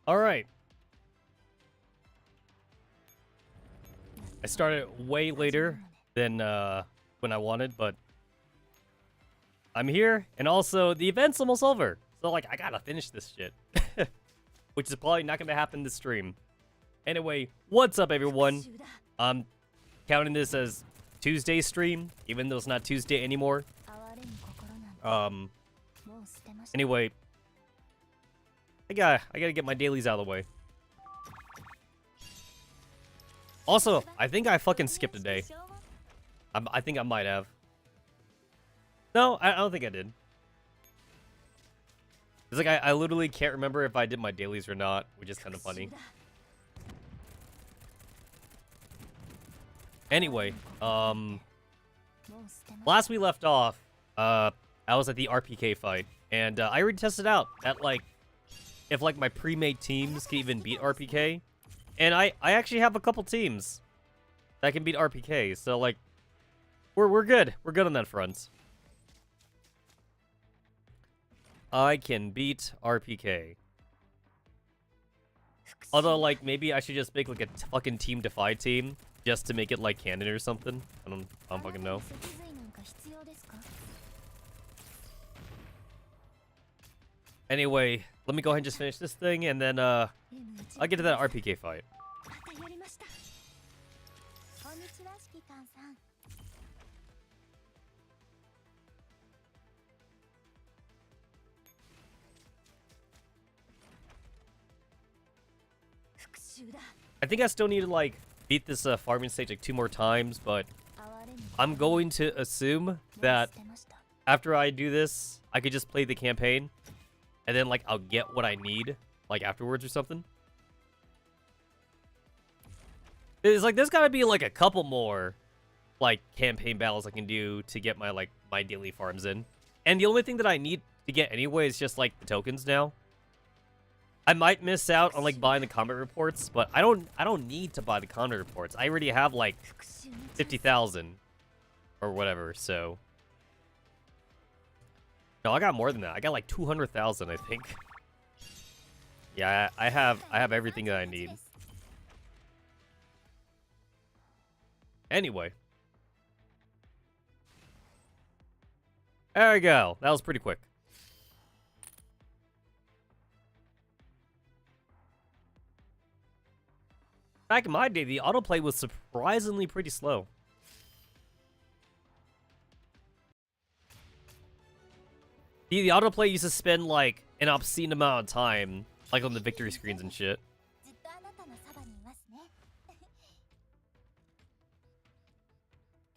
All right. I started way later than when I wanted, but I'm here, and also the event's almost over. So like, I gotta finish this shit, which is probably not gonna happen this stream. Anyway, what's up, everyone? I'm counting this as Tuesday stream, even though it's not Tuesday anymore. Anyway, I gotta get my dailies out of the way. Also, I think I fucking skipped a day. I think I might have. No, I don't think I did. It's like I literally can't remember if I did my dailies or not, which is kind of funny. Anyway, last we left off, I was at the RPK fight, and I already tested out at like if like my pre-made teams can even beat RPK, and I actually have a couple teams that can beat RPK, so like we're good. We're good on that front. I can beat RPK. Although, like, maybe I should just make, like, a fucking Team Defy team just to make it, like, canon or something. I don't fucking know. Anyway, let me go ahead and just finish this thing, and then, I'll get to that RPK fight. I think I still need to, like, beat this farming stage, like, 2 more times, but I'm going to assume that after I do this, I could just play the campaign, and then, like, I'll get what I need, like, afterwards or something. It's like, there's gotta be, like, a couple more, like, campaign battles I can do to get my, like, my daily farms in. And the only thing that I need to get anyway is just, like, the tokens now. I might miss out on, like, buying the combat reports, but I don't need to buy the combat reports. I already have, like, 50,000 or whatever, so. No, I got more than that. I got, like, 200,000, I think. Yeah, I have everything that I need. Anyway. There we go. That was pretty quick. Back in my day, the autoplay was surprisingly pretty slow. The autoplay used to spend, like, an obscene amount of time, like, on the victory screens and shit.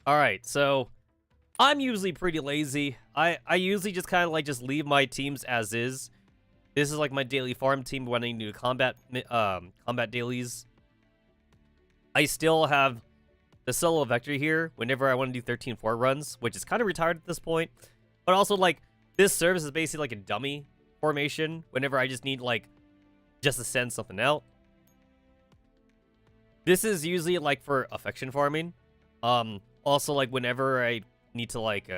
Alright, so I'm usually pretty lazy. I usually just kind of, like, just leave my teams as is. This is, like, my daily farm team when I do combat dailies. I still have the solo vector here whenever I want to do 13-4 runs, which is kind of retired at this point. But also, like, this serves as basically like a dummy formation whenever I just need, like, just to send something out. This is usually, like, for affection farming. Also, like, whenever I need to, like,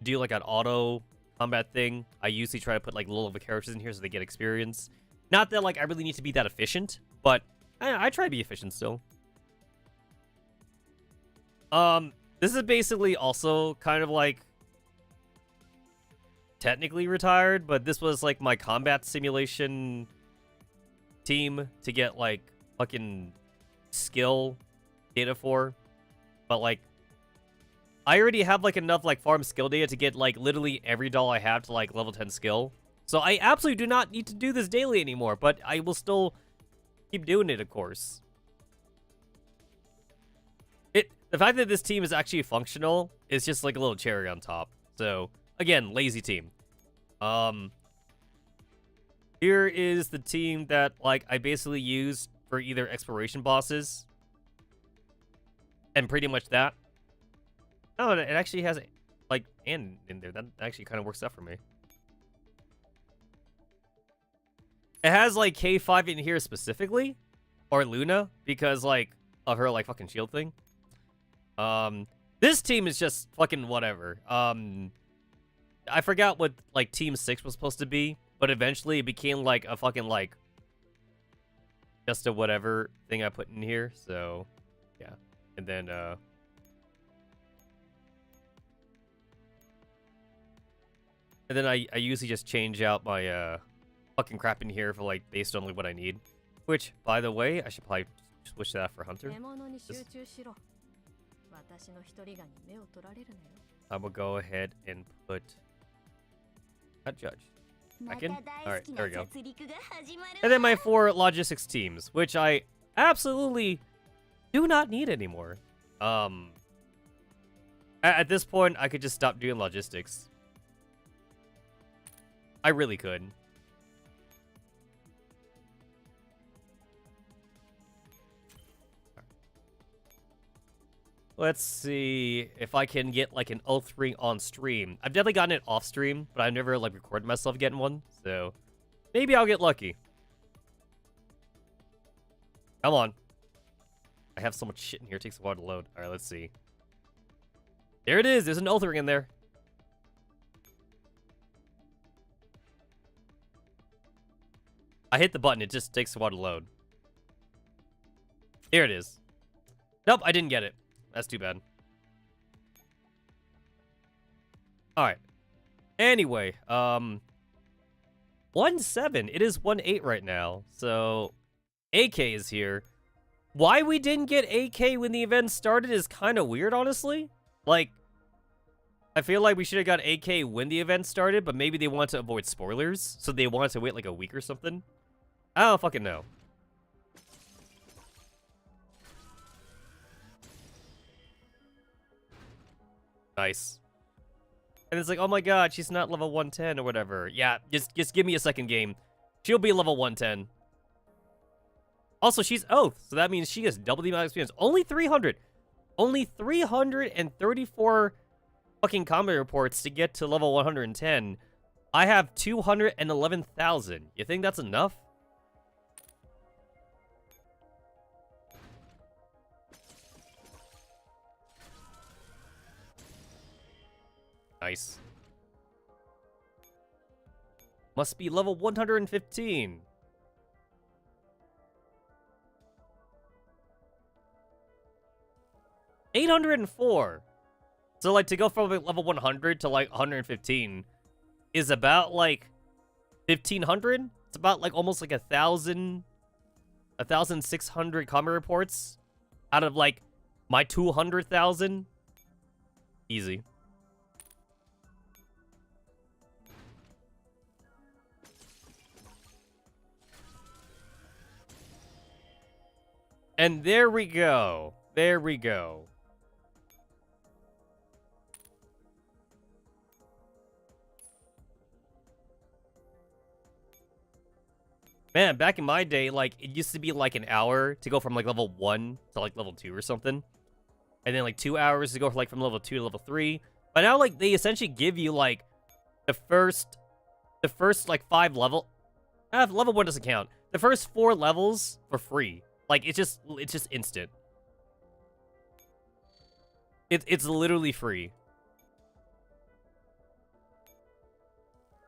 do, like, an auto combat thing, I usually try to put, like, little of the characters in here so they get experience. Not that, like, I really need to be that efficient, but I try to be efficient still. This is basically also kind of like technically retired, but this was like my combat simulation team to get like fucking skill data for. But like I already have like enough like farm skill data to get like literally every doll I have to like level 10 skill. So I absolutely do not need to do this daily anymore, but I will still keep doing it, of course. The fact that this team is actually functional is just like a little cherry on top. So, again, lazy team. Here is the team that, like, I basically use for either exploration bosses. And pretty much that. Oh, it actually has, like, and in there. That actually kind of works out for me. It has, like, K5 in here specifically. Or Luna, because, like, of her, like, fucking shield thing. This team is just fucking whatever. I forgot what, like, Team 6 was supposed to be, but eventually it became, like, a fucking, like, just a whatever thing I put in here. So, yeah. And then, I usually just change out my, fucking crap in here for, like, based on like, what I need. Which, by the way, I should probably switch that for Hunter. I will go ahead and put that Judge back in. Alright, there we go. And then my 4 logistics teams, which I absolutely do not need anymore. At this point, I could just stop doing logistics. I really could. Let's see if I can get like an oath ring on stream. I've definitely gotten it off stream, but I've never like recorded myself getting one. So maybe I'll get lucky. Come on. I have so much shit in here. It takes a while to load. All right, let's see. There it is. There's an oath ring in there. I hit the button. It just takes a while to load. Here it is. Nope, I didn't get it. That's too bad. Alright. Anyway, 1-7. It is 1-8 right now. So, AK is here. Why we didn't get AK when the event started is kind of weird, honestly. Like, I feel like we should have got AK when the event started, but maybe they wanted to avoid spoilers, so they wanted to wait like a week or something. I don't fucking know. Nice. And it's like, oh my god, she's not level 110 or whatever. Yeah, just give me a second game. She'll be level 110. Also, she's Oath, so that means she has double the amount of experience. Only 300. Only 334 fucking combat reports to get to level 110. I have 211,000. You think that's enough? Nice. Must be level 115. $804. So, like, to go from like, level 100 to, like, 115 is about, like, 1,500? It's about, like, almost, like, 1,600 combat reports out of, like, my 200,000. Easy. And there we go. There we go. Man, back in my day, like, it used to be like an hour to go from like level 1 to like level 2 or something. And then like 2 hours to go like from level 2 to level 3. But now like they essentially give you like the first like 5 level level 1 doesn't count. The first 4 levels for free. Like it's just instant. It's literally free.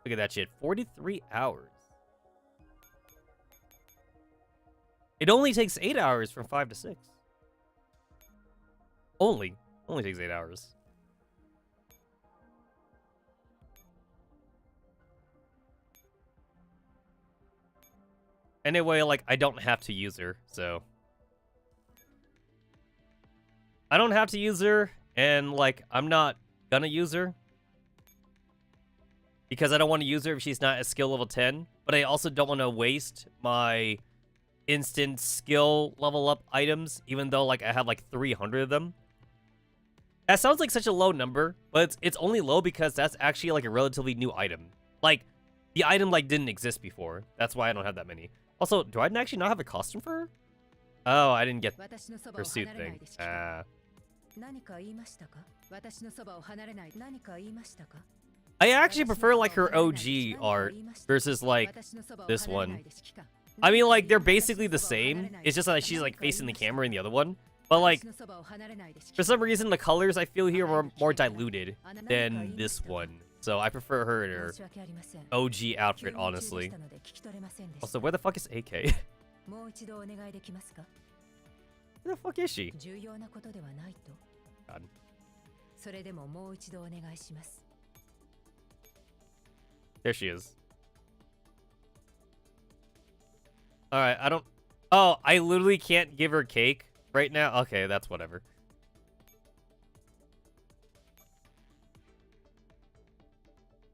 Look at that shit. 43 hours. It only takes 8 hours from 5 to 6. Only takes 8 hours. Anyway, like, I don't have to use her, so. I don't have to use her, and, like, I'm not gonna use her. Because I don't want to use her if she's not at skill level 10. But I also don't want to waste my instant skill level up items, even though, like, I have, like, 300 of them. That sounds like such a low number, but it's only low because that's actually, like, a relatively new item. Like, the item, like, didn't exist before. That's why I don't have that many. Also, do I actually not have a costume for her? Oh, I didn't get her suit thing. I actually prefer, like, her OG art versus, like, this one. I mean, like, they're basically the same. It's just that she's, like, facing the camera in the other one. But, like, for some reason, the colors I feel here are more diluted than this one. So I prefer her in her OG outfit, honestly. Also, where the fuck is AK? Where the fuck is she? 重要なことではないと。 God. それでももう一度お願いします。 There she is. Alright, I don't... Oh, I literally can't give her cake right now? Okay, that's whatever.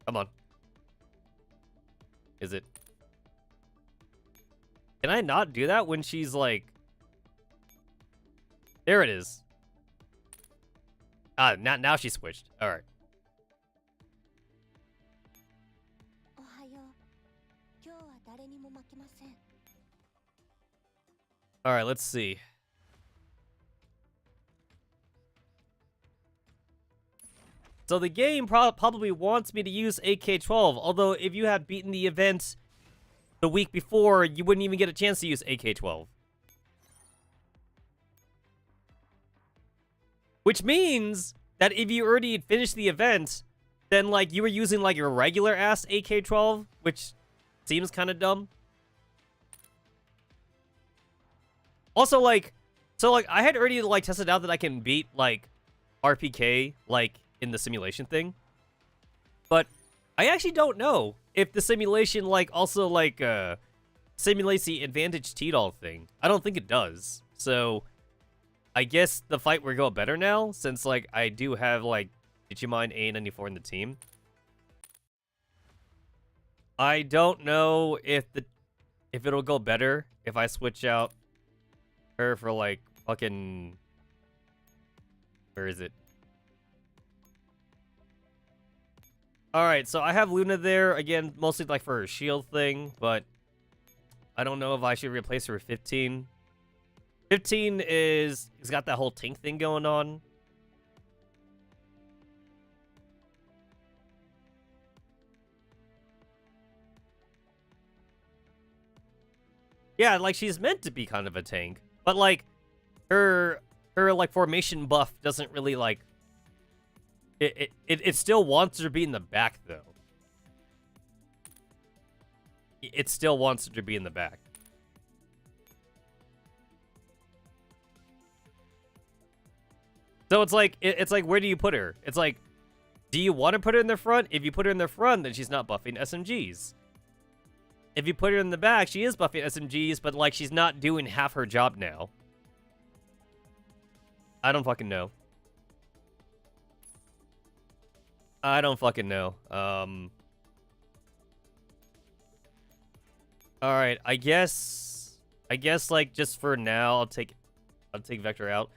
Come on. Is it... Can I not do that when she's like... There it is. Ah, now she switched. Alright. Alright, let's see. So the game probably wants me to use AK-12, although if you have beaten the event the week before, you wouldn't even get a chance to use AK-12. Which means that if you already finished the event, then, like, you were using, like, your regular-ass AK-12, which seems kind of dumb. Also, like, so, like, I had already, like, tested out that I can beat, like, RPK, like, in the simulation thing. But I actually don't know if the simulation, like, also, like, simulates the advantage T-Doll thing. I don't think it does. So, I guess the fight will go better now, since, like, I do have, like, Digimon A94 in the team. I don't know if it'll go better if I switch out her for, like, fucking... Where is it? Alright, so I have Luna there, again, mostly, like, for her shield thing, but I don't know if I should replace her with 15. 15 he's got that whole Tink thing going on. Yeah, like, she's meant to be kind of a tank. But, like, her like, formation buff doesn't really, like... It still wants her to be in the back, though. It still wants her to be in the back. So it's like, where do you put her? It's like, do you want to put her in the front? If you put her in the front, then she's not buffing SMGs. If you put her in the back, she is buffing SMGs, but, like, she's not doing half her job now. I don't fucking know. I don't fucking know. Alright, I guess, like, just for now, I'll take Vector out.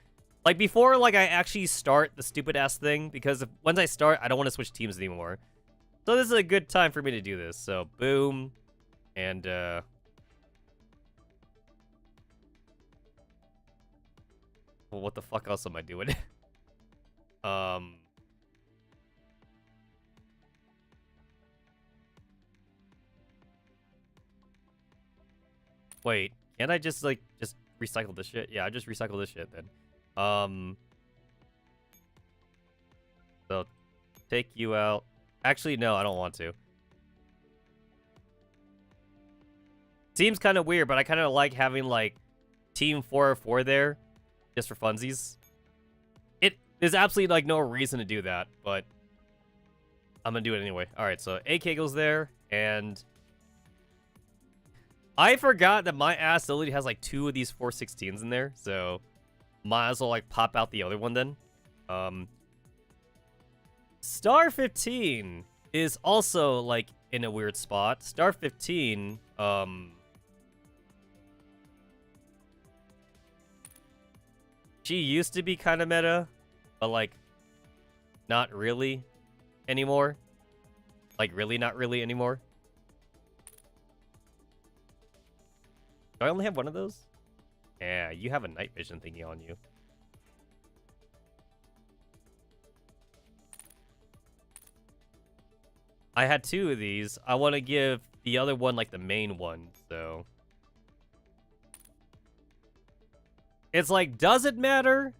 Like, before, like, I actually start the stupid-ass thing, because once I start, I don't want to switch teams anymore. So this is a good time for me to do this. So, boom. And, well, what the fuck else am I doing? Wait, can't I just, like, just recycle this shit? Yeah, I just recycle this shit, then. So, take you out. Actually, no, I don't want to. Seems kind of weird, but I kind of like having, like, Team 404 there, just for funsies. There's absolutely, like, no reason to do that, but I'm gonna do it anyway. Alright, so AK goes there, and I forgot that my ass already has, like, 2 of these 416s in there, so might as well, like, pop out the other one then. Star 15 is also, like, in a weird spot. Star 15, she used to be kind of meta, but, like, not really anymore. Like, really not really anymore. Do I only have one of those? Yeah, you have a night vision thingy on you. I had 2 of these. I want to give the other one, like, the main one, so... It's like, does it matter?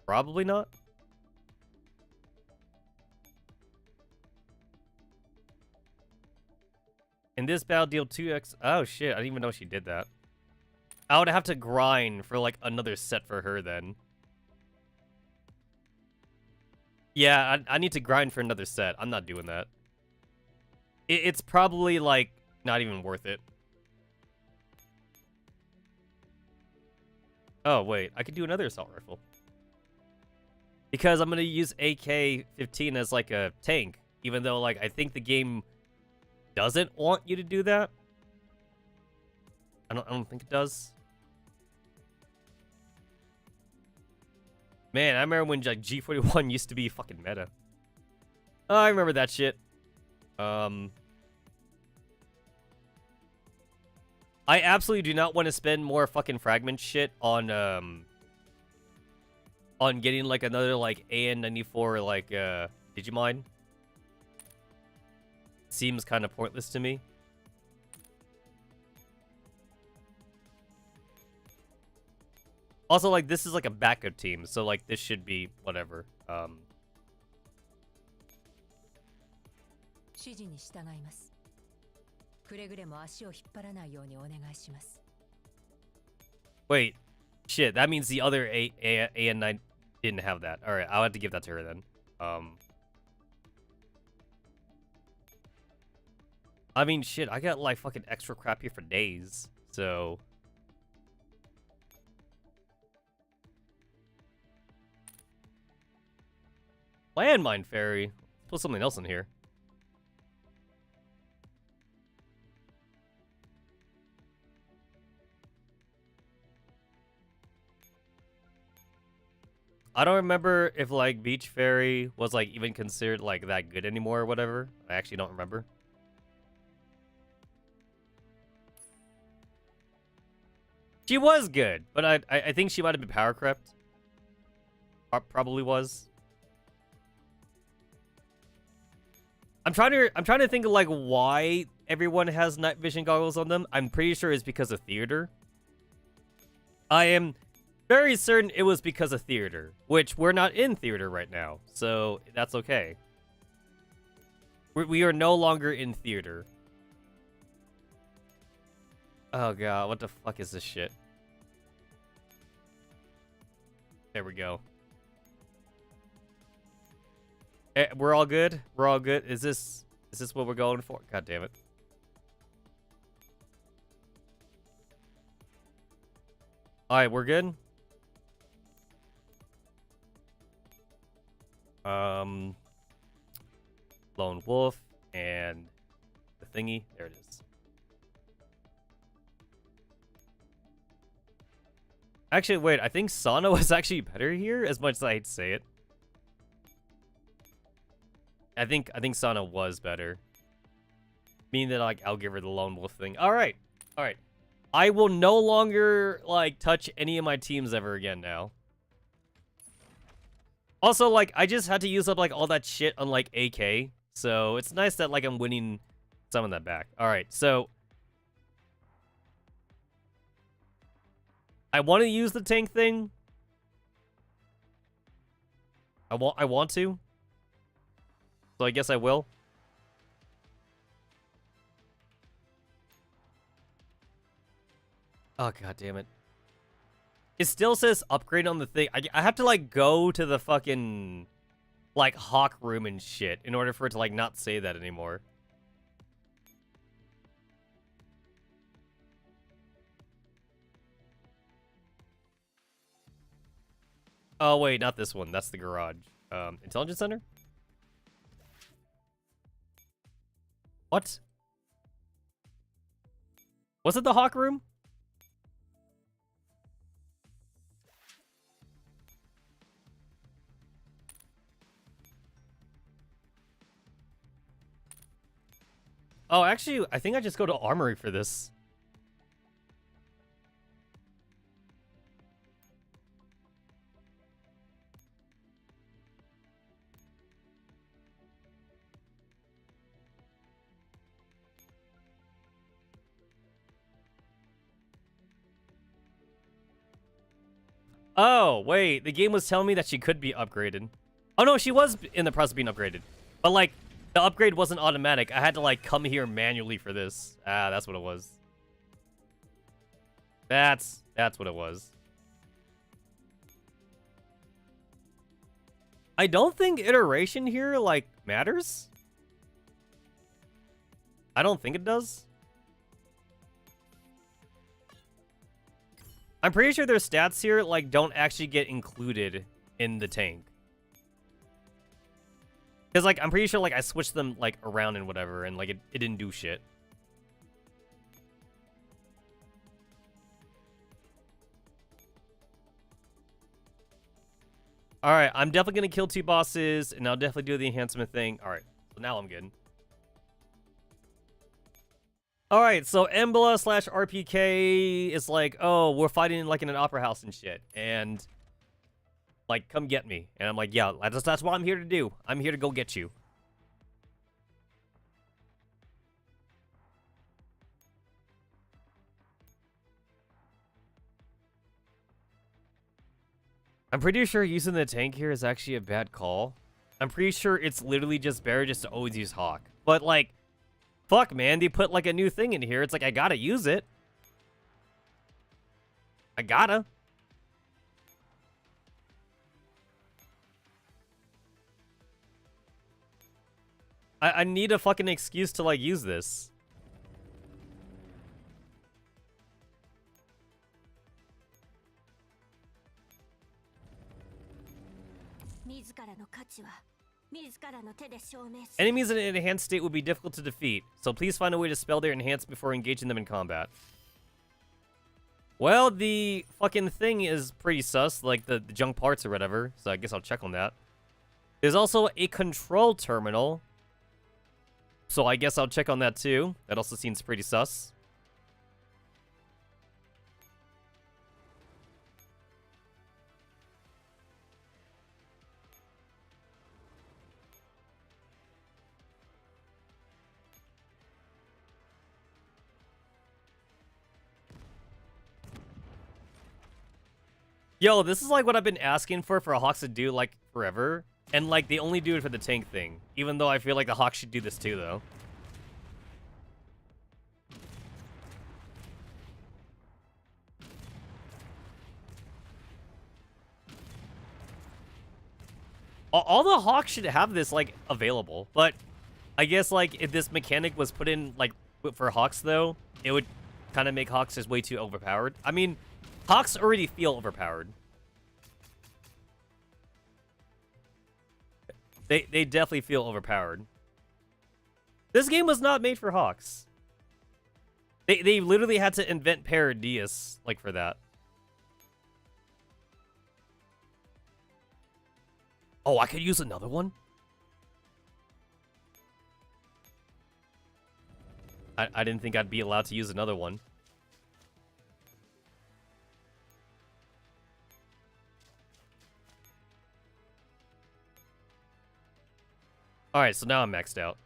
Probably not. In this battle, deal 2x. Oh shit, I didn't even know she did that. I would have to grind for like another set for her then. Yeah, I need to grind for another set. I'm not doing that. It's probably like not even worth it. Oh wait, I could do another assault rifle. Because I'm gonna use AK-15 as like a tank, even though like I think the game doesn't want you to do that. I don't think it does. Man, I remember when like G41 used to be fucking meta. Oh, I remember that shit. I absolutely do not want to spend more fucking fragment shit on getting like another like AN94 like Digimon. Seems kind of pointless to me. Also, like, this is like a backup team, so like this should be whatever. Wait, shit, that means the other AN9 didn't have that. All right, I'll have to give that to her then. I mean, shit, I got like fucking extra crap here for days, so. Landmine Fairy. Let's put something else in here. I don't remember if like Beach Fairy was like even considered like that good anymore or whatever. I actually don't remember. She was good, but I think she might have been power crept. Probably was. I'm trying to think of like why everyone has night vision goggles on them. I'm pretty sure it's because of theater. I am very certain it was because of theater, which we're not in theater right now, so that's okay. We are no longer in theater. Oh god, what the fuck is this shit? There we go. We're all good? We're all good? Is this what we're going for? God damn it. Alright, we're good? Lone Wolf and the thingy. There it is. Actually, wait, I think Sana was actually better here, as much as I hate to say it. I think Sana was better. Meaning that like I'll give her the Lone Wolf thing. Alright. Alright. I will no longer like touch any of my teams ever again now. Also, like, I just had to use up like all that shit on like AK. So it's nice that like I'm winning some of that back. Alright, so I want to use the tank thing. I want to. So I guess I will. Oh god damn it. It still says upgrade on the thing. I have to like go to the fucking like hawk room and shit in order for it to like not say that anymore. Oh wait, not this one. That's the garage. Intelligence center? What? Was it the hawk room? Oh, actually, I think I just go to Armory for this. Oh, wait. The game was telling me that she could be upgraded. Oh, no, she was in the process of being upgraded. But, like, The upgrade wasn't automatic. I had to, like, come here manually for this. Ah, that's what it was. That's what it was. I don't think iteration here, like, matters. I don't think it does. I'm pretty sure their stats here, like, don't actually get included in the tank. Because, like, I'm pretty sure, like, I switched them, like, around and whatever, and, like, it didn't do shit. Alright, I'm definitely gonna kill 2 bosses, and I'll definitely do the enhancement thing. Alright, so now I'm good. Alright, so Embla / RPK is like, oh, we're fighting, like, in an opera house and shit, and, like, come get me. And I'm like, yeah, that's what I'm here to do. I'm here to go get you. I'm pretty sure using the tank here is actually a bad call. I'm pretty sure it's literally just better just to always use Hawk. But, like, fuck, man, they put, like, a new thing in here. It's like, I gotta use it. I gotta. I need a fucking excuse to, like, use this. Enemies in an enhanced state would be difficult to defeat, so please find a way to spell their enhanced before engaging them in combat. Well, the fucking thing is pretty sus, like the junk parts or whatever, so I guess I'll check on that. There's also a control terminal, so I guess I'll check on that too. That also seems pretty sus. Yo, this is like what I've been asking for Hawks to do, like, forever. And, like, they only do it for the tank thing. Even though I feel like the Hawks should do this too, though. All the Hawks should have this, like, available. But I guess, like, if this mechanic was put in, like, for Hawks, though, it would kind of make Hawks just way too overpowered. I mean, Hawks already feel overpowered. They definitely feel overpowered. This game was not made for Hawks. They literally had to invent Paradius, like, for that. Oh, I could use another one? I didn't think I'd be allowed to use another one. Alright, so now I'm maxed out.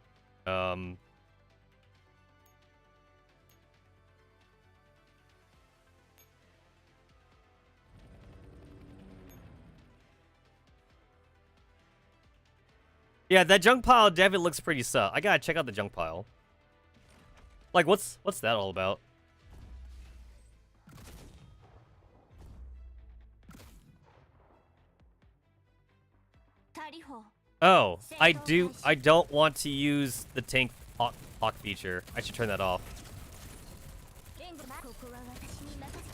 Yeah, that junk pile definitely looks pretty sus. I gotta check out the junk pile. Like, what's that all about? Oh, I don't want to use the tank hawk feature. I should turn that off.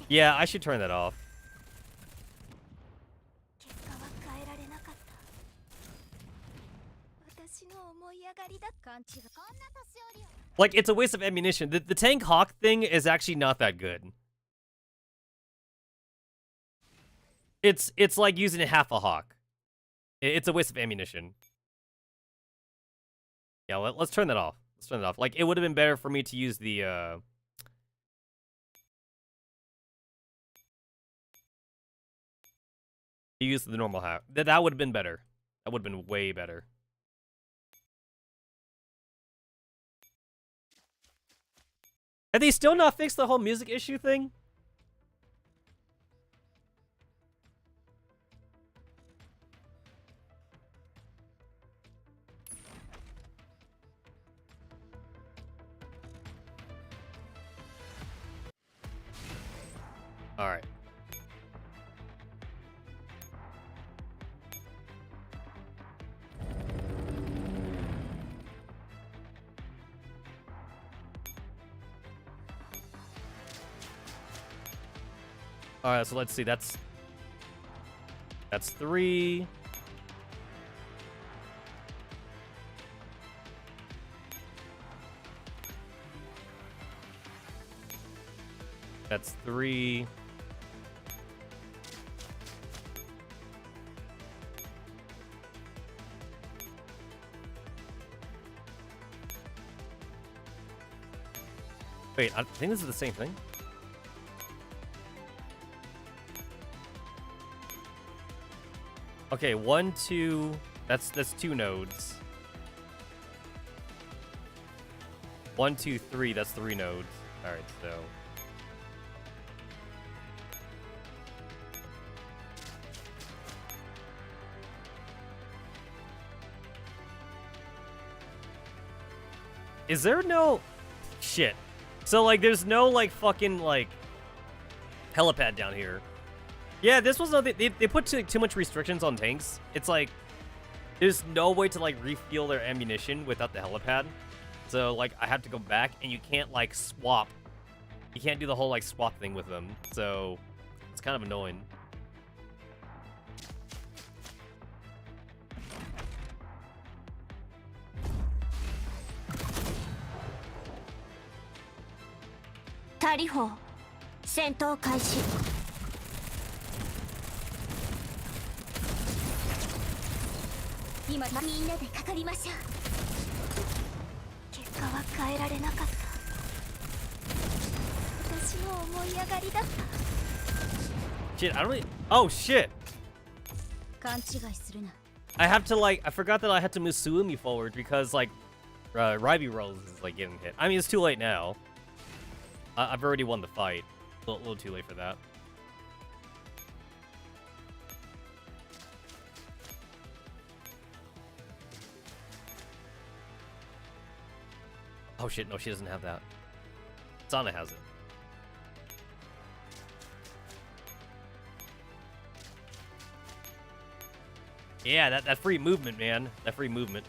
Yeah, I should turn that off. Like, it's a waste of ammunition. The tank hawk thing is actually not that good. It's like using half a hawk. It's a waste of ammunition. Yeah, let's turn that off. Let's turn it off. Like, it would have been better for me to use the, to use the normal half. That would have been better. That would have been way better. Have they still not fixed the whole music issue thing? Alright, so let's see. That's 3. That's 3. Wait, I think this is the same thing. Okay, 1, 2. That's 2 nodes. 1, 2, 3. That's 3 nodes. All right, so. Is there no shit? So like, there's no like fucking like helipad down here. Yeah, this was they put too much restrictions on tanks. It's like there's no way to like refuel their ammunition without the helipad. So like I have to go back, and you can't like swap. You can't do the whole like swap thing with them. So it's kind of annoying. Tariho, 戦闘開始。今みんなでかかりましょう。結果は変えられなかった。私の思い上がりだった。Shit, I don't really... Oh, shit! 勘違いするな。I have to, like... I forgot that I had to move Suumi forward because, like, Raibi Rolls is, like, getting hit. I mean, it's too late now. I've already won the fight. A little too late for that. Oh shit, no, she doesn't have that. Sana has it. Yeah, that free movement, man. That free movement.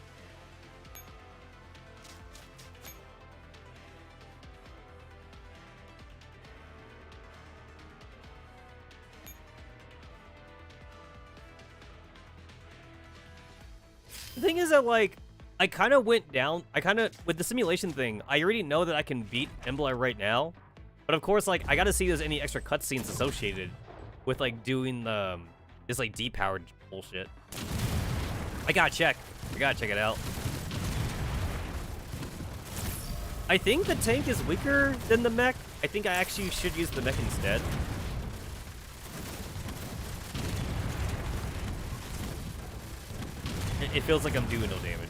The thing is that, like, I kind of went down, with the simulation thing, I already know that I can beat Embla right now. But of course, like, I gotta see if there's any extra cutscenes associated with, like, doing the, this, like, depowered bullshit. I gotta check it out. I think the tank is weaker than the mech. I think I actually should use the mech instead. It feels like I'm doing no damage.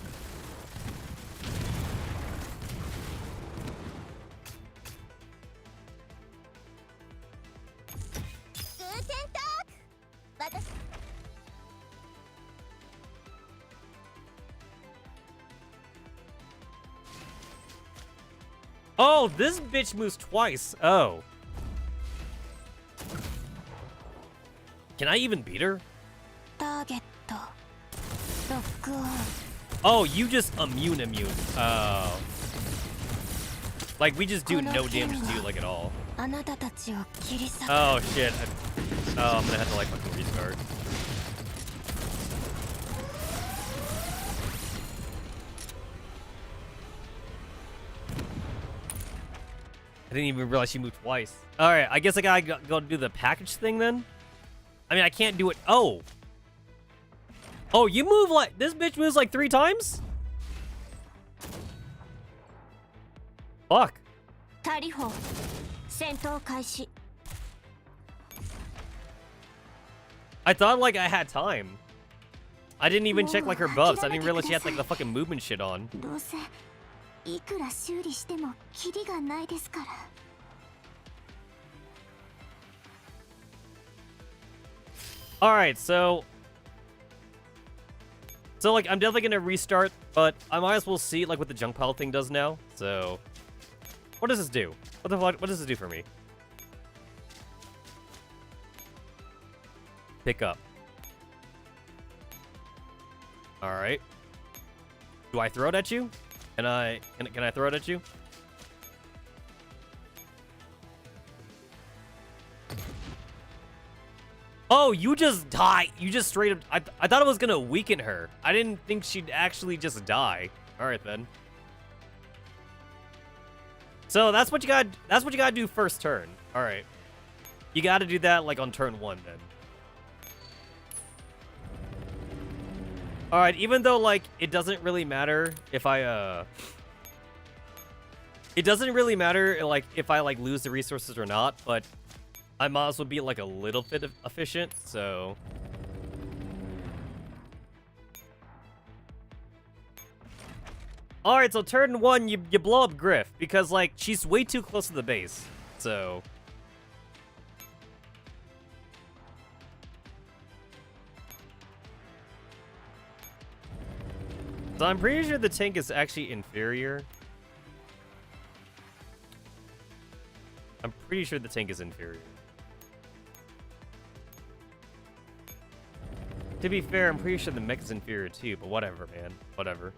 Oh, this bitch moves twice. Oh. Can I even beat her? Oh, you just immune. Oh. Like, we just do no damage to you, like, at all. Oh, shit. Oh, I'm gonna have to, like, fucking restart. I didn't even realize she moved twice. Alright, I guess I gotta go do the package thing then? I mean, I can't do it. Oh. Oh, you move like... This bitch moves like 3 times? Fuck. Tariho, 戦闘開始。 I thought, like, I had time. I didn't even check, like, her buffs. I didn't realize she had, like, the fucking movement shit on. どうせいくら修理してもキリがないですから。 Alright, so, like, I'm definitely gonna restart, but I might as well see, like, what the junk pile thing does now. So, what does this do? What the fuck? What does this do for me? Pick up. Alright. Do I throw it at you? Can I throw it at you? Oh, you just die. You just straight up. I thought it was gonna weaken her. I didn't think she'd actually just die. All right then. So that's what you got. That's what you gotta do first turn. All right. You gotta do that like on turn 1 then. All right. Even though like it doesn't really matter if I it doesn't really matter like if I like lose the resources or not, but I might as well be like a little bit efficient, so. Alright, so turn 1, you blow up Griff, because like, she's way too close to the base, so. So I'm pretty sure the tank is actually inferior. I'm pretty sure the tank is inferior. To be fair, I'm pretty sure the mech is inferior too, but whatever, man. Whatever.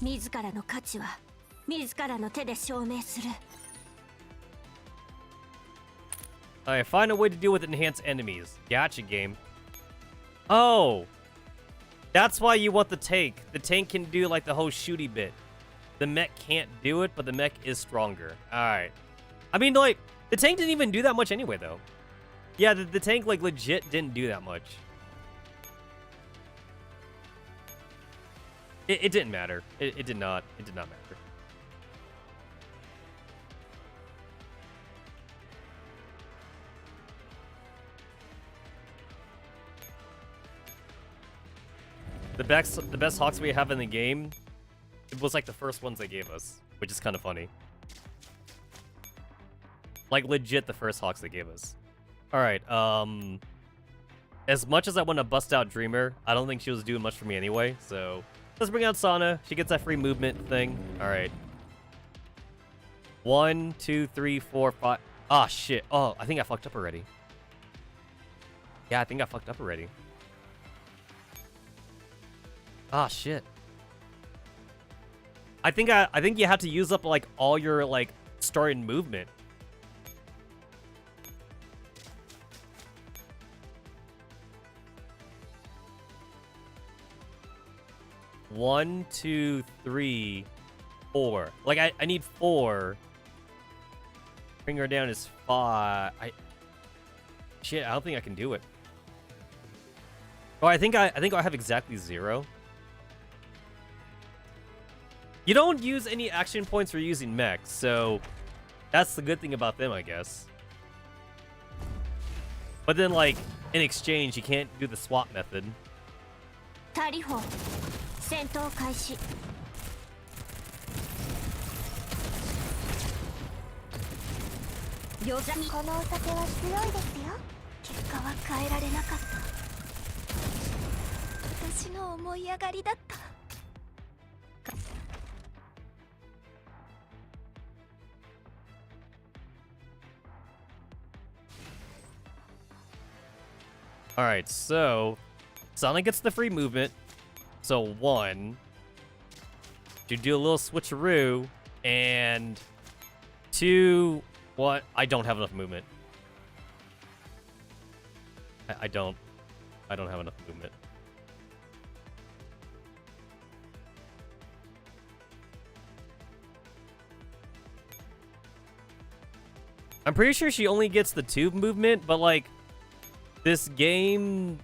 自らの価値は自らの手で証明する。 Alright, find a way to deal with enhanced enemies. Gotcha, game. Oh! That's why you want the tank. The tank can do like the whole shooty bit. The mech can't do it, but the mech is stronger. Alright. I mean, like, the tank didn't even do that much anyway, though. Yeah, the tank, like, legit didn't do that much. It didn't matter. It did not. It did not matter. The best Hawks we have in the game, it was like the first ones they gave us, which is kind of funny. Like, legit the first Hawks they gave us. Alright, as much as I want to bust out Dreamer, I don't think she was doing much for me anyway, so let's bring out Sana. She gets that free movement thing. Alright. 1, 2, 3, 4, 5. Ah, shit. Oh, I think I fucked up already. Yeah, I think I fucked up already. Ah, shit. I think you have to use up like all your like starting movement. One, 2, 3, 4. Like I need 4. Bring her down is 5. Shit, I don't think I can do it. Oh, I think I have exactly 0. You don't use any action points for using mechs, so that's the good thing about them, I guess. But then, like, in exchange, you can't do the swap method. タリホ戦闘開始。餃子にこのお酒は強いですよ。結果は変えられなかった。私の思い上がりだった。 Alright, so Sonic gets the free movement. So 1. You do a little switcheroo. And 2. What? I don't have enough movement. I don't have enough movement. I'm pretty sure she only gets the 2 movement, but like this game...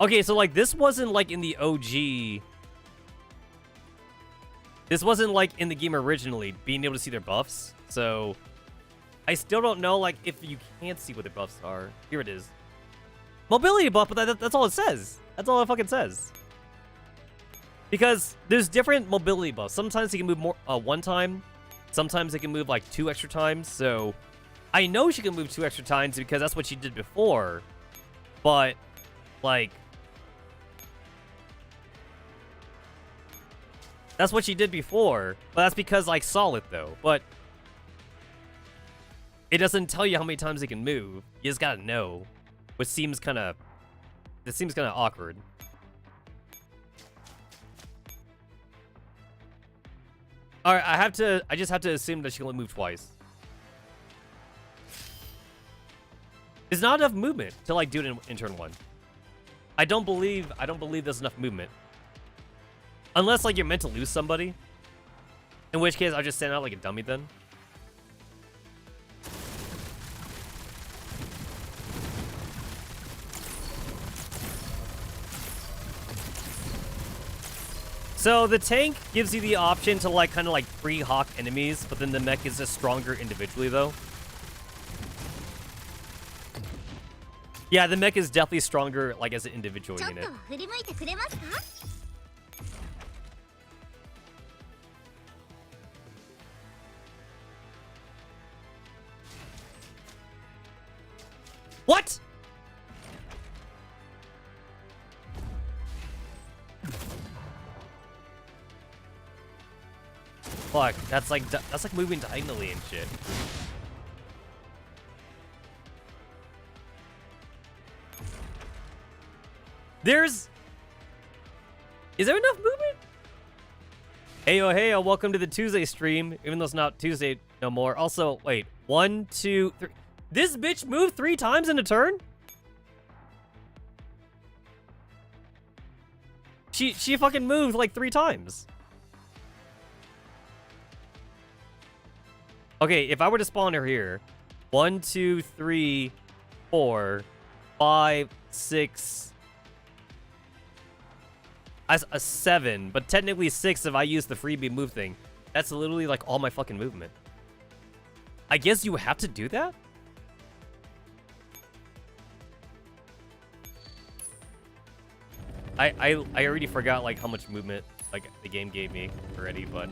Okay, so like this wasn't like in the OG. This wasn't like in the game originally, being able to see their buffs. So I still don't know like if you can't see what their buffs are. Here it is. Mobility buff, but that's all it says. That's all it fucking says. Because there's different mobility buffs. Sometimes you can move more 1 time. Sometimes they can move like 2 extra times. So I know she can move 2 extra times because that's what she did before. But like that's what she did before. But that's because I saw it though. But it doesn't tell you how many times they can move. You just gotta know. Which seems kinda awkward. Alright, I just have to assume that she can only move twice. There's not enough movement to like do it in turn 1. I don't believe there's enough movement. Unless like you're meant to lose somebody. In which case I'll just stand out like a dummy then. So the tank gives you the option to like kind of like pre-hawk enemies, but then the mech is just stronger individually though. Yeah, the mech is definitely stronger like as an individual unit. What? Fuck, that's like moving diagonally and shit. Is there enough movement? Heyo, welcome to the Tuesday stream, even though it's not Tuesday no more. Also, wait, 1, 2, 3. This bitch moved 3 times in a turn? She fucking moved like 3 times. Okay, if I were to spawn her here, 1, 2, 3, 4, 5, 6, a 7, but technically 6 if I use the freebie move thing. That's literally like all my fucking movement. I guess you have to do that? I already forgot like how much movement like the game gave me already, but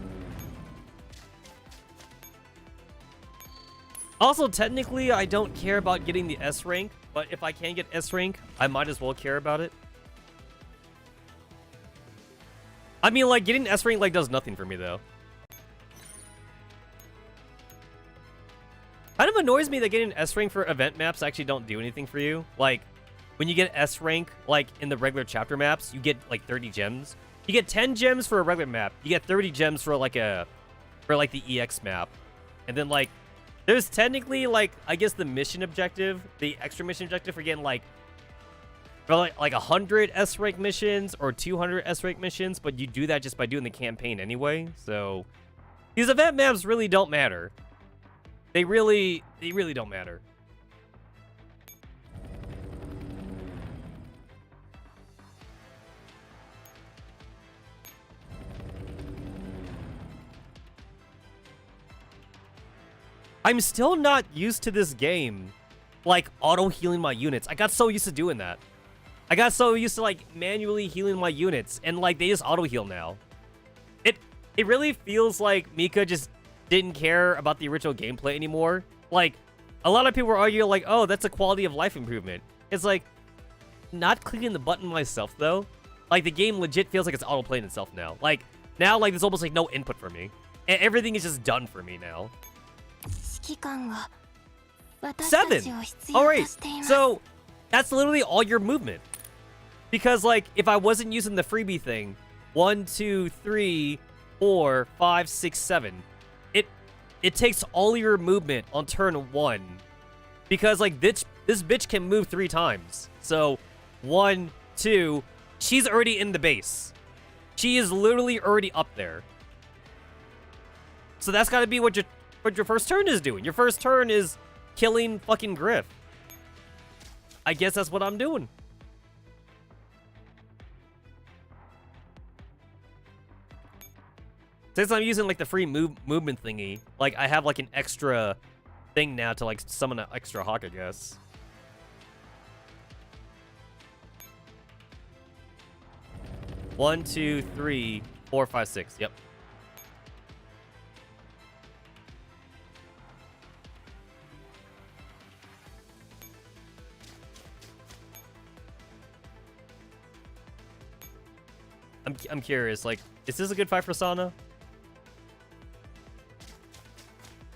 also technically I don't care about getting the S rank, but if I can get S rank, I might as well care about it. I mean, like getting S rank like does nothing for me though. Kind of annoys me that getting S rank for event maps actually don't do anything for you. Like when you get S rank, like in the regular chapter maps, you get like 30 gems. You get 10 gems for a regular map. You get 30 gems for like the EX map. And then like, there's technically like, I guess the mission objective, the extra mission objective for getting like, for like 100 S rank missions or 200 S rank missions, but you do that just by doing the campaign anyway. So these event maps really don't matter. They really don't matter. I'm still not used to this game, like, auto-healing my units. I got so used to doing that. I got so used to, like, manually healing my units, and, like, they just auto-heal now. It really feels like Mika just didn't care about the original gameplay anymore. Like, a lot of people were arguing, like, oh, that's a quality of life improvement. It's like, not clicking the button myself, though. Like, the game legit feels like it's auto-playing itself now. Like, now, like, there's almost, like, no input for me. And everything is just done for me now. 7! Alright, so that's literally all your movement. Because, like, if I wasn't using the freebie thing, 1, 2, 3, 4, 5, 6, 7, it takes all your movement on turn 1. Because, like, this bitch can move 3 times. So, 1, 2, she's already in the base. She is literally already up there. So that's gotta be what your first turn is doing. Your first turn is killing fucking Griff. I guess that's what I'm doing. Since I'm using like the free movement thingy, like I have like an extra thing now to like summon an extra hawk, I guess. One, 2, 3, 4, 5, 6. Yep. I'm curious, like, is this a good fight for Sana?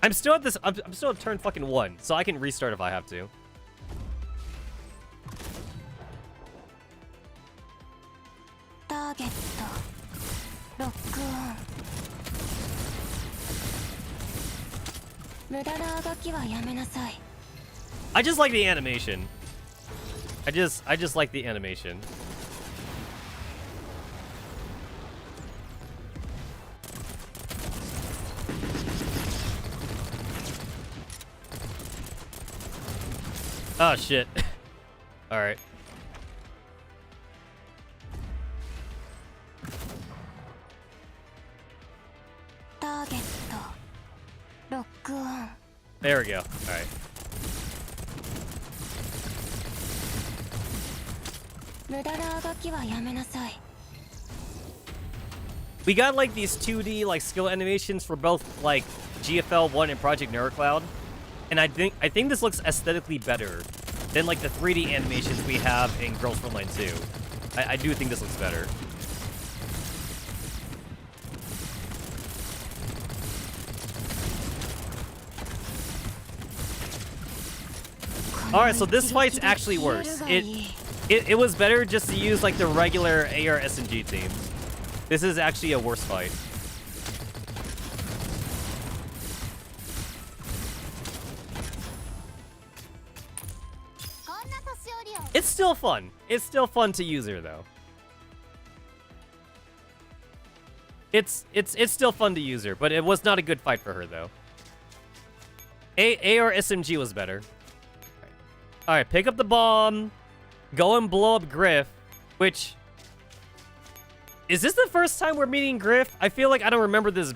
I'm still at this. I'm still at turn fucking 1, so I can restart if I have to. Target lock on. 無駄なあがきはやめなさい。I just like the animation. I just like the animation. Oh shit. All right. Target lock on. There we go. All right. We got like these 2D like skill animations for both like GFL 1 and Project Neurocloud, and I think this looks aesthetically better than like the 3D animations we have in Girls Frontline 2. I do think this looks better. All right, so this fight's actually worse. It was better just to use like the regular AR SMG teams. This is actually a worse fight. It's still fun. It's still fun to use her though. It's still fun to use her, but it was not a good fight for her though. AR SMG was better. All right, pick up the bomb, go and blow up Griff, which is this the first time we're meeting Griff? I feel like I don't remember this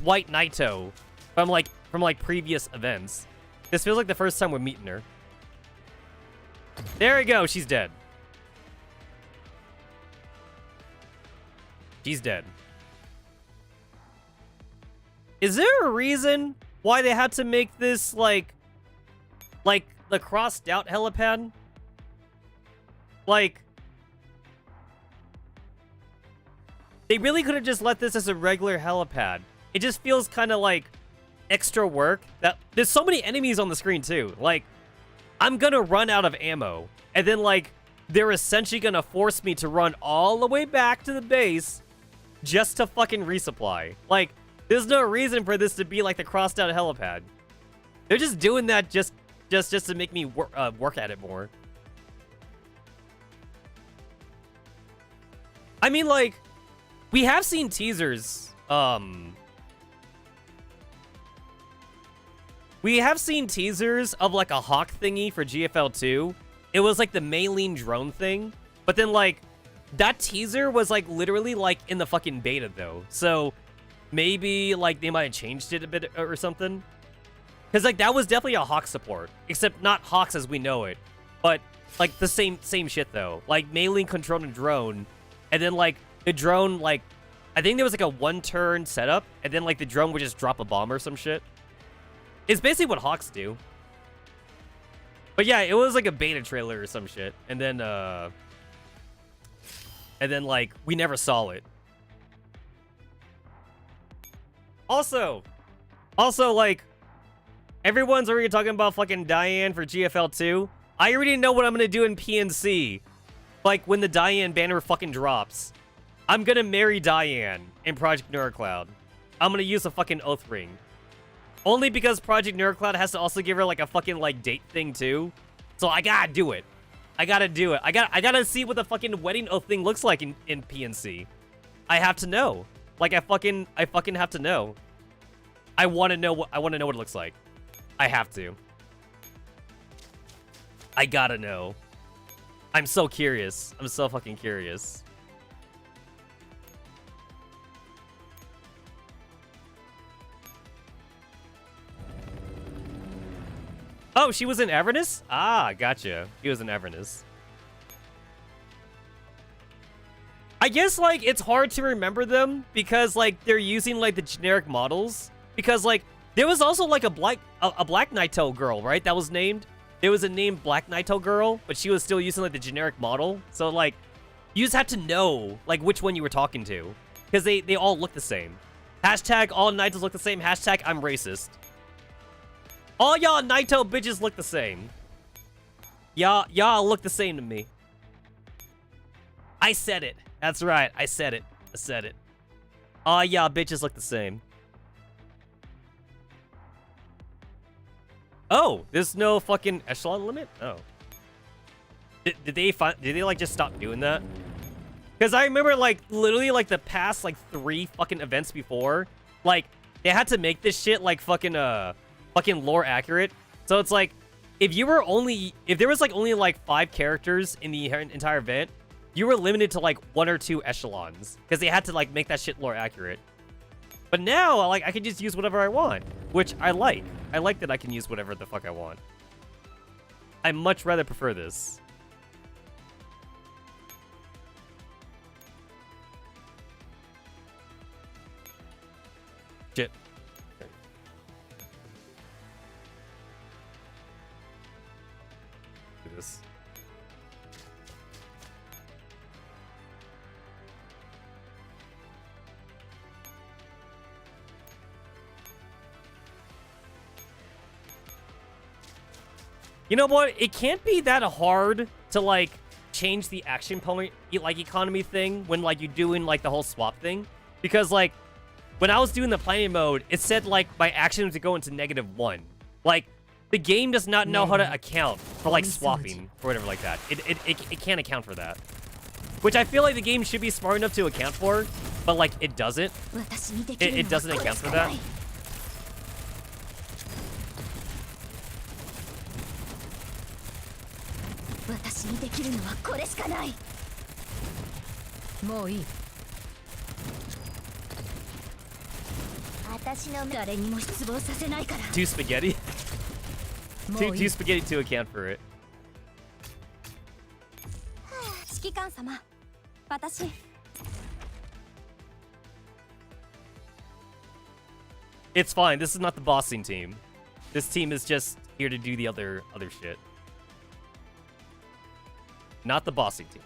white Naito from like previous events. This feels like the first time we're meeting her. There we go, she's dead. She's dead. Is there a reason why they had to make this like the crossed out helipad? Like, they really could have just let this as a regular helipad. It just feels kind of like extra work. That there's so many enemies on the screen too. Like, I'm gonna run out of ammo, and then like they're essentially gonna force me to run all the way back to the base just to fucking resupply. Like, there's no reason for this to be like the crossed out helipad. They're just doing that just to make me work at it more. I mean, like, we have seen teasers. We have seen teasers of like a hawk thingy for GFL 2. It was like the Maylene drone thing, but then like that teaser was like literally like in the fucking beta though. So maybe like they might have changed it a bit or something. Cause like that was definitely a hawk support, except not hawks as we know it, but like the same shit though. Like Maylene controlled a drone, and then like the drone like I think there was like a 1-turn setup, and then like the drone would just drop a bomb or some shit. It's basically what hawks do. But yeah, it was like a beta trailer or some shit, and then like we never saw it. Also like everyone's already talking about fucking Diane for GFL 2. I already know what I'm gonna do in PNC. Like when the Diane banner fucking drops. I'm gonna marry Diane in Project Neurocloud. I'm gonna use a fucking oath ring. Only because Project Neurocloud has to also give her like a fucking like date thing too. So I gotta do it. I gotta do it. I gotta see what the fucking wedding oath thing looks like in PNC. I have to know. Like I fucking have to know. I wanna know what it looks like. I have to. I gotta know. I'm so curious. I'm so fucking curious. Oh, she was in Avernus? Ah, gotcha. She was in Avernus. I guess, like, it's hard to remember them because, like, they're using, like, the generic models. Because, like, there was also, like, a Black Naito girl, right? That was named. There was a named Black Naito girl, but she was still using, like, the generic model. So, like, you just have to know, like, which one you were talking to. Because they all look the same. Hashtag all Naitos look the same. Hashtag I'm racist. All y'all Naito bitches look the same. Y'all look the same to me. I said it. That's right. I said it. I said it. All y'all bitches look the same. Oh, there's no fucking echelon limit? Oh. Did they like just stop doing that? Because I remember like literally like the past like 3 fucking events before, like they had to make this shit like fucking lore accurate. So it's like if there was like only like 5 characters in the entire event, you were limited to like 1 or 2 echelons because they had to like make that shit lore accurate. But now like I can just use whatever I want, which I like. I like that I can use whatever the fuck I want. I much rather prefer this. Shit. Do this. You know what? It can't be that hard to like change the action point like economy thing when like you're doing like the whole swap thing, because like when I was doing the planning mode, it said like my actions would go into -1. Like the game does not know how to account for like swapping or whatever like that. It can't account for that, which I feel like the game should be smart enough to account for, but like it doesn't. It doesn't account for that. Too spaghetti? Too spaghetti to account for it. It's fine. This is not the bossing team. This team is just here to do the other shit. Not the bossing team.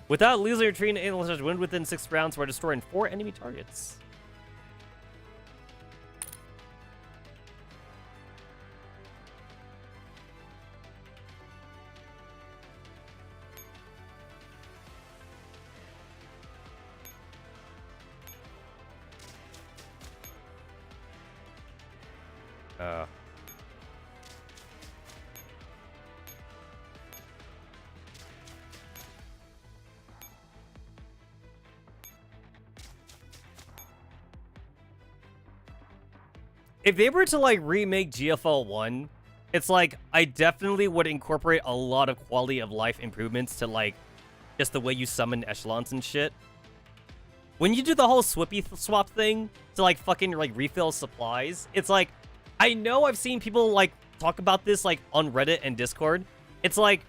Without losing or treating an alien win within 6 rounds while destroying 4 enemy targets. If they were to like remake GFL 1, it's like I definitely would incorporate a lot of quality of life improvements to like just the way you summon echelons and shit. When you do the whole Swippy swap thing to like fucking like refill supplies, it's like I know I've seen people like talk about this like on Reddit and Discord. It's like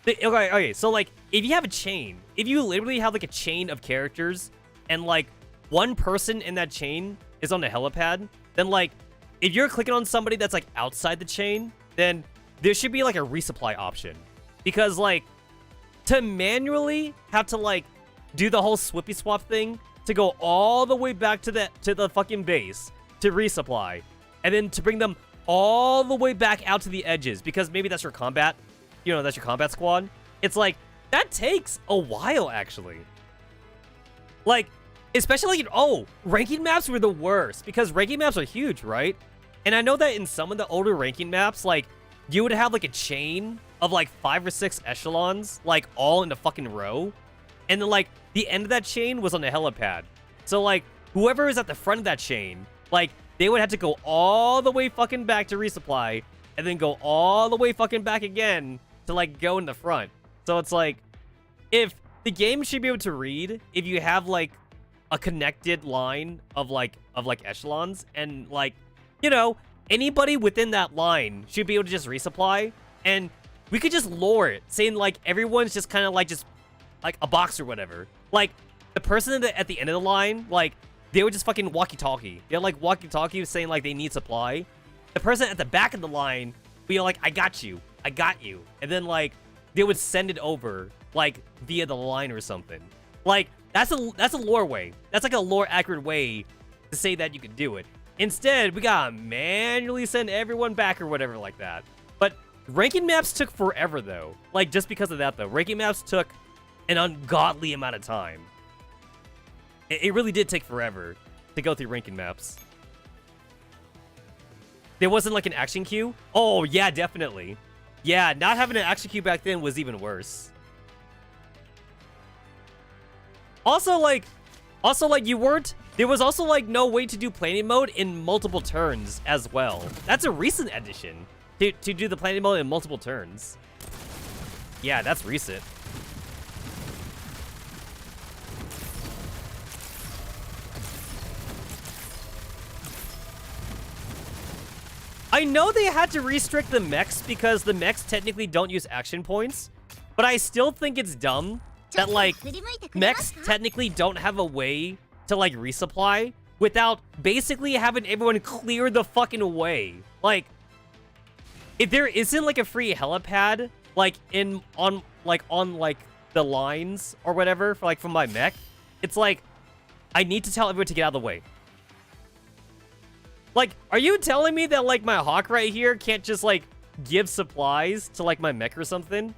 okay, so like if you have a chain, if you literally have like a chain of characters and like one person in that chain is on the helipad, then like if you're clicking on somebody that's like outside the chain, then there should be like a resupply option. Because like to manually have to like do the whole Swippy swap thing to go all the way back to the fucking base to resupply, and then to bring them all the way back out to the edges because maybe that's your combat, you know, that's your combat squad. It's like that takes a while actually. Like especially like, ranking maps were the worst because ranking maps are huge, right? And I know that in some of the older ranking maps, like, you would have, like, a chain of, like, 5 or 6 echelons, like, all in a fucking row. And then, like, the end of that chain was on the helipad. So, like, whoever is at the front of that chain, like, they would have to go all the way fucking back to resupply, and then go all the way fucking back again to, like, go in the front. So it's like, if the game should be able to read, if you have, like, a connected line of echelons, and, like, you know, anybody within that line should be able to just resupply, and we could just lore it, saying, like, everyone's just kind of, like, just, like, a box or whatever. Like, the person at the end of the line, like, they would just fucking walkie-talkie. They're, like, walkie-talkie saying, like, they need supply. The person at the back of the line would be like, I got you. And then, like, they would send it over, like, via the line or something. Like, that's a lore way. That's, like, a lore accurate way to say that you can do it. Instead, we gotta manually send everyone back or whatever like that. But ranking maps took forever, though. Like, just because of that, though. Ranking maps took an ungodly amount of time. It really did take forever to go through ranking maps. There wasn't like an action queue? Oh, yeah, definitely. Yeah, not having an action queue back then was even worse. Also, like, you weren't... There was also, like, no way to do planning mode in multiple turns as well. That's a recent addition, to do the planning mode in multiple turns. Yeah, that's recent. I know they had to restrict the mechs because the mechs technically don't use action points, but I still think it's dumb that, like, mechs technically don't have a way to, like, resupply without basically having everyone clear the fucking way. Like, if there isn't, like, a free helipad, like, on the lines or whatever, for, like, from my mech, it's like, I need to tell everyone to get out of the way. Like, are you telling me that, like, my Hawk right here can't just, like, give supplies to, like, my mech or something?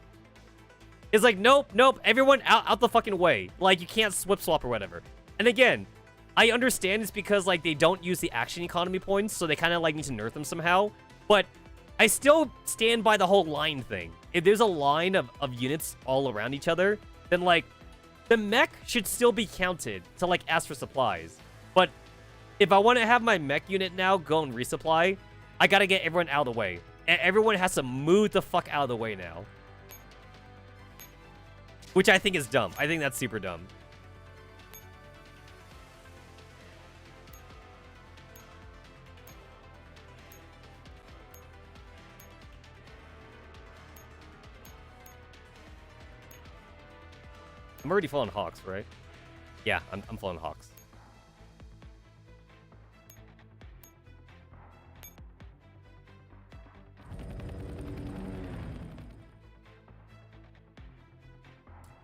It's like, nope, everyone out the fucking way. Like, you can't swap or whatever. And again, I understand it's because, like, they don't use the action economy points, so they kind of, like, need to nerf them somehow. But I still stand by the whole line thing. If there's a line of units all around each other, then, like, the mech should still be counted to, like, ask for supplies. But if I want to have my mech unit now go and resupply, I gotta get everyone out of the way. And everyone has to move the fuck out of the way now. Which I think is dumb. I think that's super dumb. I'm already falling Hawks, right? Yeah, I'm falling Hawks.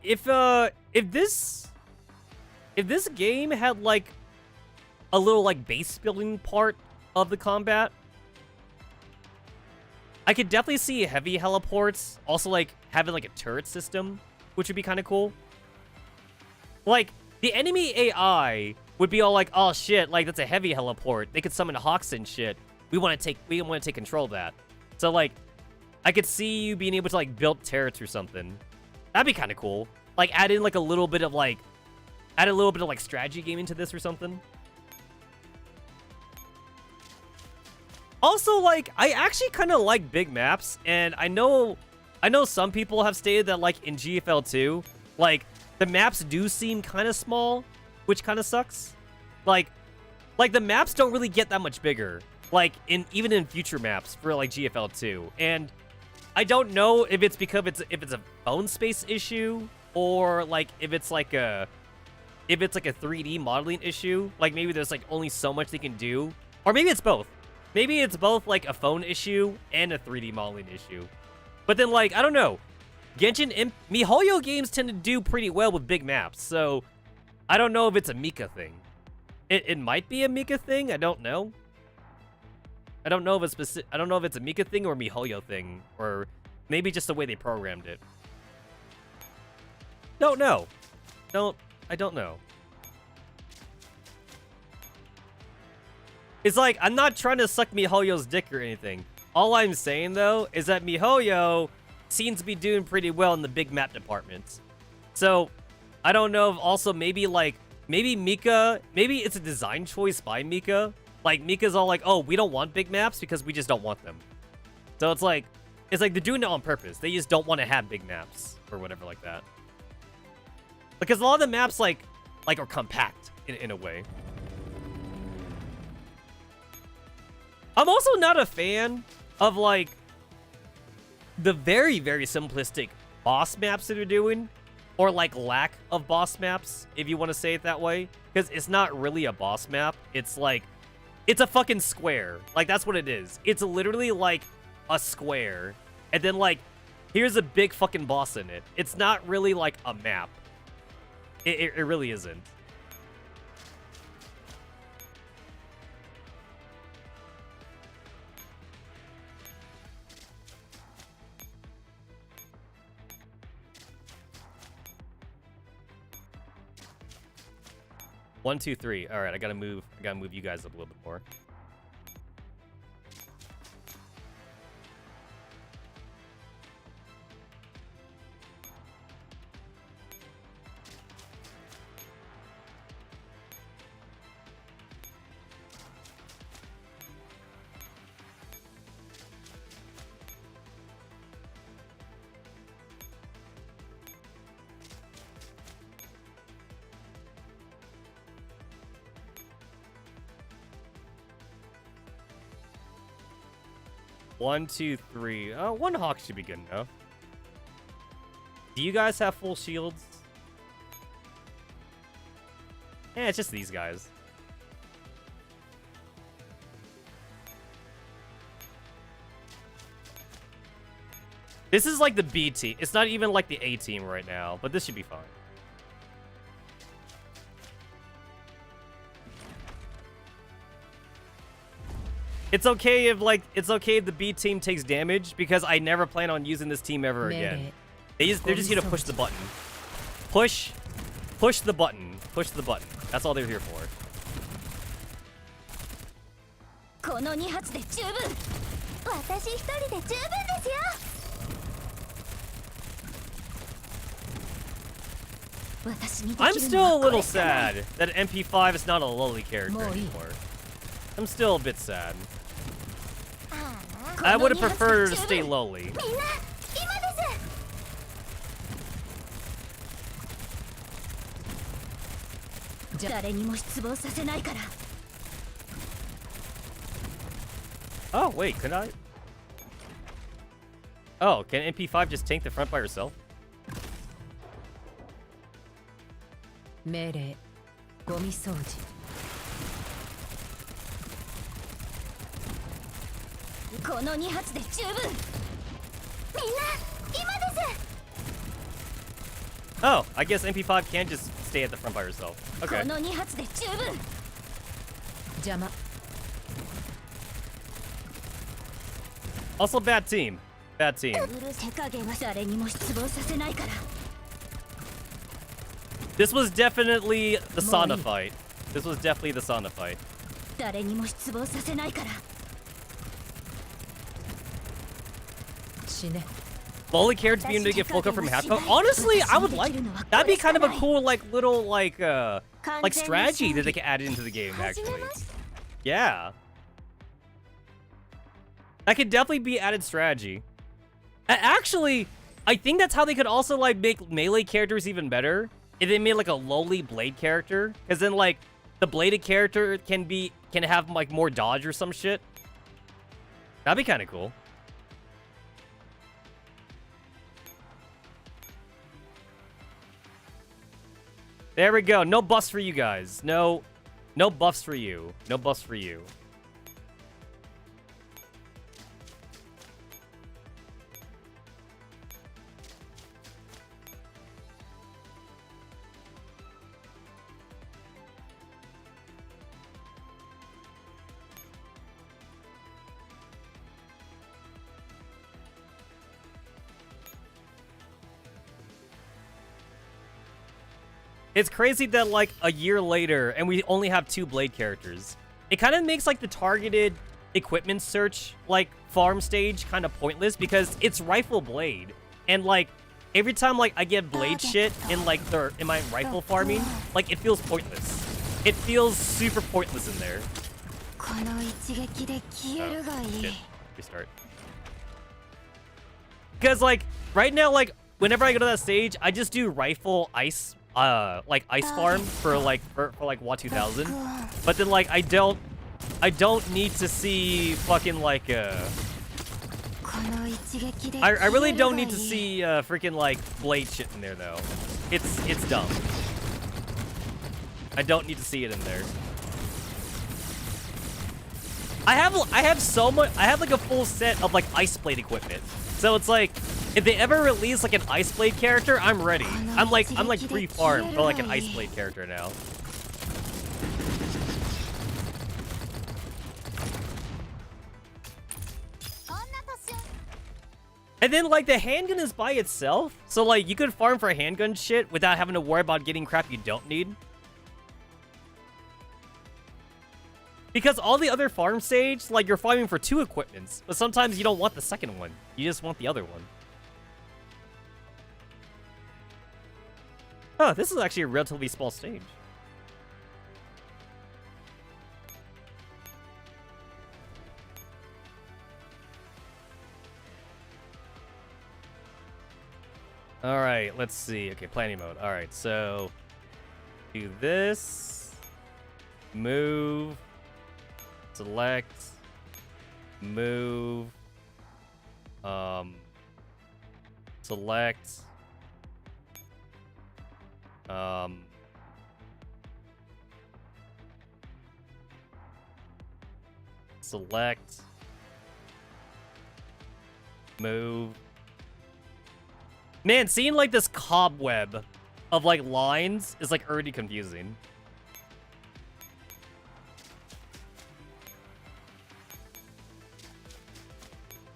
If this game had, like, a little, like, base building part of the combat, I could definitely see heavy heliports also, like, having, like, a turret system, which would be kind of cool. Like, the enemy AI would be all like, oh shit, like, that's a heavy heliport. They could summon Hawks and shit. We want to take control of that. So, like, I could see you being able to, like, build turrets or something. That'd be kind of cool. Like, add in, like, a little bit of, like, strategy game into this or something. Also, like, I actually kind of like big maps, and I know some people have stated that, like, in GFL 2, like, the maps do seem kind of small, which kind of sucks. Like, the maps don't really get that much bigger, like, even in future maps for, like, GFL 2. And I don't know if it's because if it's a phone space issue, or, like, if it's like a 3D modeling issue. Like, maybe there's, like, only so much they can do, or maybe it's both. Maybe it's both, like, a phone issue and a 3D modeling issue. But then, like, I don't know. Genshin and MiHoYo games tend to do pretty well with big maps, so I don't know if it's a Mika thing. It might be a Mika thing. I don't know. I don't know if it's a Mika thing or a MiHoYo thing, or maybe just the way they programmed it. Don't know. I don't know. It's like, I'm not trying to suck MiHoYo's dick or anything. All I'm saying, though, is that MiHoYo seems to be doing pretty well in the big map department. So, I don't know if also maybe Mika, maybe it's a design choice by Mika. Like, Mika's all like, oh, we don't want big maps because we just don't want them. So it's like they're doing it on purpose. They just don't want to have big maps or whatever like that. Because a lot of the maps, like are compact in a way. I'm also not a fan of, like, the very, very simplistic boss maps that they're doing, or, like, lack of boss maps, if you want to say it that way, because it's not really a boss map. It's like, it's a fucking square. Like, that's what it is. It's literally like a square, and then, like, here's a big fucking boss in it. It's not really like a map. It really isn't. One, two, three. All right, I gotta move you guys up a little bit more. 1, 2, 3. One hawk should be good enough. Do you guys have full shields? Yeah, it's just these guys. This is like the B team. It's not even like the A team right now, but this should be fine. It's okay if the B team takes damage because I never plan on using this team ever again. They're just here to push the button. Push the button. Push the button. That's all they're here for. この2発で十分。私一人で十分ですよ。 I'm still a little sad that MP5 is not a lowly character anymore. I'm still a bit sad. I would have preferred her to stay lowly. Oh, wait, could I? Oh, can MP5 just tank the front by herself? 命令ゴミ掃除この2発で十分みんな今です Oh, I guess MP5 can't just stay at the front by herself. Okay. この2発で十分邪魔 Also, bad team. Bad team. 手加減は誰にも失望させないから This was definitely the sauna fight. This was definitely the sauna fight. 誰にも失望させないから 死ね Lowly characters being able to get full cut from half-cut. Honestly, I would like that'd be kind of a cool little strategy that they could add into the game actually. Yeah. That could definitely be added strategy. Actually, I think that's how they could also make melee characters even better. If they made like a lowly blade character, because then the bladed character can have more dodge or some shit. That'd be kind of cool. There we go. No buffs for you guys. No buffs for you. No buffs for you. It's crazy that a year later and we only have 2 blade characters. It kind of makes the targeted equipment search farm stage kind of pointless because it's rifle blade. And every time I get blade shit in in my rifle farming, it feels pointless. It feels super pointless in there. Oh, shit. Restart. Because right now whenever I go to that stage, I just do rifle ice ice farm for WA 2000, but then I don't need to see fucking I really don't need to see freaking blade shit in there though. It's dumb. I don't need to see it in there. I have so much. I have a full set of ice blade equipment. So it's if they ever release an ice blade character, I'm ready. I'm pre-farmed for an ice blade character now. And then the handgun is by itself, so you could farm for handgun shit without having to worry about getting crap you don't need. Because all the other farm stage, you're farming for 2 equipments, but sometimes you don't want the second one. You just want the other one. Oh, this is actually a relatively small stage. Alright, let's see. Okay, planning mode. Alright, so do this. Move. Select. Move. Select. Select. Move. Man, seeing like this cobweb of like lines is like already confusing.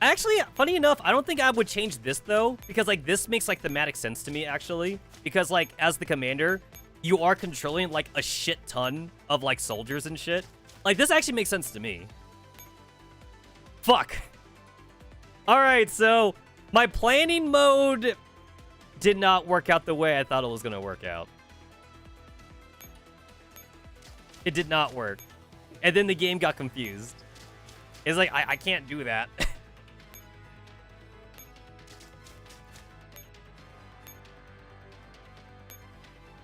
Actually, funny enough, I don't think I would change this though, because like this makes like thematic sense to me actually, because like as the commander, you are controlling like a shit ton of like soldiers and shit. Like this actually makes sense to me. Fuck. All right, so my planning mode did not work out the way I thought it was gonna work out. It did not work, and then the game got confused. It's like I can't do that.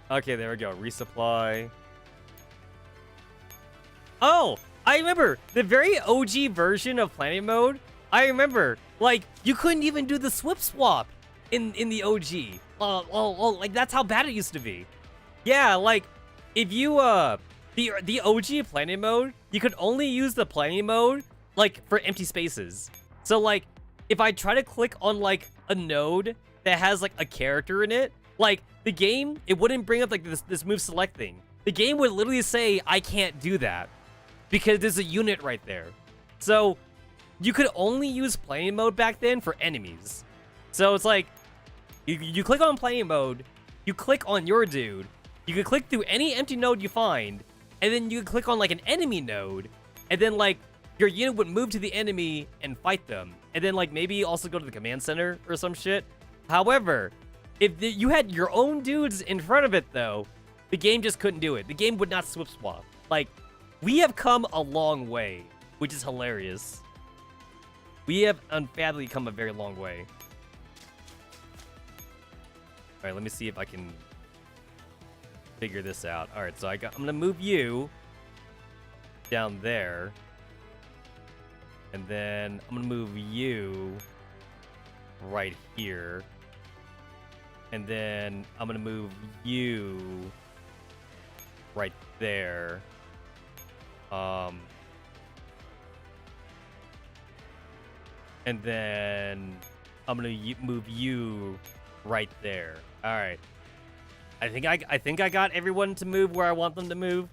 Okay, there we go. Resupply. Oh, I remember the very OG version of Planet Mode. I remember, like, you couldn't even do the swip swap in the OG. Like that's how bad it used to be. Yeah, like if you the OG Planet Mode, you could only use the Planet Mode like for empty spaces. So like if I try to click on like a node that has like a character in it, like the game, it wouldn't bring up like this move select thing. The game would literally say I can't do that because there's a unit right there. So you could only use playing mode back then for enemies. So it's like you click on playing mode, you click on your dude, you can click through any empty node you find, and then you can click on like an enemy node, and then like your unit would move to the enemy and fight them, and then like maybe also go to the command center or some shit. However, if you had your own dudes in front of it though, the game just couldn't do it. The game would not swip swap. Like, we have come a long way, which is hilarious. We have unfathomably come a very long way. All right, let me see if I can figure this out. All right, so I'm gonna move you down there, and then I'm gonna move you right here, and then I'm gonna move you right there. And then I'm gonna move you right there. All right. I think I got everyone to move where I want them to move.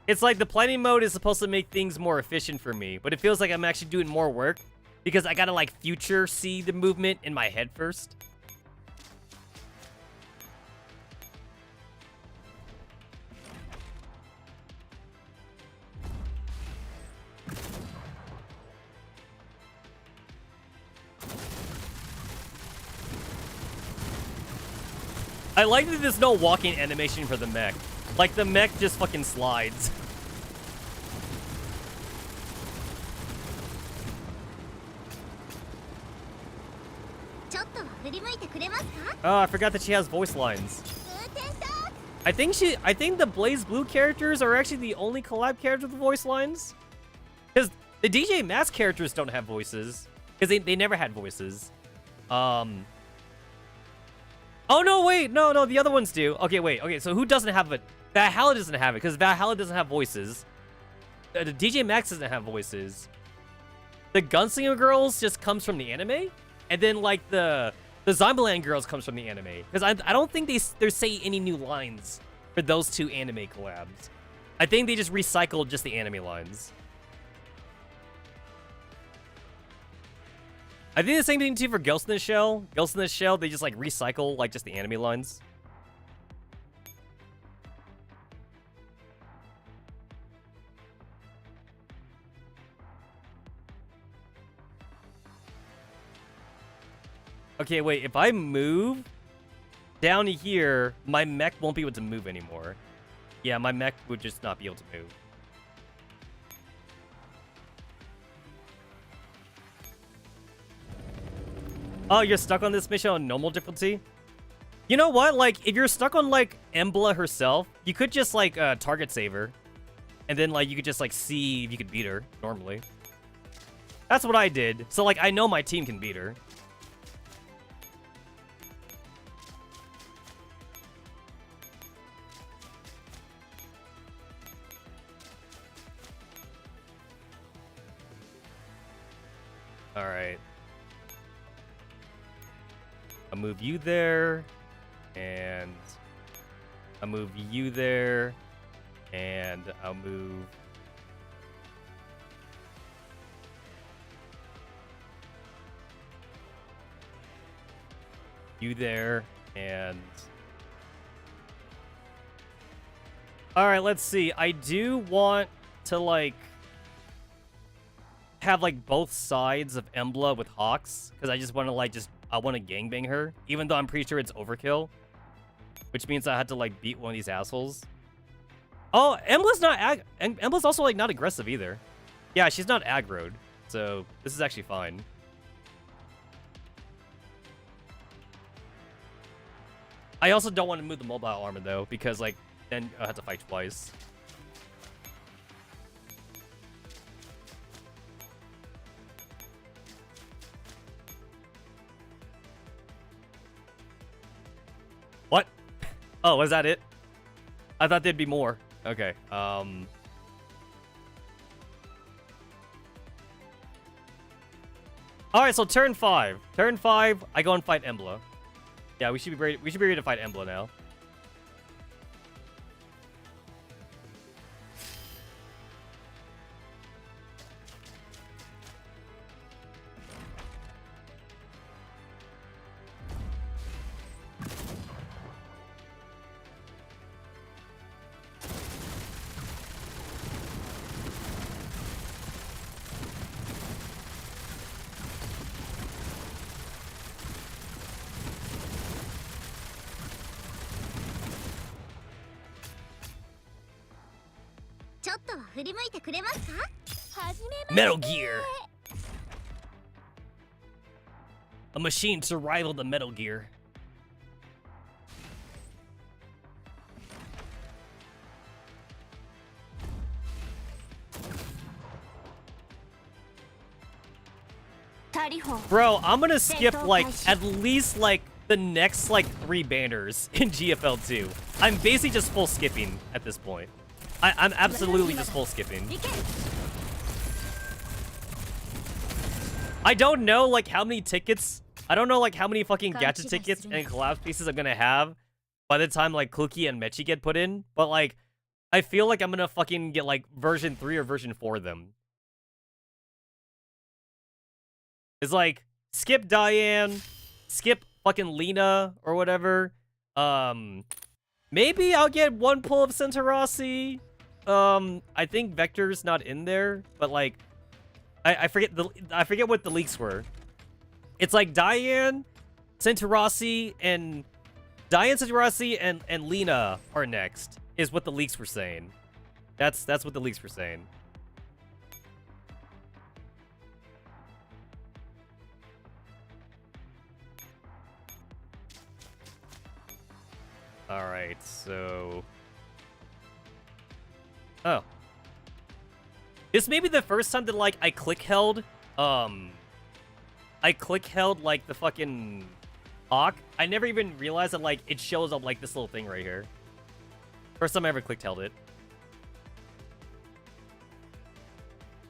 It's like the planning mode is supposed to make things more efficient for me, but it feels like I'm actually doing more work because I gotta like future see the movement in my head first. I like that there's no walking animation for the mech. Like, the mech just fucking slides. Oh, I forgot that she has voice lines. I think the Blaze Blue characters are actually the only collab characters with voice lines. Because the DJ Mask characters don't have voices. Because they never had voices. Oh, no, wait. No, the other ones do. Okay, wait. Okay, so who doesn't have it? Valhalla doesn't have it, because Valhalla doesn't have voices. The DJ Max doesn't have voices. The Gunslinger Girls just comes from the anime. And then, like, the Zombieland Girls comes from the anime. Because I don't think they say any new lines for those two anime collabs. I think they just recycled just the anime lines. I think the same thing too for Ghost in the Shell. Ghost in the Shell, they just like recycle like just the anime lines. Okay, wait, if I move down here, my mech won't be able to move anymore. Yeah, my mech would just not be able to move. Oh, you're stuck on this mission on normal difficulty? You know what? Like, if you're stuck on, like, Embla herself, you could just, like, target save her. And then, like, you could just, like, see if you could beat her normally. That's what I did. So, like, I know my team can beat her. Alright. I'll move you there. And I'll move you there. And I'll move... you there. And... alright, let's see. I do want to, like... have, like, both sides of Embla with Hawks. Because I just want to, like, I want to gangbang her. Even though I'm pretty sure it's overkill. Which means I had to, like, beat one of these assholes. Oh, Embla's also, like, not aggressive either. Yeah, she's not aggroed. So, this is actually fine. I also don't want to move the mobile armor, though. Because, like, then I have to fight twice. What? Oh, was that it? I thought there'd be more. Okay, Alright, so turn 5. Turn 5, I go and fight Embla. Yeah, we should be ready to fight Embla now. Metal Gear. A machine to rival the Metal Gear. Bro, I'm gonna skip, like, at least, like, the next, like, 3 banners in GFL2. I'm basically just full skipping at this point. I'm absolutely just full skipping. I don't know, like, how many tickets... I don't know, like, how many fucking gacha tickets and collab pieces I'm gonna have by the time, like, Kluki and Mechi get put in. But, like, I feel like I'm gonna fucking get, like, version 3 or version 4 of them. It's like, skip Diane, skip fucking Lena, or whatever. Maybe I'll get one pull of Centaurosi. I think Vector's not in there, but, like... I forget what the leaks were. It's like Diane, Centaurosi, and Lena are next, is what the leaks were saying. That's what the leaks were saying. Alright, so... oh. This may be the first time that, like, I click-held, like, the fucking Hawk. I never even realized that, like, it shows up, like, this little thing right here. First time I ever click-held it.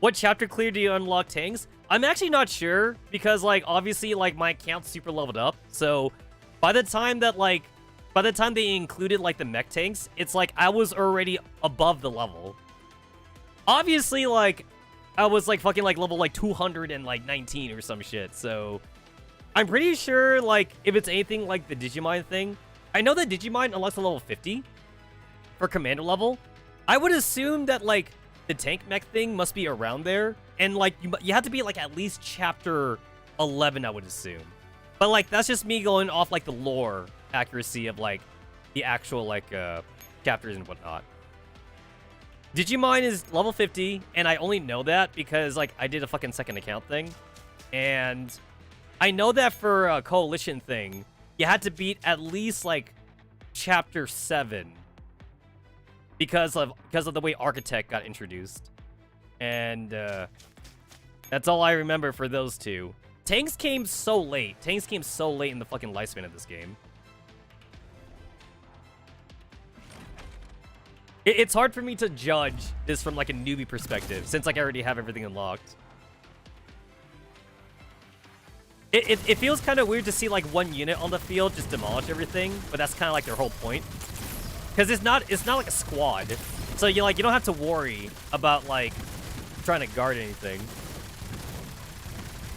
What chapter clear do you unlock tanks? I'm actually not sure, because, like, obviously, like, my account's super leveled up, so by the time they included, like, the mech tanks, it's like I was already above the level. Obviously, like, I was, like, fucking, like, level, like, 219 or some shit, so... I'm pretty sure, like, if it's anything like the Digimon thing... I know that Digimon unlocks a level 50 for commander level. I would assume that, like, the tank mech thing must be around there, and, like, you have to be, like, at least chapter 11, I would assume. But, like, that's just me going off, like, the lore accuracy of, like, the actual, like, chapters and whatnot. Digimon is level 50, and I only know that because, like, I did a fucking second account thing. And I know that for a Coalition thing, you had to beat at least, like, chapter 7. Because of the way Architect got introduced. And, That's all I remember for those two. Tanks came so late. Tanks came so late in the fucking lifespan of this game. It's hard for me to judge this from like a newbie perspective, since like I already have everything unlocked. It feels kind of weird to see like one unit on the field just demolish everything, but that's kind of like their whole point. Because it's not like a squad, so you don't have to worry about like trying to guard anything.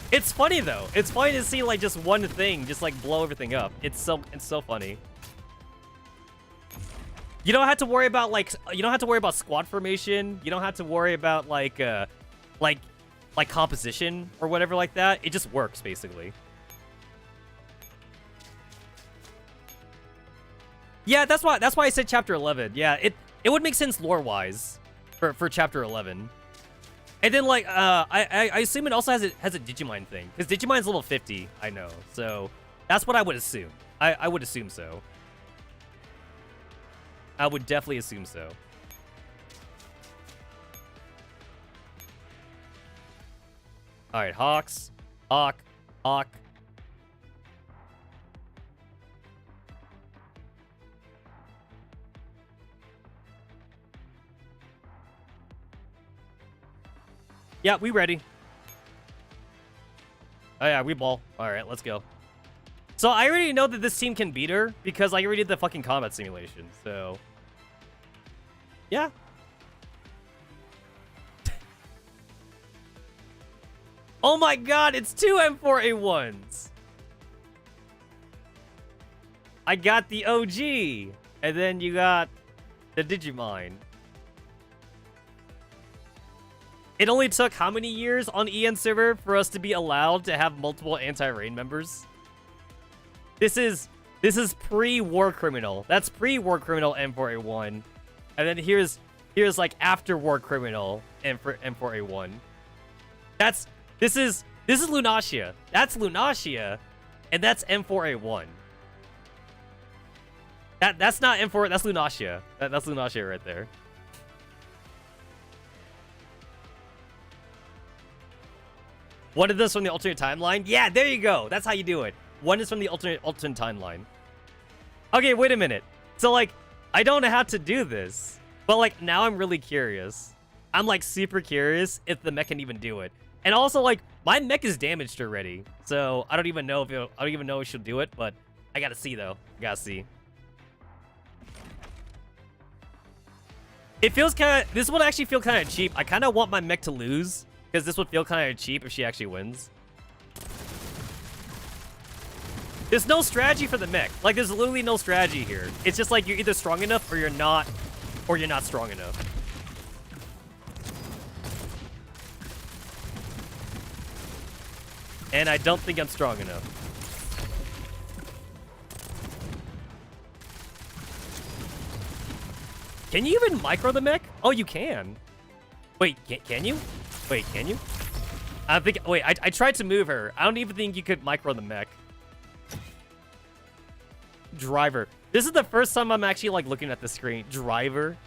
It's funny though. It's funny to see like just one thing just like blow everything up. It's so funny. You don't have to worry about squad formation. You don't have to worry about like composition or whatever like that. It just works basically. Yeah, that's why I said chapter 11. Yeah, it would make sense lore-wise for chapter 11. And then like I assume it also has a Digimine thing, because Digimine's level 50, I know. So that's what I would assume. I would assume so. I would definitely assume so. All right, Hawks. Hawk. Yeah, we ready. Oh yeah, we ball. All right, let's go. So I already know that this team can beat her because I already did the fucking combat simulation. So yeah. Oh my god, it's 2 M4A1s. I got the OG, and then you got the Digimine. It only took how many years on EN server for us to be allowed to have multiple anti-rain members? This is pre-war criminal. That's pre-war criminal M4A1. And then here's like after war criminal M4A1. This is Lunacia. That's Lunacia, and that's M4A1. That's not M4, that's Lunacia. That's Lunacia right there. One of this from the alternate timeline? Yeah, there you go. That's how you do it. One is from the alternate timeline. Okay, wait a minute. So, like, I don't know how to do this. But, like, now I'm really curious. I'm, like, super curious if the mech can even do it. And also, like, my mech is damaged already. So, I don't even know if she'll do it. But I gotta see, though. I gotta see. It feels kind of... This would actually feel kind of cheap. I kind of want my mech to lose, because this would feel kind of cheap if she actually wins. There's no strategy for the mech. Like, there's literally no strategy here. It's just like you're either strong enough or you're not strong enough. And I don't think I'm strong enough. Can you even micro the mech? Oh, you can. Wait, can you? Wait, can you? I think. Wait, I tried to move her. I don't even think you could micro the mech. Driver. This is the first time I'm actually like looking at the screen. Driver.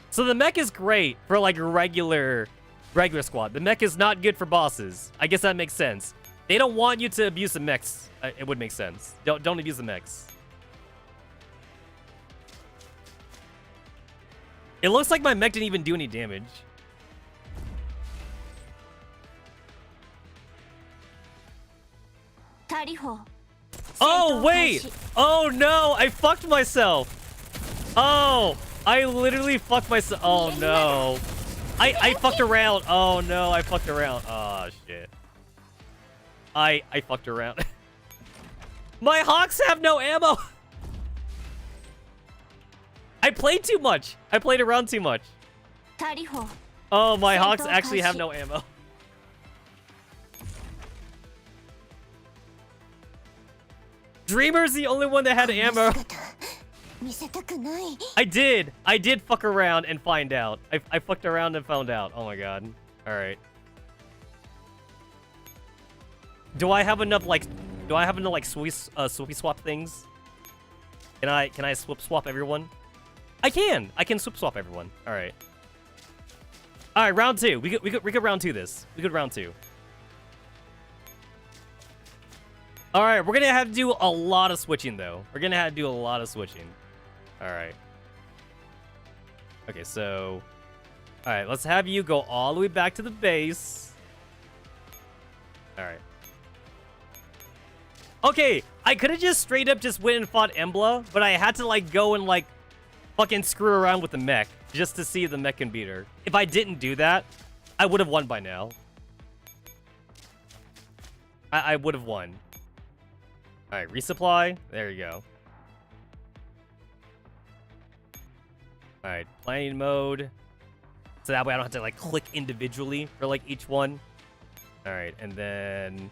So the mech is great for like regular squad. The mech is not good for bosses. I guess that makes sense. They don't want you to abuse the mechs. It would make sense. Don't abuse the mechs. It looks like my mech didn't even do any damage. Oh, wait! Oh, no! I fucked myself! Oh! I literally fucked myself. Oh, no. I fucked around. Oh, no. I fucked around. Oh, shit. I fucked around. My Hawks have no ammo! I played too much. I played around too much. Oh, my Hawks actually have no ammo. Dreamer's the only one that had ammo. I did fuck around and find out. I fucked around and found out. Oh my god. Alright. Do I have enough sweep swap things? Can I swap everyone? I can swap everyone. All right. All right, round 2. We could round 2 this. We could round 2. All right, we're gonna have to do a lot of switching though. We're gonna have to do a lot of switching. All right. Okay, so, all right, let's have you go all the way back to the base. All right. Okay, I could have just straight up just went and fought Embla, but I had to like go and like fucking screw around with the mech just to see if the mech can beat her. If I didn't do that, I would have won by now. I would have won. All right, resupply. There you go. All right, planning mode. So that way I don't have to like click individually for like each one. All right, and then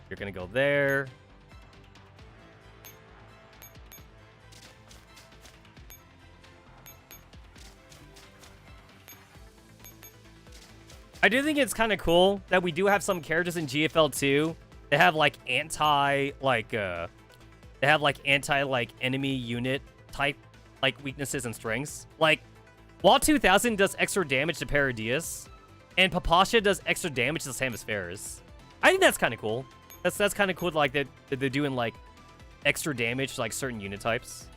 you're gonna go there. I do think it's kind of cool that we do have some characters in GFL 2 that have like anti enemy unit type like weaknesses and strengths. Like Wall 2000 does extra damage to Paradius, and Papasha does extra damage to Samus Ferris. I think that's kind of cool. That's kind of cool. Like that they're doing like extra damage to like certain unit types.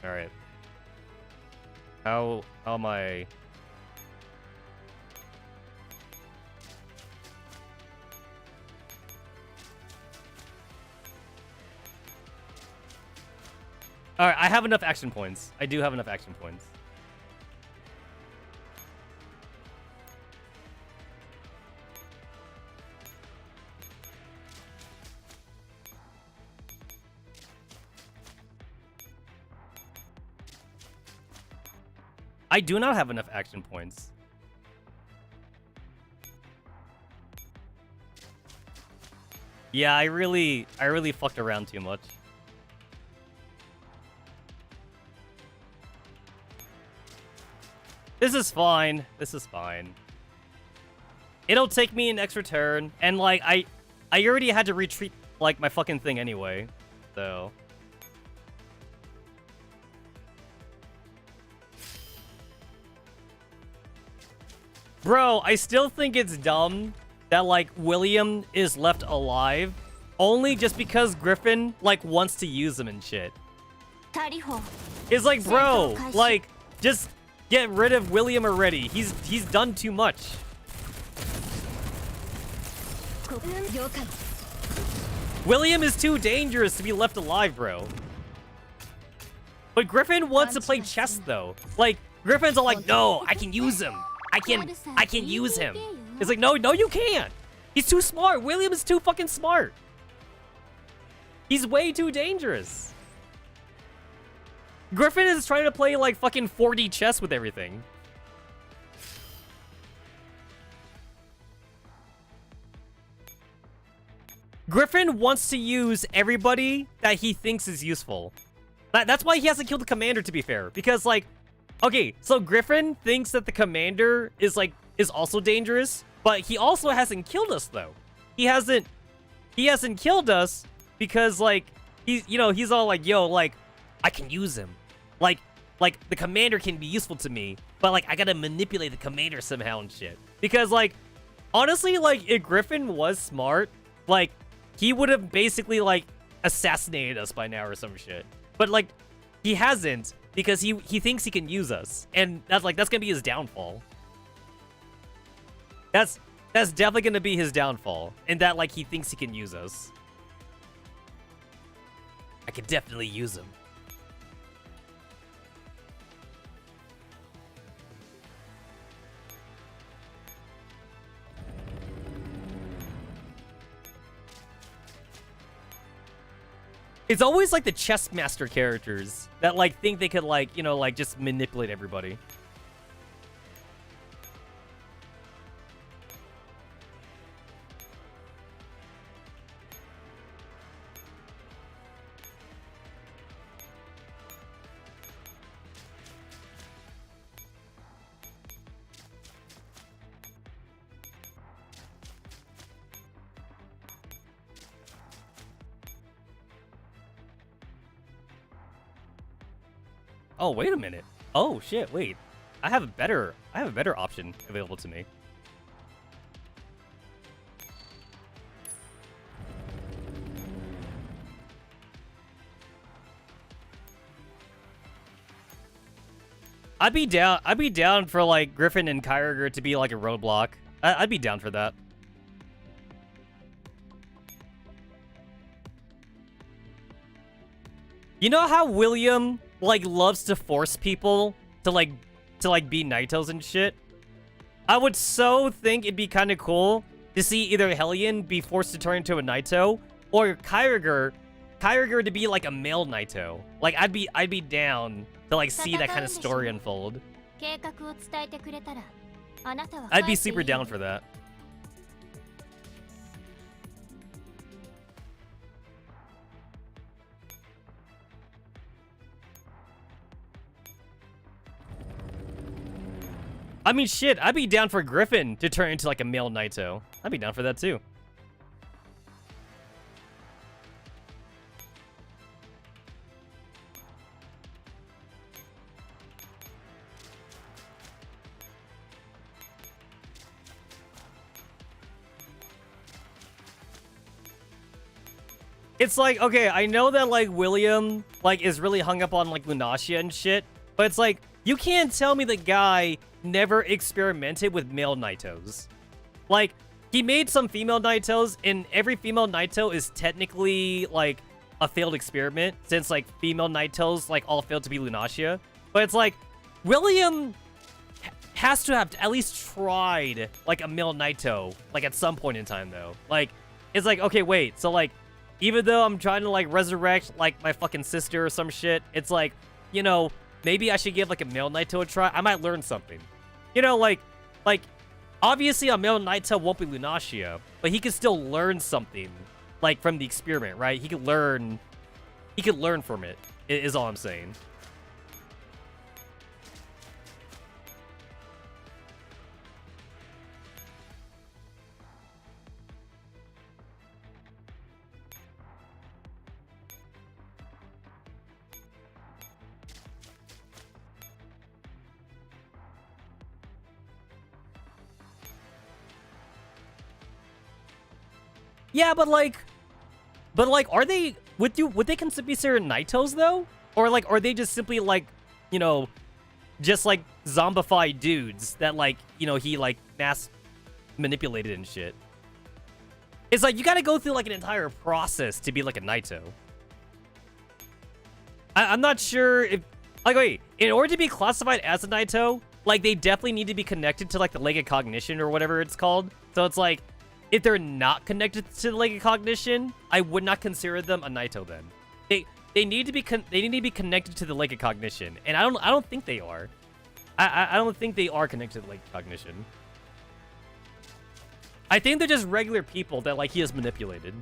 All right. How am I? All right, I have enough action points. I do have enough action points. I do not have enough action points. Yeah, I really fucked around too much. This is fine. This is fine. It'll take me an extra turn, and like I already had to retreat like my fucking thing anyway, so. Bro, I still think it's dumb that, like, William is left alive only just because Griffin, like, wants to use him and shit. It's like, bro, like, just get rid of William already. He's done too much. William is too dangerous to be left alive, bro. But Griffin wants to play chess, though. Like, Griffin's all like, no, I can use him. I can use him. It's like, no, you can't. He's too smart. William is too fucking smart. He's way too dangerous. Griffin is trying to play like fucking 4D chess with everything. Griffin wants to use everybody that he thinks is useful. That's why he hasn't killed the commander, to be fair. Because, like, okay, so Griffin thinks that the commander is also dangerous, but he also hasn't killed us though. He hasn't killed us because like he's all like, yo, like I can use him. Like the commander can be useful to me, but like I gotta manipulate the commander somehow and shit. Because like honestly, like if Griffin was smart, like he would have basically like assassinated us by now or some shit. But like he hasn't. Because he thinks he can use us, and that's gonna be his downfall. That's definitely gonna be his downfall, in that like he thinks he can use us. I could definitely use him. It's always like the chess master characters that like think they could like, you know, like just manipulate everybody. Oh, wait a minute. Oh shit, wait. I have a better option available to me. I'd be down for like Griffin and Kyriger to be like a roadblock. I'd be down for that. You know how William like loves to force people to like be Naitos and shit? I would so think it'd be kind of cool to see either Hellion be forced to turn into a Naito or Kyriger to be like a male Naito. Like I'd be down to like see that kind of story unfold. I'd be super down for that. I mean, shit, I'd be down for Griffin to turn into like a male Naito. I'd be down for that too. It's like, okay, I know that, like, William, like, is really hung up on, like, Lunacia and shit, but it's like, you can't tell me the guy never experimented with male Naitos. Like, he made some female Naitos, and every female Naito is technically, like, a failed experiment, since, like, female Naitos, like, all failed to be Lunacia. But it's like, William has to have at least tried, like, a male Naito, like, at some point in time, though. Like, it's like, okay, wait, so, like, even though I'm trying to, like, resurrect, like, my fucking sister or some shit, it's like, you know, maybe I should give, like, a male Naito a try. I might learn something. You know, like, obviously a male Naito won't be Lunacia, but he could still learn something, like, from the experiment, right? He could learn from it, is all I'm saying. Yeah, but like, are they, would they be considered Naitos though? Or like, are they just simply like, you know, just like zombified dudes that like, you know, he like mass manipulated and shit? It's like, you gotta go through like an entire process to be like a Naito. I'm not sure if, like, wait, in order to be classified as a Naito, like, they definitely need to be connected to like the Leg of Cognition or whatever it's called. So it's like, if they're not connected to the Leg of Cognition, I would not consider them a Naito then. They need to be connected to the Leg of Cognition, and I don't think they are. I don't think they are connected to the Leg of Cognition. I think they're just regular people that like he has manipulated.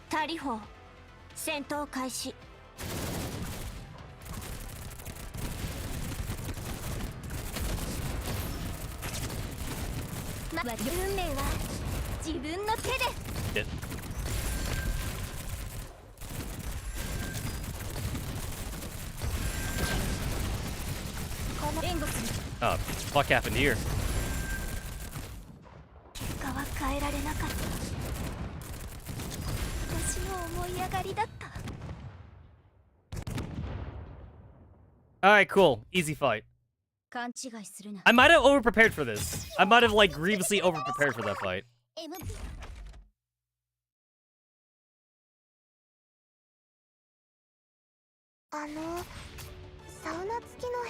Tariho, 戦闘開始。運命は自分の手で。Oh, fuck happened here? 結果は変えられなかった。私の思い上がりだった。Alright, cool. Easy fight. 勘違いするな。I might have over-prepared for this. I might have, like, grievously over-prepared for that fight. MP サウナ付きの部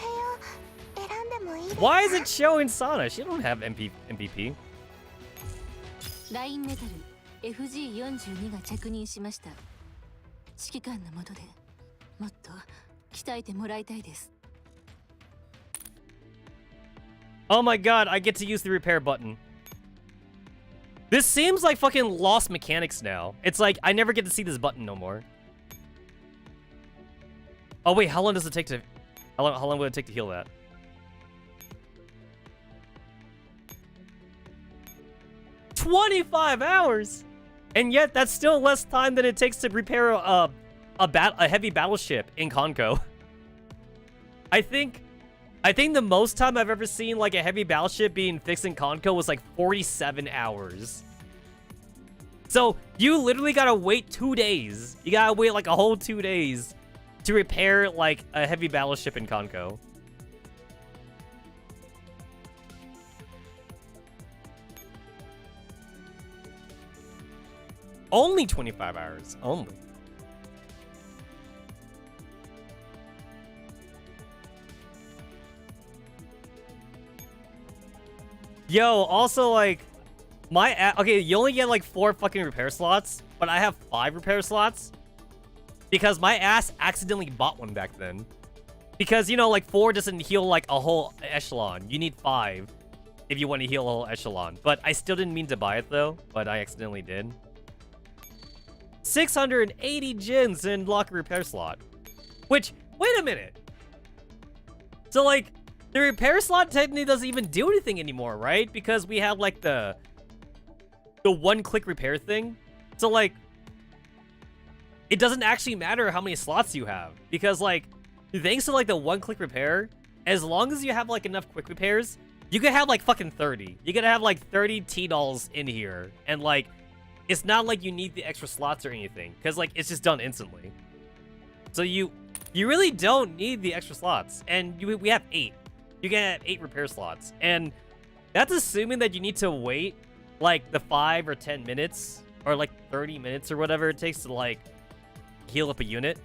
屋選んでもいいですか？ Why is it showing Sana? She don't have MVP. ラインメタル FG42 が着任しました。指揮官の下でもっと鍛えてもらいたいです。 Oh my god, I get to use the repair button. This seems like fucking lost mechanics now. It's like, I never get to see this button no more. Oh wait, how long does it take to... How long would it take to heal that? 25 hours! And yet, that's still less time than it takes to repair a heavy battleship in Konko. I think the most time I've ever seen like a heavy battleship being fixed in Konko was like 47 hours. So you literally gotta wait 2 days. You gotta wait like a whole 2 days to repair like a heavy battleship in Konko. Only 25 hours. Only. Yo, also, like, okay, you only get, like, 4 fucking repair slots, but I have 5 repair slots because my ass accidentally bought one back then. Because, you know, like, 4 doesn't heal, like, a whole echelon. You need 5 if you want to heal a whole echelon. But I still didn't mean to buy it, though, but I accidentally did. 680 gens in lock a repair slot. Which, wait a minute. So, like, the repair slot technically doesn't even do anything anymore, right? Because we have, like, the one-click repair thing. So, like, it doesn't actually matter how many slots you have. Because, like, thanks to, like, the one-click repair, as long as you have, like, enough quick repairs, you can have, like, fucking 30. You can have, like, 30 T-dolls in here. And, like, it's not like you need the extra slots or anything. Because, like, it's just done instantly. So you really don't need the extra slots. And we have 8. You can have 8 repair slots. And that's assuming that you need to wait, like, the 5 or 10 minutes. Or, like, 30 minutes or whatever it takes to, like, heal up a unit.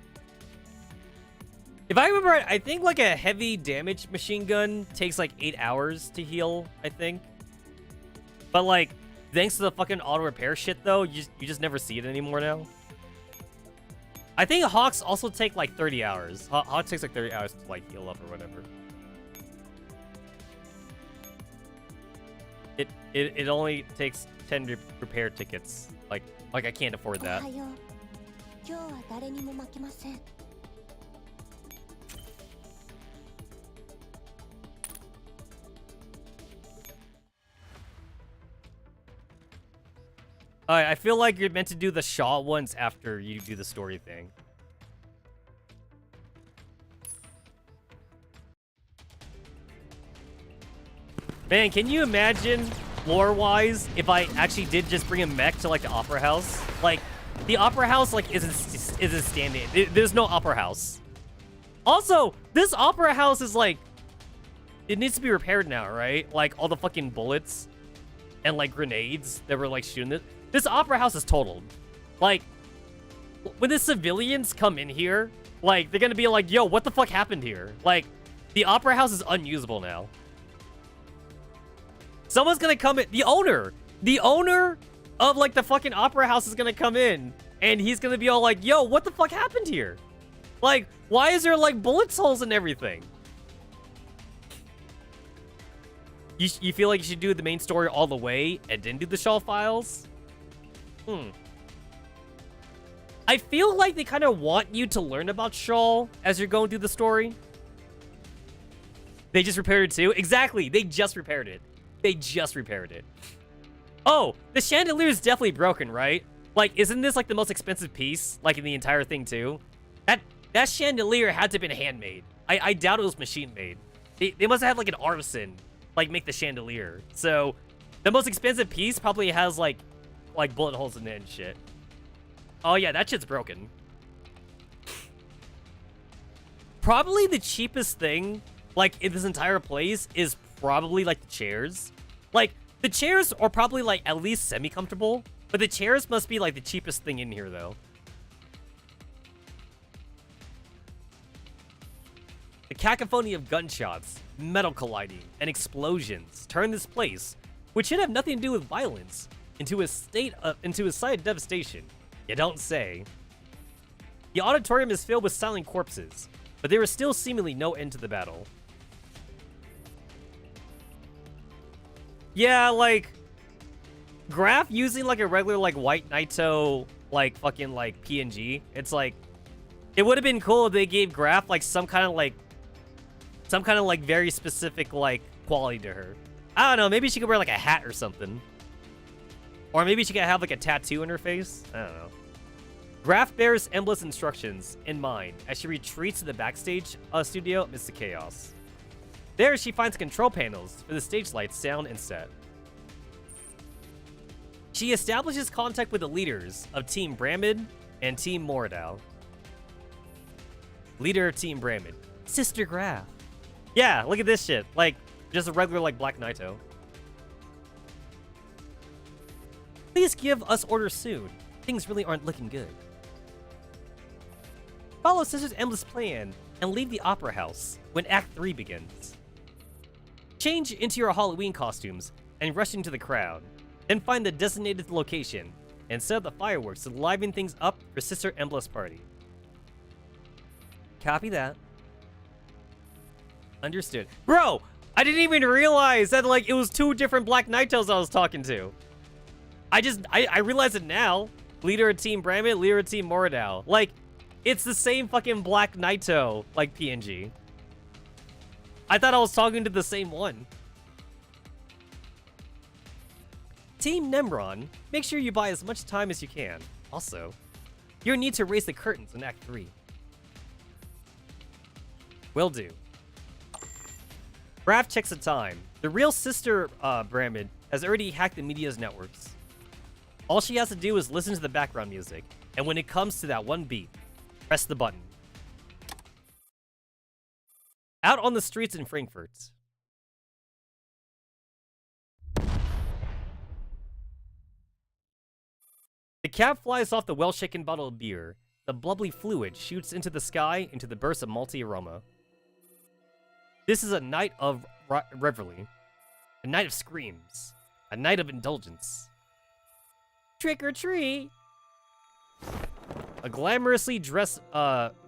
If I remember right, I think, like, a heavy damage machine gun takes, like, 8 hours to heal, I think. But, like, thanks to the fucking auto repair shit, though, you just never see it anymore now. I think Hawks also take, like, 30 hours. Hawks takes, like, 30 hours to, like, heal up or whatever. It only takes 10 repair tickets. Like I can't afford that. Alright, I feel like you're meant to do the Shaw ones after you do the story thing. Man, can you imagine, lore-wise, if I actually did just bring a mech to, like, the Opera House? Like, the Opera House, like, isn't standing. There's no Opera House. Also, this Opera House is, like, it needs to be repaired now, right? Like, all the fucking bullets and, like, grenades that were, like, shooting this. This Opera House is totaled. Like, when the civilians come in here, like, they're gonna be like, yo, what the fuck happened here? Like, the Opera House is unusable now. Someone's gonna come in. The owner of, like, the fucking Opera House is gonna come in, and he's gonna be all like, yo, what the fuck happened here? Like, why is there, like, bullet holes and everything? You feel like you should do the main story all the way and then do the Shaw files? I feel like they kind of want you to learn about Shaw as you're going through the story. They just repaired it too? Exactly, they just repaired it. They just repaired it. Oh, the chandelier is definitely broken, right? Like, isn't this, like, the most expensive piece, like, in the entire thing, too? That chandelier had to have been handmade. I doubt it was machine-made. They must have had, like, an artisan, like, make the chandelier. So, the most expensive piece probably has, like bullet holes in it and shit. Oh, yeah, that shit's broken. Probably the cheapest thing, like, in this entire place is probably, like, the chairs. Like, the chairs are probably, like, at least semi-comfortable, but the chairs must be, like, the cheapest thing in here, though. The cacophony of gunshots, metal colliding, and explosions turn this place, which should have nothing to do with violence, into a site of devastation. You don't say. The auditorium is filled with silent corpses, but there is still seemingly no end to the battle. Yeah, like, Graph using, like, a regular, like, white Naito, like, fucking, like, PNG. It's like, it would have been cool if they gave Graph, like, some kind of, like, very specific, like, quality to her. I don't know, maybe she could wear, like, a hat or something. Or maybe she could have like a tattoo on her face. I don't know. Graf bears endless instructions in mind as she retreats to the backstage studio amidst the chaos. There, she finds control panels for the stage lights, sound, and set. She establishes contact with the leaders of Team Bramid and Team Moradal. Leader of Team Bramid, Sister Graf. Yeah, look at this shit. Like, just a regular, like, Black Naito. Please give us orders soon. Things really aren't looking good. Follow Sister's endless plan and leave the Opera House when Act 3 begins. Change into your Halloween costumes and rush into the crowd. Then find the designated location and set up the fireworks to liven things up for Sister Embla's party. Copy that. Understood. Bro, I didn't even realize that, like, it was two different Black Naitos I was talking to. I realize it now. Leader of Team Bramit, leader of Team Moradal. Like, it's the same fucking Black Naito, like, PNG. I thought I was talking to the same one. Team Nemron, make sure you buy as much time as you can. Also, you'll need to raise the curtains in Act 3. Will do. Raph checks the time. The real Sister Bramid has already hacked the media's networks. All she has to do is listen to the background music, and when it comes to that one beat, press the button. Out on the streets in Frankfurt. The cap flies off the well-shaken bottle of beer. The bubbly fluid shoots into the sky into the burst of malty aroma. This is a night of revelry. A night of screams. A night of indulgence. Trick or treat! A glamorously dressed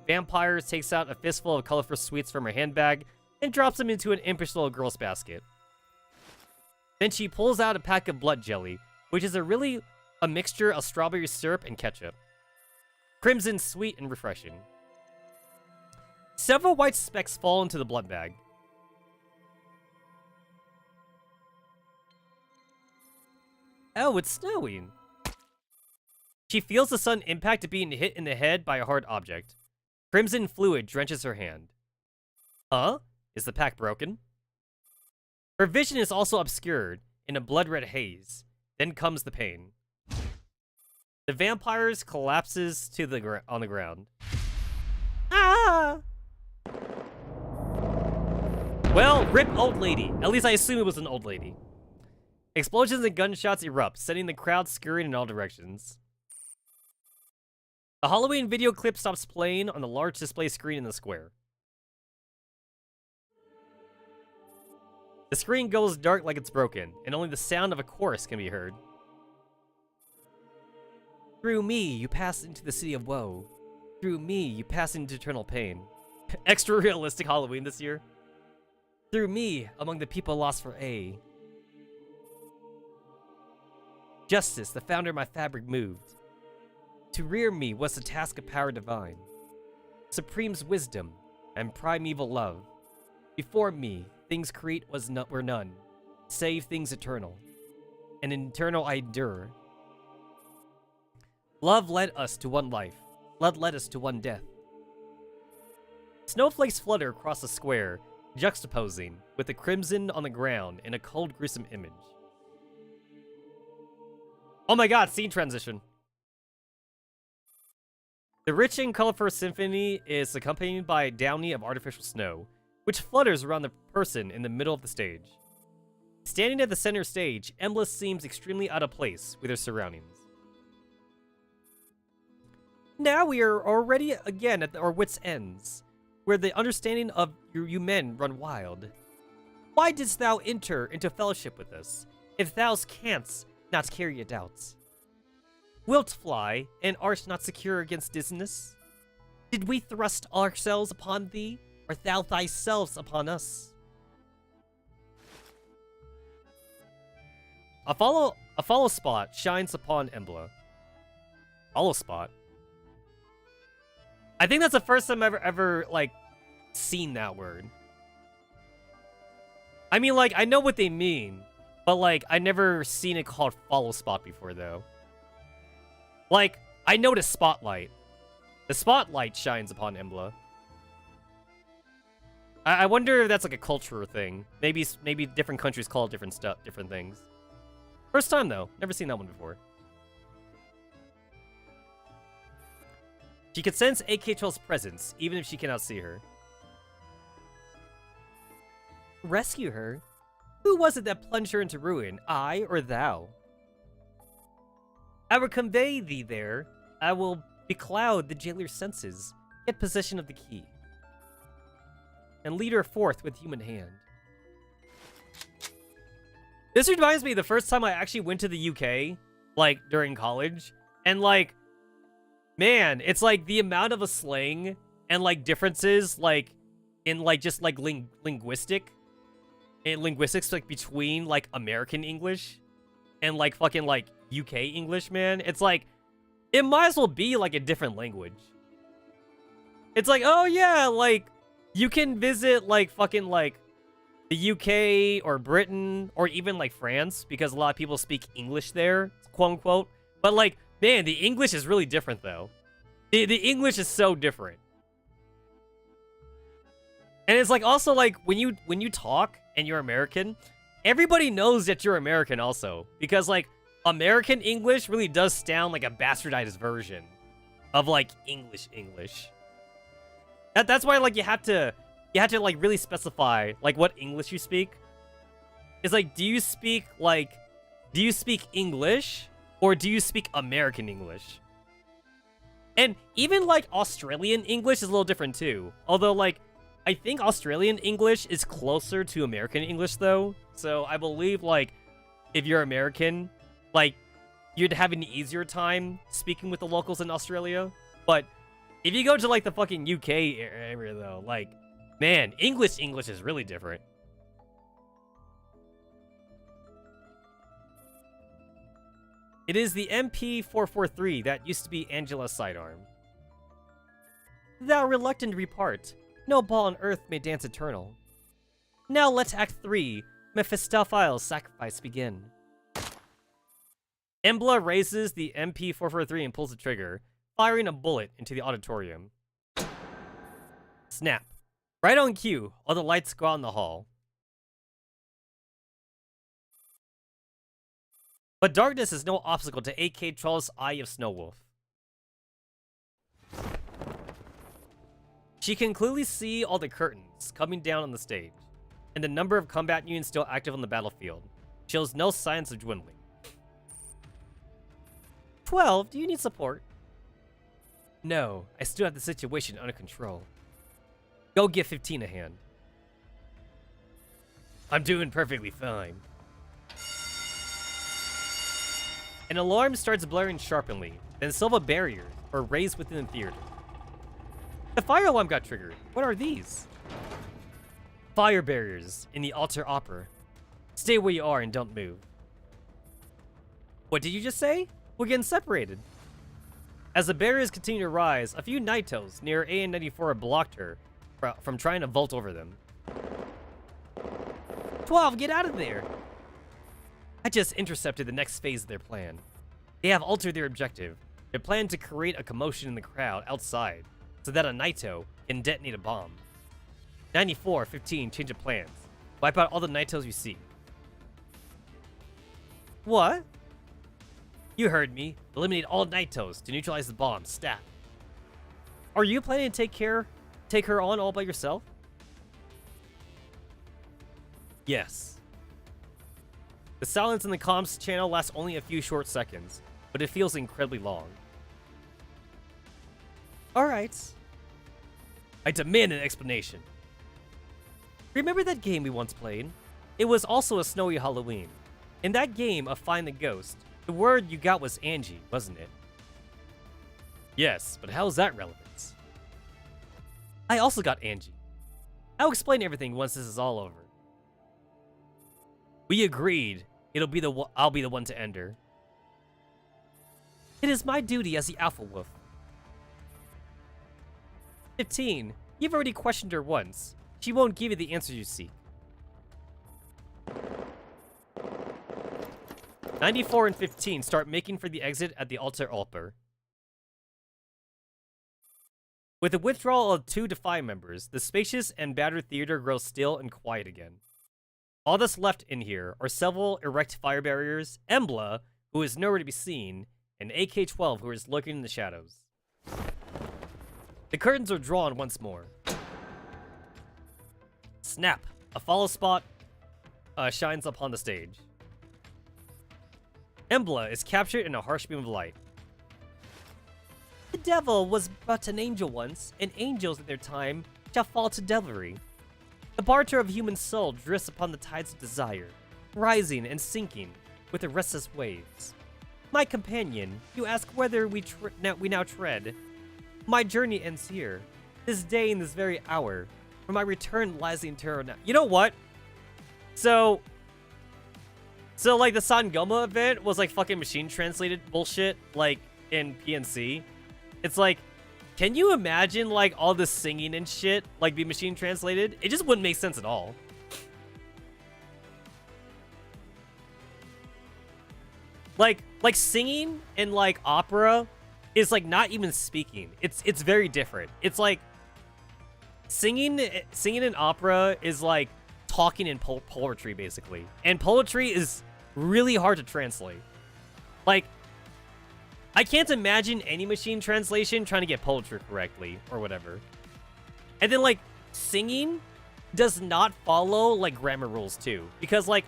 vampire takes out a fistful of colorful sweets from her handbag and drops them into an impish little girl's basket. Then she pulls out a pack of blood jelly, which is a mixture of strawberry syrup and ketchup. Crimson, sweet, and refreshing. Several white specks fall into the blood bag. Oh, it's snowing. She feels the sudden impact of being hit in the head by a hard object. Crimson fluid drenches her hand. Huh? Is the pack broken? Her vision is also obscured in a blood-red haze. Then comes the pain. The vampire collapses to on the ground. Ah! Well, rip old lady. At least I assume it was an old lady. Explosions and gunshots erupt, sending the crowd scurrying in all directions. The Halloween video clip stops playing on the large display screen in the square. The screen goes dark like it's broken, and only the sound of a chorus can be heard. Through me, you pass into the city of woe. Through me, you pass into eternal pain. Extra realistic Halloween this year. Through me, among the people lost for A. Justice, the founder of my fabric, moved. To rear me was the task of power divine. Supreme's wisdom and primeval love. Before me, things create were none, save things eternal. And in eternal I endure. Love led us to one life. Blood led us to one death. Snowflakes flutter across the square, juxtaposing with the crimson on the ground in a cold, gruesome image. Oh my god, scene transition. The rich and colorful symphony is accompanied by a downy of artificial snow, which flutters around the person in the middle of the stage. Standing at the center stage, Embla seems extremely out of place with her surroundings. Now we are already again at our wits' ends, where the understanding of you men run wild. Why didst thou enter into fellowship with us, if thou canst not carry your doubts? Wilt fly, and art not secure against dizziness? Did we thrust ourselves upon thee, or thou thyself upon us? A follow spot shines upon Embla. Follow spot? I think that's the first time I've ever, like, seen that word. I mean, like, I know what they mean. But, like, I never seen it called follow spot before, though. Like, I noticed spotlight. The spotlight shines upon Embla. I wonder if that's like a cultural thing. Maybe different countries call it different things. First time, though. Never seen that one before. She can sense AK-12's presence, even if she cannot see her. Rescue her? Who was it that plunged her into ruin, I or thou? I will convey thee there. I will becloud the jailer's senses, get possession of the key, and lead her forth with human hand. This reminds me of the first time I actually went to the UK, like, during college, and, like, man, it's, like, the amount of a slang and, like, differences, like, in, like, just, like, linguistics, like, between, like, American English and, like, fucking, like, UK English, man. It's, like, it might as well be, like, a different language. It's like, oh, yeah, like, you can visit, like, fucking, like, the UK or Britain or even, like, France, because a lot of people speak English there, quote-unquote. But, like, man, the English is really different, though. The English is so different. And it's, like, also, like, when you talk and you're American, everybody knows that you're American also. Because, like, American English really does sound like a bastardized version of, like, English. That's why, like, you have to like really specify like what English you speak. It's like, do you speak English or do you speak American English? And even like Australian English is a little different too. Although, like, I think Australian English is closer to American English though. So I believe, like, if you're American, like, you'd have an easier time speaking with the locals in Australia. But if you go to, like, the fucking UK area, though, like, man, English is really different. It is the MP443 that used to be Angela's sidearm. Thou reluctant repart. No ball on earth may dance eternal. Now let Act 3, Mephistophile's sacrifice begin. Embla raises the MP443 and pulls the trigger, firing a bullet into the auditorium. Snap. Right on cue, all the lights go out in the hall. But darkness is no obstacle to AK-12's Eye of Snowwolf. She can clearly see all the curtains coming down on the stage, and the number of combat units still active on the battlefield shows no signs of dwindling. 12, do you need support? No, I still have the situation under control. Go give 15 a hand. I'm doing perfectly fine. An alarm starts blaring sharply, then silver barriers are raised within the theater. The fire alarm got triggered. What are these? Fire barriers in the altar opera. Stay where you are and don't move. What did you just say? We're getting separated. As the barriers continue to rise, a few Naitos near AN-94 blocked her from trying to vault over them. 12, get out of there! I just intercepted the next phase of their plan. They have altered their objective. They plan to create a commotion in the crowd outside so that a Naito can detonate a bomb. 94-15, change of plans. Wipe out all the Naitos you see. What? You heard me. Eliminate all Naitos to neutralize the bomb. Stat. Are you planning to take her on all by yourself? Yes. The silence in the comms channel lasts only a few short seconds, but it feels incredibly long. Alright. I demand an explanation. Remember that game we once played? It was also a snowy Halloween. In that game of Find the Ghost, the word you got was Angie, wasn't it? Yes, but how's that relevant? I also got Angie. I'll explain everything once this is all over. We agreed I'll be the one to end her. It is my duty as the Alpha Wolf. 15. You've already questioned her once. She won't give you the answers you seek. 94 and 15 start making for the exit at the Alter Alper. With the withdrawal of 2 Defy members, the spacious and battered theater grows still and quiet again. All that's left in here are several erect fire barriers, Embla, who is nowhere to be seen, and AK-12, who is lurking in the shadows. The curtains are drawn once more. Snap! A follow spot shines upon the stage. Embla is captured in a harsh beam of light. The devil was but an angel once, and angels in their time shall fall to devilry. The barter of human soul drifts upon the tides of desire, rising and sinking with the restless waves. My companion, you ask whether we now tread. My journey ends here, this day in this very hour. For my return lies the eternal. You know what? So like the Sangoma event was like fucking machine translated bullshit, like in PNC. It's like, can you imagine like all this singing and shit like be machine translated? It just wouldn't make sense at all. Like singing in like opera is like not even speaking. It's very different. It's like singing in opera is like talking in poetry basically, and poetry is really hard to translate. Like, I can't imagine any machine translation trying to get poetry correctly or whatever. And then like singing does not follow like grammar rules too, because like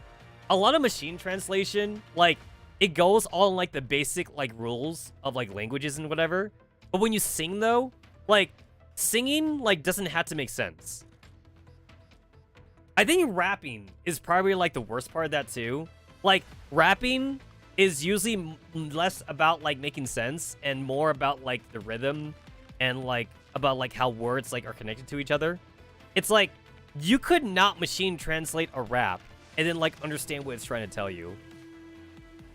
a lot of machine translation, like it goes all in like the basic like rules of like languages and whatever. But when you sing though, like singing like doesn't have to make sense. I think rapping is probably like the worst part of that too. Like rapping is usually less about like making sense and more about like the rhythm and like about like how words like are connected to each other. It's like you could not machine translate a rap and then like understand what it's trying to tell you.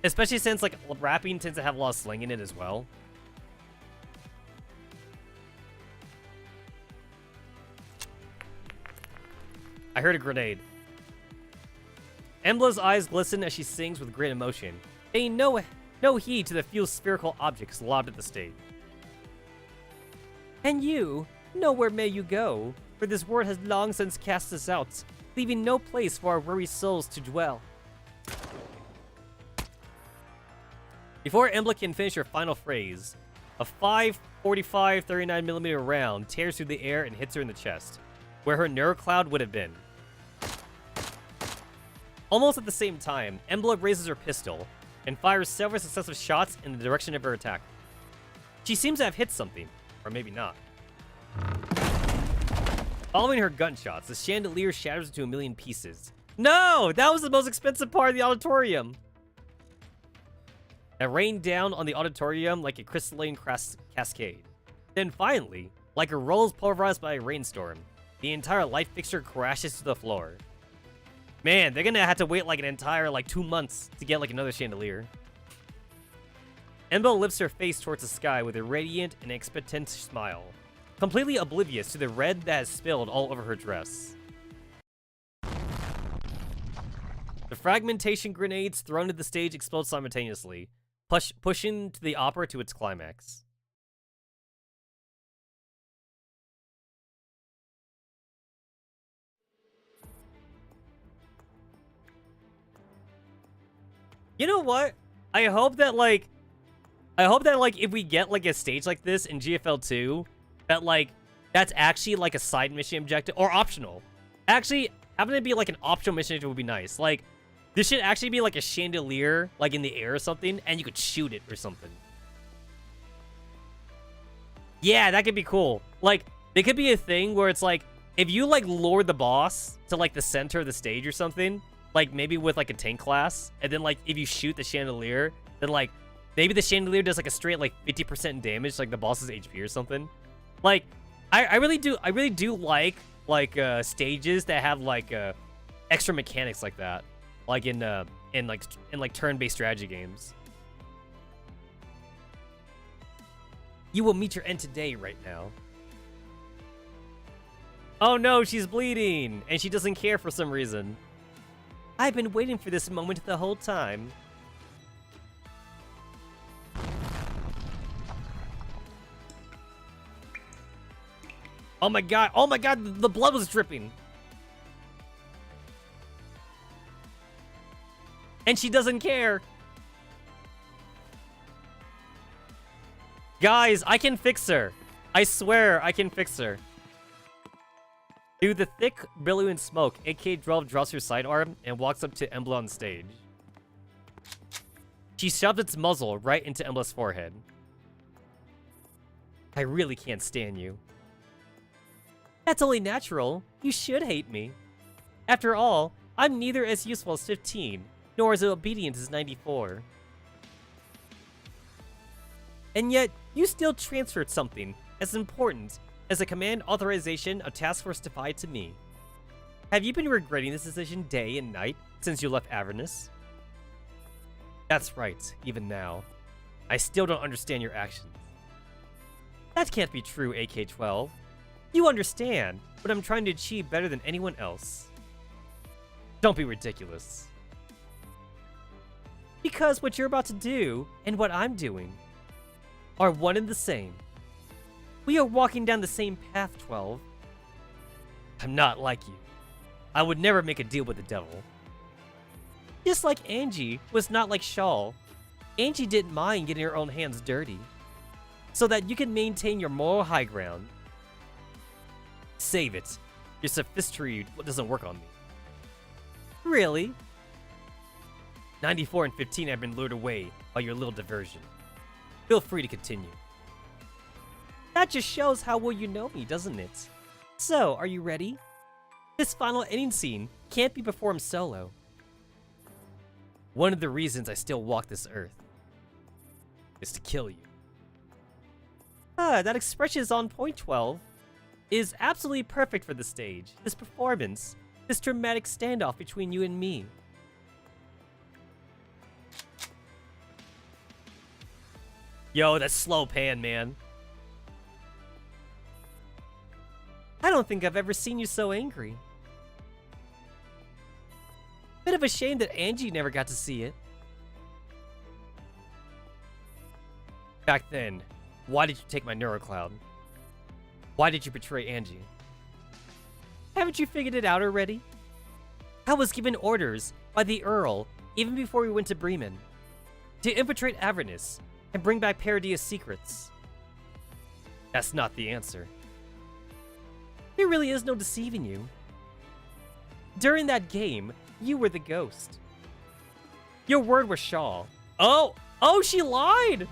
Especially since like rapping tends to have a lot of slang in it as well. I heard a grenade. Embla's eyes glisten as she sings with great emotion, paying no heed to the few spherical objects lobbed at the stage. And you, nowhere may you go, for this world has long since cast us out, leaving no place for our weary souls to dwell. Before Embla can finish her final phrase, a 5.45 39mm round tears through the air and hits her in the chest, where her nerve cloud would have been. Almost at the same time, Embla raises her pistol and fires several successive shots in the direction of her attack. She seems to have hit something, or maybe not. Following her gunshots, the chandelier shatters into a million pieces. No! That was the most expensive part of the auditorium! It rained down on the auditorium like a crystalline cascade. Then finally, like a rose pulverized by a rainstorm, the entire light fixture crashes to the floor. Man, they're gonna have to wait like an entire like 2 months to get like another chandelier. Embla lifts her face towards the sky with a radiant and expectant smile, completely oblivious to the red that has spilled all over her dress. The fragmentation grenades thrown to the stage explode simultaneously, pushing the opera to its climax. You know what? I hope that like if we get like a stage like this in GFL 2, that like that's actually like a side mission objective or optional. Actually, having it be like an optional mission objective would be nice. Like this should actually be like a chandelier like in the air or something, and you could shoot it or something. Yeah, that could be cool. Like there could be a thing where it's like if you like lure the boss to like the center of the stage or something, like maybe with like a tank class, and then like if you shoot the chandelier, then like maybe the chandelier does like a straight like 50% damage, like the boss's HP or something. Like I really do like stages that have like extra mechanics like that, like in turn-based strategy games. You will meet your end today, right now. Oh no, she's bleeding, and she doesn't care for some reason. I've been waiting for this moment the whole time. Oh my god, the blood was dripping. And she doesn't care. Guys, I can fix her. I swear, I can fix her. Through the thick, billowing smoke, AK-12 draws her sidearm and walks up to Embla on stage. She shoves its muzzle right into Embla's forehead. I really can't stand you. That's only natural. You should hate me. After all, I'm neither as useful as 15, nor as obedient as 94. And yet, you still transferred something as important as a command authorization of Task Force Defy to me. Have you been regretting this decision day and night since you left Avernus? That's right, even now. I still don't understand your actions. That can't be true, AK-12. You understand what I'm trying to achieve better than anyone else. Don't be ridiculous. Because what you're about to do and what I'm doing are one and the same. We are walking down the same path, 12. I'm not like you. I would never make a deal with the devil. Just like Angie was not like Shaw, Angie didn't mind getting her own hands dirty, so that you can maintain your moral high ground. Save it. Your sophistry doesn't work on me. Really? 94 and 15 have been lured away by your little diversion. Feel free to continue. That just shows how well you know me, doesn't it? So, are you ready? This final ending scene can't be performed solo. One of the reasons I still walk this earth is to kill you. That expression is on point, 12. It is absolutely perfect for the stage, this performance, this dramatic standoff between you and me. Yo, that slow pan, man. I don't think I've ever seen you so angry. Bit of a shame that Angie never got to see it. Back then, why did you take my neurocloud? Why did you betray Angie? Haven't you figured it out already? I was given orders by the Earl even before we went to Bremen to infiltrate Avernus and bring back Paradia's secrets. That's not the answer. There really is no deceiving you. During that game, you were the ghost. Your word was Shaw. Oh, she lied!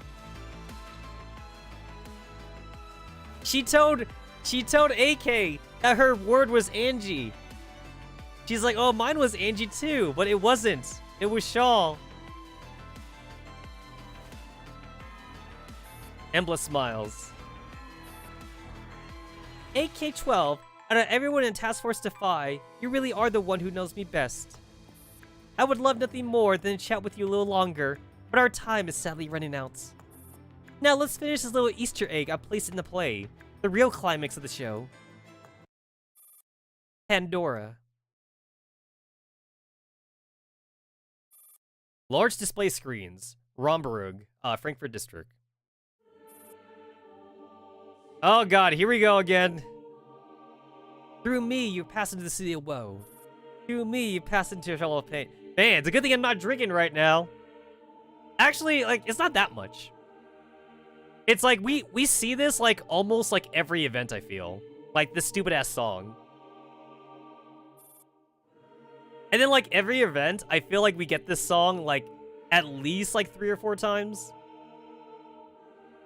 She told AK that her word was Angie. She's like, oh, mine was Angie too, but it wasn't. It was Shaw. Embla smiles. AK-12, out of everyone in Task Force Defy, you really are the one who knows me best. I would love nothing more than to chat with you a little longer, but our time is sadly running out. Now let's finish this little Easter egg I placed in the play, the real climax of the show. Pandora. Large display screens. Romberg, Frankfurt District. Oh god, here we go again. Through me, you pass into the city of woe. Through me, you pass into a shell of pain. Man, it's a good thing I'm not drinking right now. Actually, like, it's not that much. It's like, we see this, like, almost like every event, I feel. Like, this stupid-ass song. And then, like, every event, I feel like we get this song, like, at least, like, 3 or 4 times.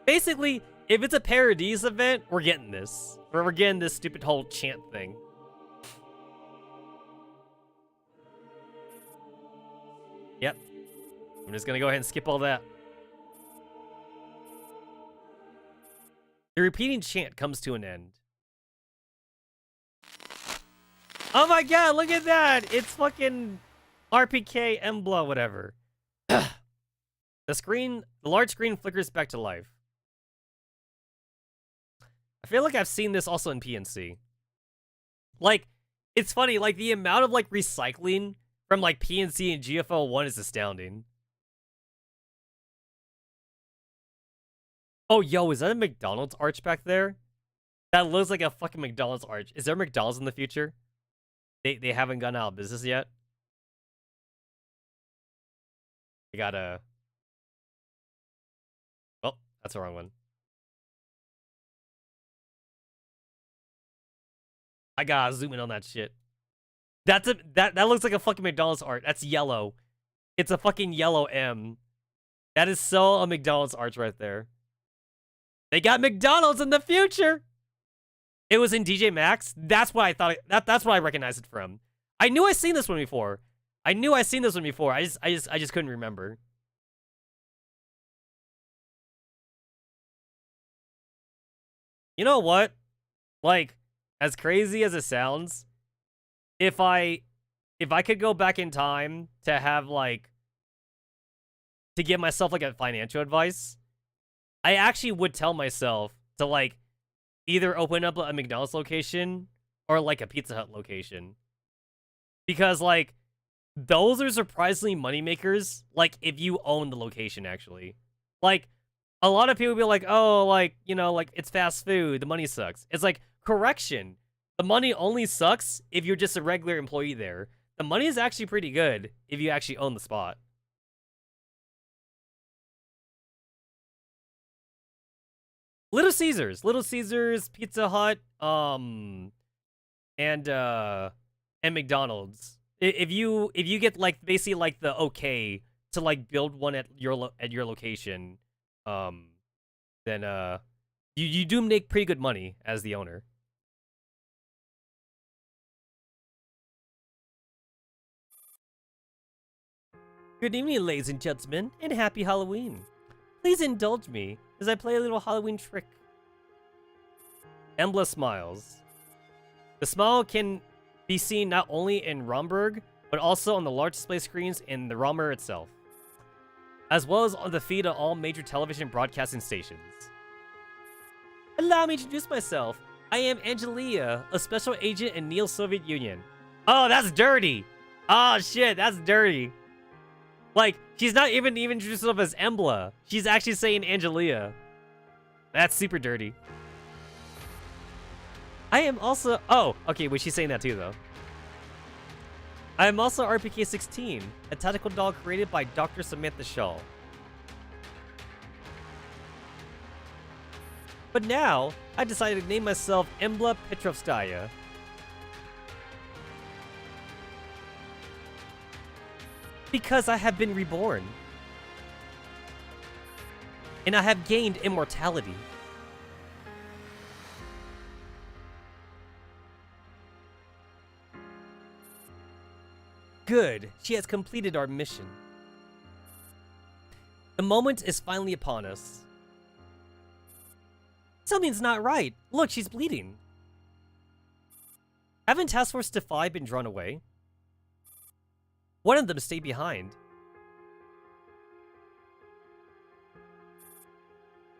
Basically, if it's a Paradies event, we're getting this. We're getting this stupid whole chant thing. Yep. I'm just gonna go ahead and skip all that. The repeating chant comes to an end. Oh my god, look at that! It's fucking RPK Embla, whatever. The large screen flickers back to life. I feel like I've seen this also in PNC. Like, it's funny, like, the amount of, like, recycling from, like, PNC and GFL 1 is astounding. Oh, yo, is that a McDonald's arch back there? That looks like a fucking McDonald's arch. Is there McDonald's in the future? They haven't gone out of business yet. I gotta. Oh, that's the wrong one. I gotta zoom in on that shit. That looks like a fucking McDonald's art. That's yellow. It's a fucking yellow M. That is so a McDonald's arch right there. They got McDonald's in the future. It was in DJ Maxx. That's what I thought. That's what I recognized it from. I knew I seen this one before. I just couldn't remember. You know what? Like, as crazy as it sounds, if I could go back in time to have like to give myself like a financial advice, I actually would tell myself to like either open up a McDonald's location or like a Pizza Hut location. Because like those are surprisingly moneymakers, like if you own the location actually. Like a lot of people be like, "Oh, like, you know, like it's fast food, the money sucks." It's like, correction. The money only sucks if you're just a regular employee there. The money is actually pretty good if you actually own the spot. Little Caesars, Pizza Hut, and McDonald's. If you get like basically like the okay to like build one at your location, then you do make pretty good money as the owner. Good evening, ladies and gentlemen, and happy Halloween. Please indulge me as I play a little Halloween trick. Embla smiles. The smile can be seen not only in Romberg, but also on the large display screens in the Romer itself, as well as on the feed of all major television broadcasting stations. Allow me to introduce myself. I am Angelia, a special agent in Neo-Soviet Union. Oh, that's dirty! Oh shit, that's dirty. Like, she's not even introducing herself as Embla. She's actually saying Angelia. That's super dirty. I am also... Oh, okay, wait, she's saying that too, though. I am also RPK-16, a tactical doll created by Dr. Samantha Shaw. But now, I decided to name myself Embla Petrovskaya. Because I have been reborn. And I have gained immortality. Good, she has completed our mission. The moment is finally upon us. Something's not right. Look, she's bleeding. Haven't Task Force Defy been drawn away? One of them stayed behind.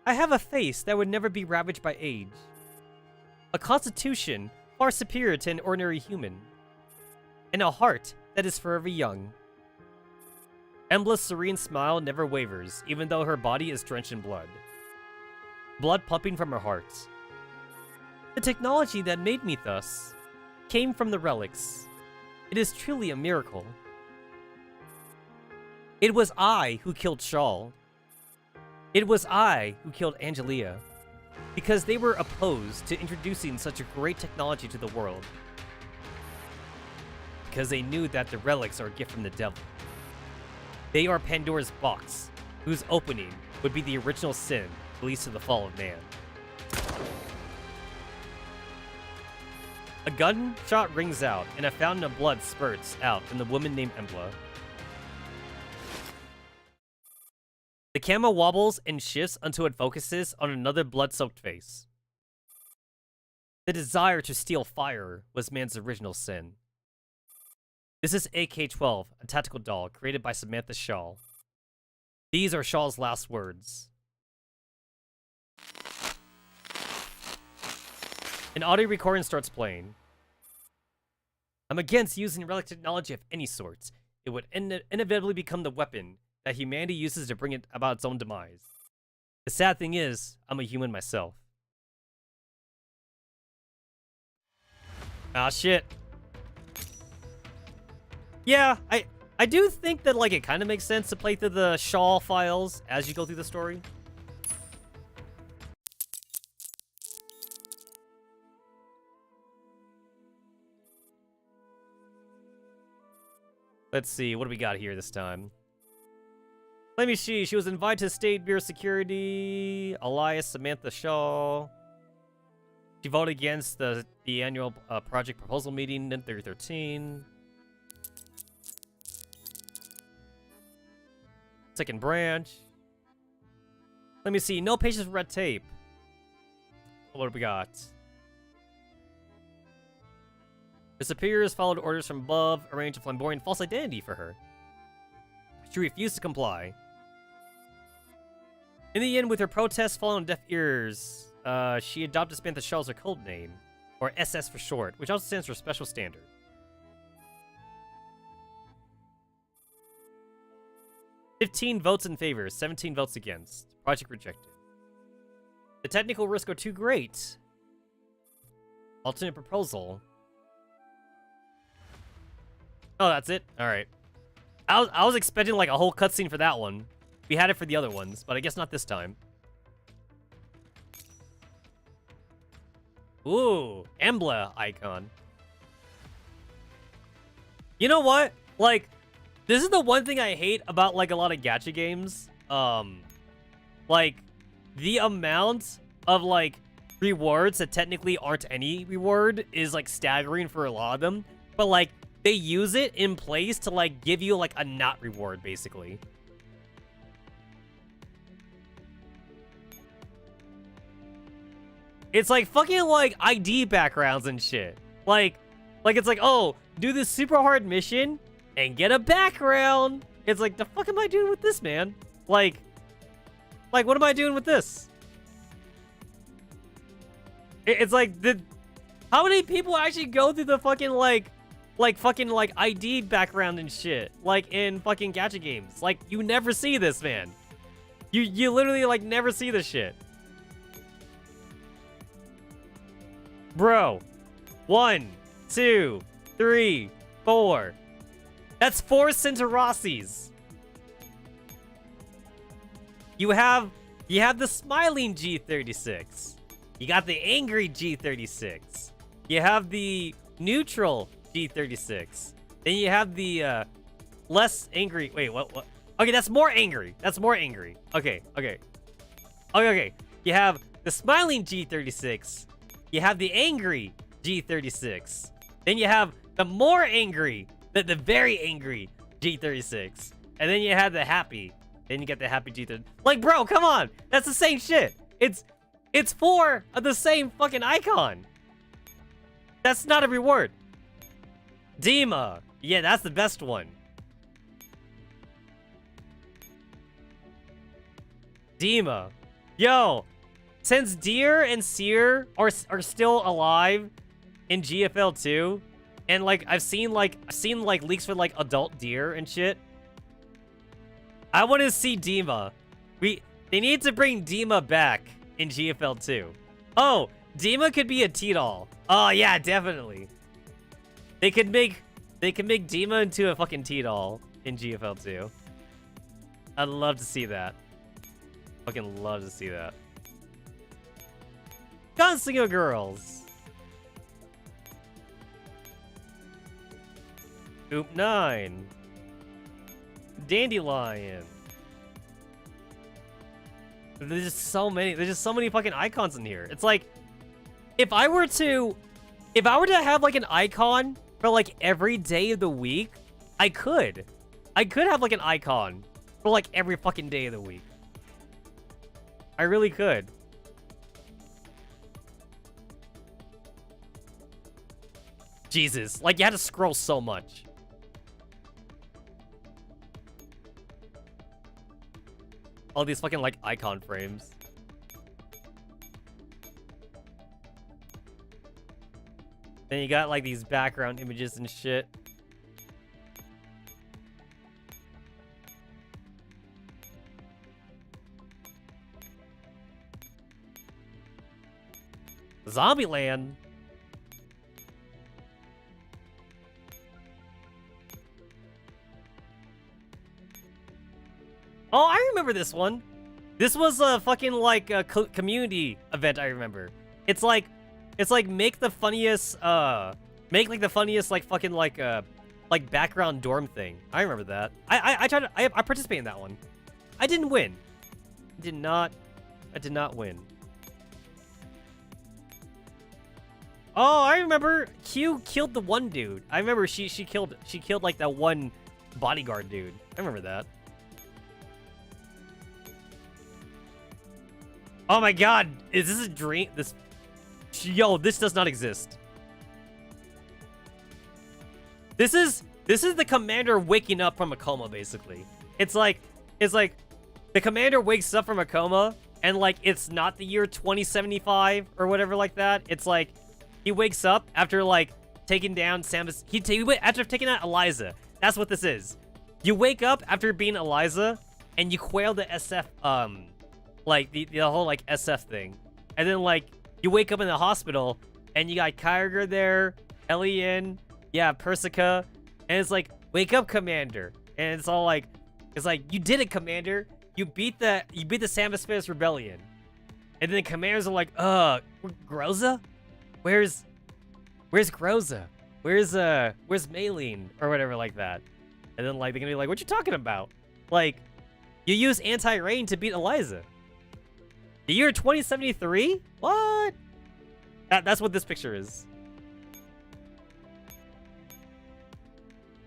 I have a face that would never be ravaged by age. A constitution far superior to an ordinary human. And a heart that is forever young. Embla's serene smile never wavers, even though her body is drenched in blood. Blood pumping from her heart. The technology that made me thus came from the relics. It is truly a miracle. It was I who killed Shaw. It was I who killed Angelia, because they were opposed to introducing such a great technology to the world. Because they knew that the relics are a gift from the devil. They are Pandora's box, whose opening would be the original sin that leads to the fall of man. A gunshot rings out, and a fountain of blood spurts out from the woman named Embla. The camera wobbles and shifts until it focuses on another blood-soaked face. The desire to steal fire was man's original sin. This is AK-12, a tactical doll created by Samantha Shaw. These are Shaw's last words. An audio recording starts playing. I'm against using relic technology of any sort. It would inevitably become the weapon that humanity uses to bring it about its own demise. The sad thing is, I'm a human myself. Ah, shit. Yeah, I do think that, like, it kind of makes sense to play through the Shaw files as you go through the story. Let's see, what do we got here this time? Let me see, she was invited to State Bureau Security, Elias Samantha Shaw. She voted against the annual project proposal meeting in 2013. Second branch. Let me see. No patience for red tape. What do we got? The superiors followed orders from above, arranged a flamboyant false identity for her. She refused to comply. In the end, with her protests falling on deaf ears, she adopted Samantha Shaw as her code name, or SS for short, which also stands for Special Standard. "15 votes in favor, 17 votes against. Project rejected. The technical risks are too great. Alternate proposal." Oh, that's it? Alright. I was expecting like a whole cutscene for that one. We had it for the other ones, but I guess not this time. Ooh, Embla icon. You know what? Like, this is the one thing I hate about, like, a lot of gacha games. Like, the amount of, like, rewards that technically aren't any reward is, like, staggering for a lot of them. But, like, they use it in place to, like, give you, like, a not reward, basically. It's, like, fucking, like, ID backgrounds and shit. Like, it's like, oh, do this super hard mission and get a background. It's like, the fuck am I doing with this, man? Like, what am I doing with this? It's like, how many people actually go through the fucking, like ID background and shit? Like, in fucking gacha games. Like, you never see this, man. You literally, like, never see this shit. Bro. 1, 2, 3, 4. That's 4 Centaurosis. You have the smiling G36. You got the angry G36. You have the neutral G36. Then you have the less angry. Wait, what? Okay, that's more angry. That's more angry. Okay. You have the smiling G36. You have the angry G36. Then you have the more angry, the very angry G36. And then you have the happy. Then you get the happy G36. Like, bro, come on. That's the same shit. It's 4 of the same fucking icon. That's not a reward. Dima. Yeah, that's the best one. Dima. Yo, since Deer and Seer are still alive in GFL 2, and like I've seen leaks for like adult Deer and shit, I want to see Dima. They need to bring Dima back in GFL 2. Oh, Dima could be a T-doll. Oh yeah, definitely. They could make Dima into a fucking T-doll in GFL 2. I'd love to see that. Fucking love to see that. Gunslinger Girls. Oop 9. Dandelion. There's just so many fucking icons in here. It's like, if I were to have like an icon for like every day of the week, I could have like an icon for like every fucking day of the week. I really could. Jesus, like you had to scroll so much. All these fucking like icon frames. Then you got like these background images and shit. Zombieland. remember this one. This was a fucking like a community event. I remember. It's like make the funniest make like the funniest like fucking like background dorm thing. I remember that. I tried to, I participated in that one. I didn't win. I did not win. Oh, I remember Q killed the one dude. I remember she killed like that one bodyguard dude. I remember that. Oh my god, is this a dream? Yo, this does not exist. This is the commander waking up from a coma, basically. It's like the commander wakes up from a coma and like it's not the year 2075 or whatever like that. It's like he wakes up after like taking down Samus. After taking out Eliza. That's what this is. You wake up after being Eliza and you quail the SF like the whole like SF thing. And then like you wake up in the hospital and you got Kyogre there, Elian, yeah, Persica, and it's like, wake up, Commander. And it's all like, you did it, Commander. You beat the Samus Rebellion. And then the commanders are like, Groza? Where's Groza? Where's Maylene? Or whatever like that. And then like they're gonna be like, what you talking about? Like, you use anti-rain to beat Eliza. The year 2073? What? That's what this picture is.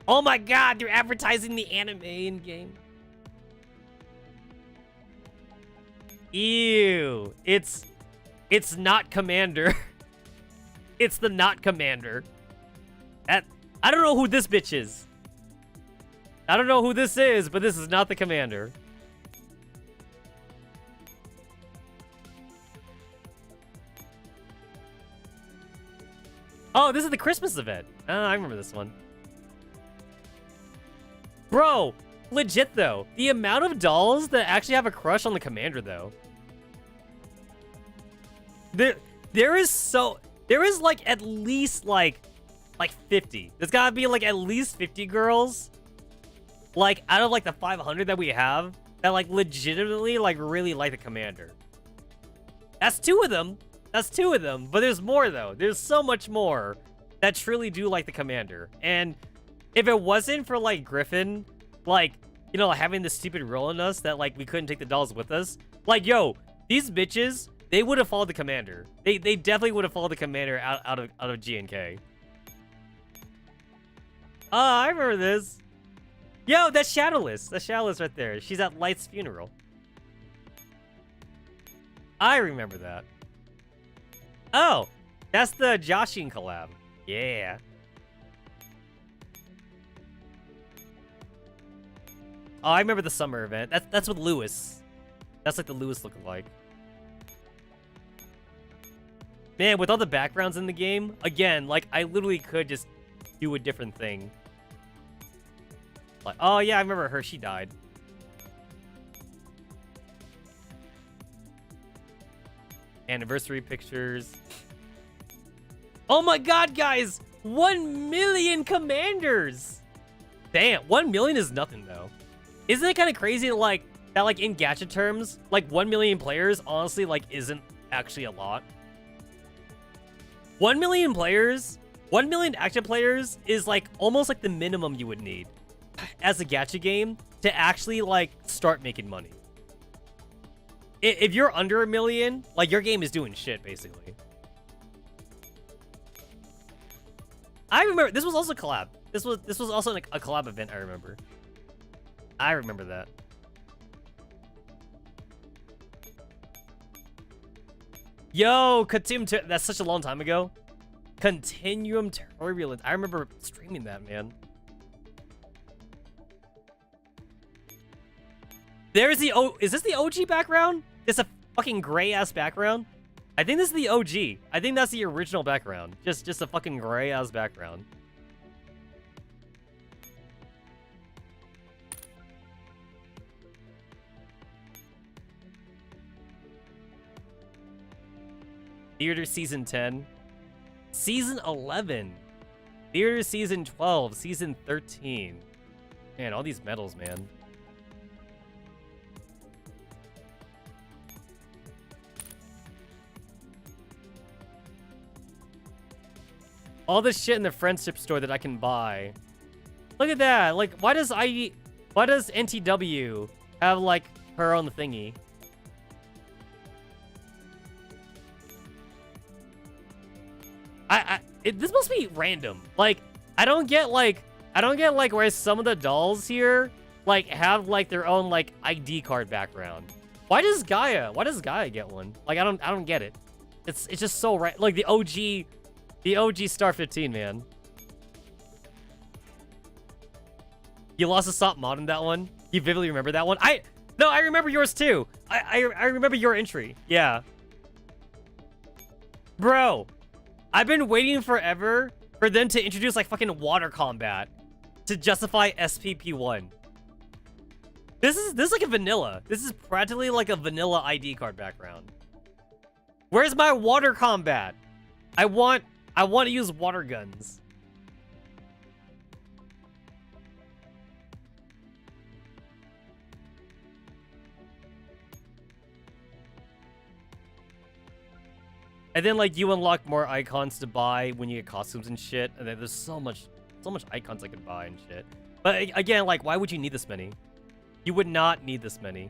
Oh my god, they're advertising the anime in game. Ew. It's not Commander. It's the not Commander. I don't know who this bitch is. I don't know who this is, but this is not the Commander. Oh, this is the Christmas event. Oh, I remember this one. Bro, legit though. The amount of dolls that actually have a crush on the Commander though. There is like at least like 50. There's gotta be like at least 50 girls. Like out of like the 500 that we have that like legitimately like really like the Commander. That's 2 of them. That's 2 of them. But there's more though. There's so much more that truly do like the Commander. And if it wasn't for like Griffin, like, you know, having this stupid role in us that like we couldn't take the dolls with us, like, yo, these bitches, they would have followed the Commander. They definitely would have followed the Commander out of GNK. I remember this. Yo, that's Shadowless. That's Shadowless right there. She's at Light's funeral. I remember that. Oh, that's the Joshin collab. Yeah. Oh, I remember the summer event. That's with Lewis. That's like the Lewis lookalike. Man, with all the backgrounds in the game, again, like I literally could just do a different thing. Like, oh yeah, I remember her. She died. Anniversary pictures. Oh my god, guys! 1 million commanders! Damn, 1 million is nothing though. Isn't it kind of crazy that like in gacha terms, like 1 million players honestly like isn't actually a lot? 1 million players, 1 million active players is like almost like the minimum you would need as a gacha game to actually like start making money. If you're under 1 million, like your game is doing shit basically. I remember this was also a collab. This was also like a collab event. I remember that. Yo, that's such a long time ago. Continuum Turbulence. I remember streaming that, man. There's the is this the OG background? It's a fucking gray ass background. I think this is the OG. I think that's the original background. Just a fucking gray ass background. Theater Season 10. Season 11. Theater Season 12. Season 13. Man, all these medals, man. All this shit in the friendship store that I can buy. Look at that. Like, why does NTW have, like, her own thingy? This must be random. Like, I don't get, like, where some of the dolls here, like, have, like, their own, like, ID card background. Why does Gaia get one? Like, I don't get it. It's just so right. Like, the OG Star 15, man. You lost a stop mod in that one? You vividly remember that one? No, I remember yours too. I remember your entry. Yeah. Bro, I've been waiting forever for them to introduce, like, fucking water combat to justify SPP1. This is like a vanilla. This is practically like a vanilla ID card background. Where's my water combat? I want to use water guns. And then, like, you unlock more icons to buy when you get costumes and shit. And then there's so much icons I could buy and shit. But again, like, why would you need this many? You would not need this many.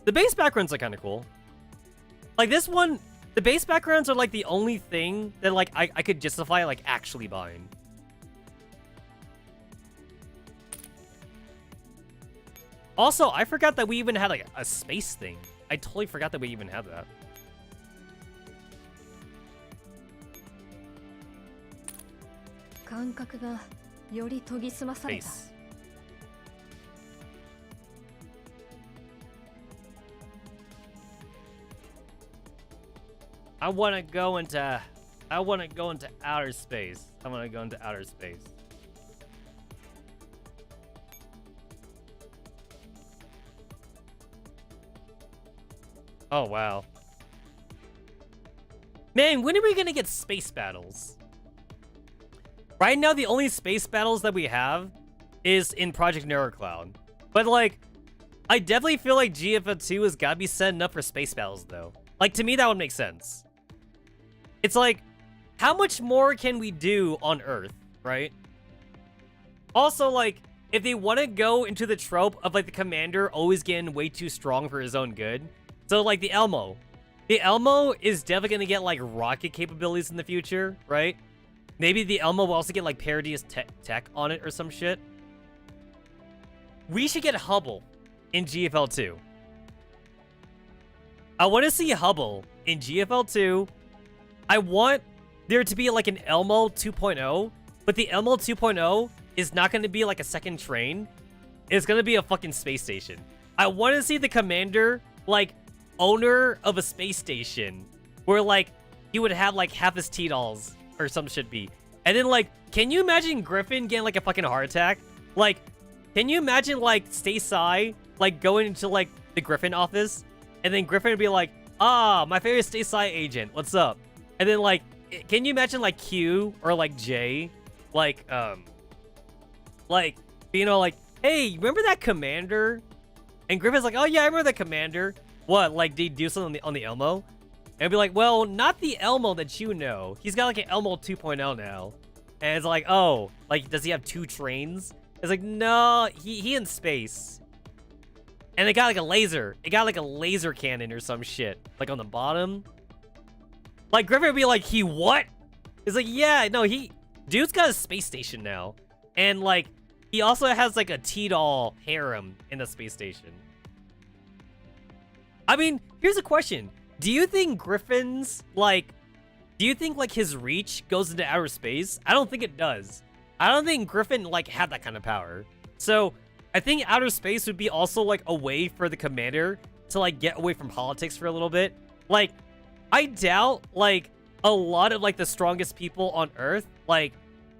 The base backgrounds are kind of cool. Like, this one, the base backgrounds are, like, the only thing that, like, I could justify, like, actually buying. Also, I forgot that we even had, like, a space thing. I totally forgot that we even had that. Space. I want to go into outer space. I want to go into outer space. Oh, wow. Man, when are we gonna get space battles? Right now, the only space battles that we have is in Project Neurocloud. But, like, I definitely feel like GFL2 has gotta be setting up for space battles, though. Like, to me, that would make sense. It's like, how much more can we do on Earth, right? Also, like, if they want to go into the trope of, like, the commander always getting way too strong for his own good. So, like, the Elmo. The Elmo is definitely going to get, like, rocket capabilities in the future, right? Maybe the Elmo will also get, like, parodious tech on it or some shit. We should get Hubble in GFL2. I want to see Hubble in GFL2. I want there to be, like, an Elmo 2.0, but the Elmo 2.0 is not going to be, like, a second train. It's going to be a fucking space station. I want to see the commander, like, owner of a space station where, like, he would have, like, half his T-dolls or some shit be. And then, like, can you imagine Griffin getting, like, a fucking heart attack? Like, can you imagine, like, Stacey, like, going into, like, the Griffin office? And then Griffin would be like, ah, my favorite Stacey agent, what's up? And then, like, can you imagine, like, Q or, like, J, like, you know, like, hey, remember that commander? And Griffin's like, oh, yeah, I remember that commander. What, like, did he do something on the Elmo? And I'd be like, well, not the Elmo that you know. He's got, like, an Elmo 2.0 now. And it's like, oh, like, does he have 2 trains? It's like, no, he in space. And it got, like, a laser. It got, like, a laser cannon or some shit. Like, on the bottom. Like, Griffin would be like, he what? It's like, yeah, no, dude's got a space station now. And, like, he also has, like, a T-doll harem in the space station. I mean, here's a question. Do you think Griffin's, like, his reach goes into outer space? I don't think it does. I don't think Griffin, like, had that kind of power. So, I think outer space would be also, like, a way for the commander to, like, get away from politics for a little bit. Like, I doubt, like, a lot of, like, the strongest people on Earth, like,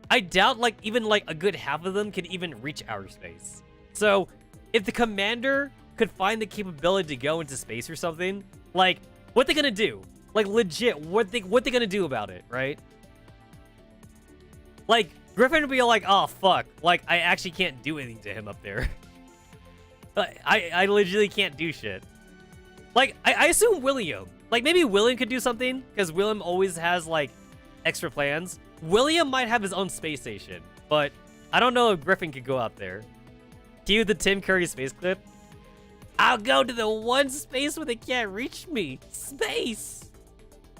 I doubt, like, even, like, a good half of them can even reach outer space. So, if the commander could find the capability to go into space or something, like, what they gonna do? Like, legit, what they gonna do about it, right? Like, Griffin would be like, oh, fuck. Like, I actually can't do anything to him up there. I legitimately can't do shit. Like, I assume William. Like, maybe William could do something, because William always has, like, extra plans. William might have his own space station, but I don't know if Griffin could go out there. Cue the Tim Curry space clip. I'll go to the one space where they can't reach me. Space.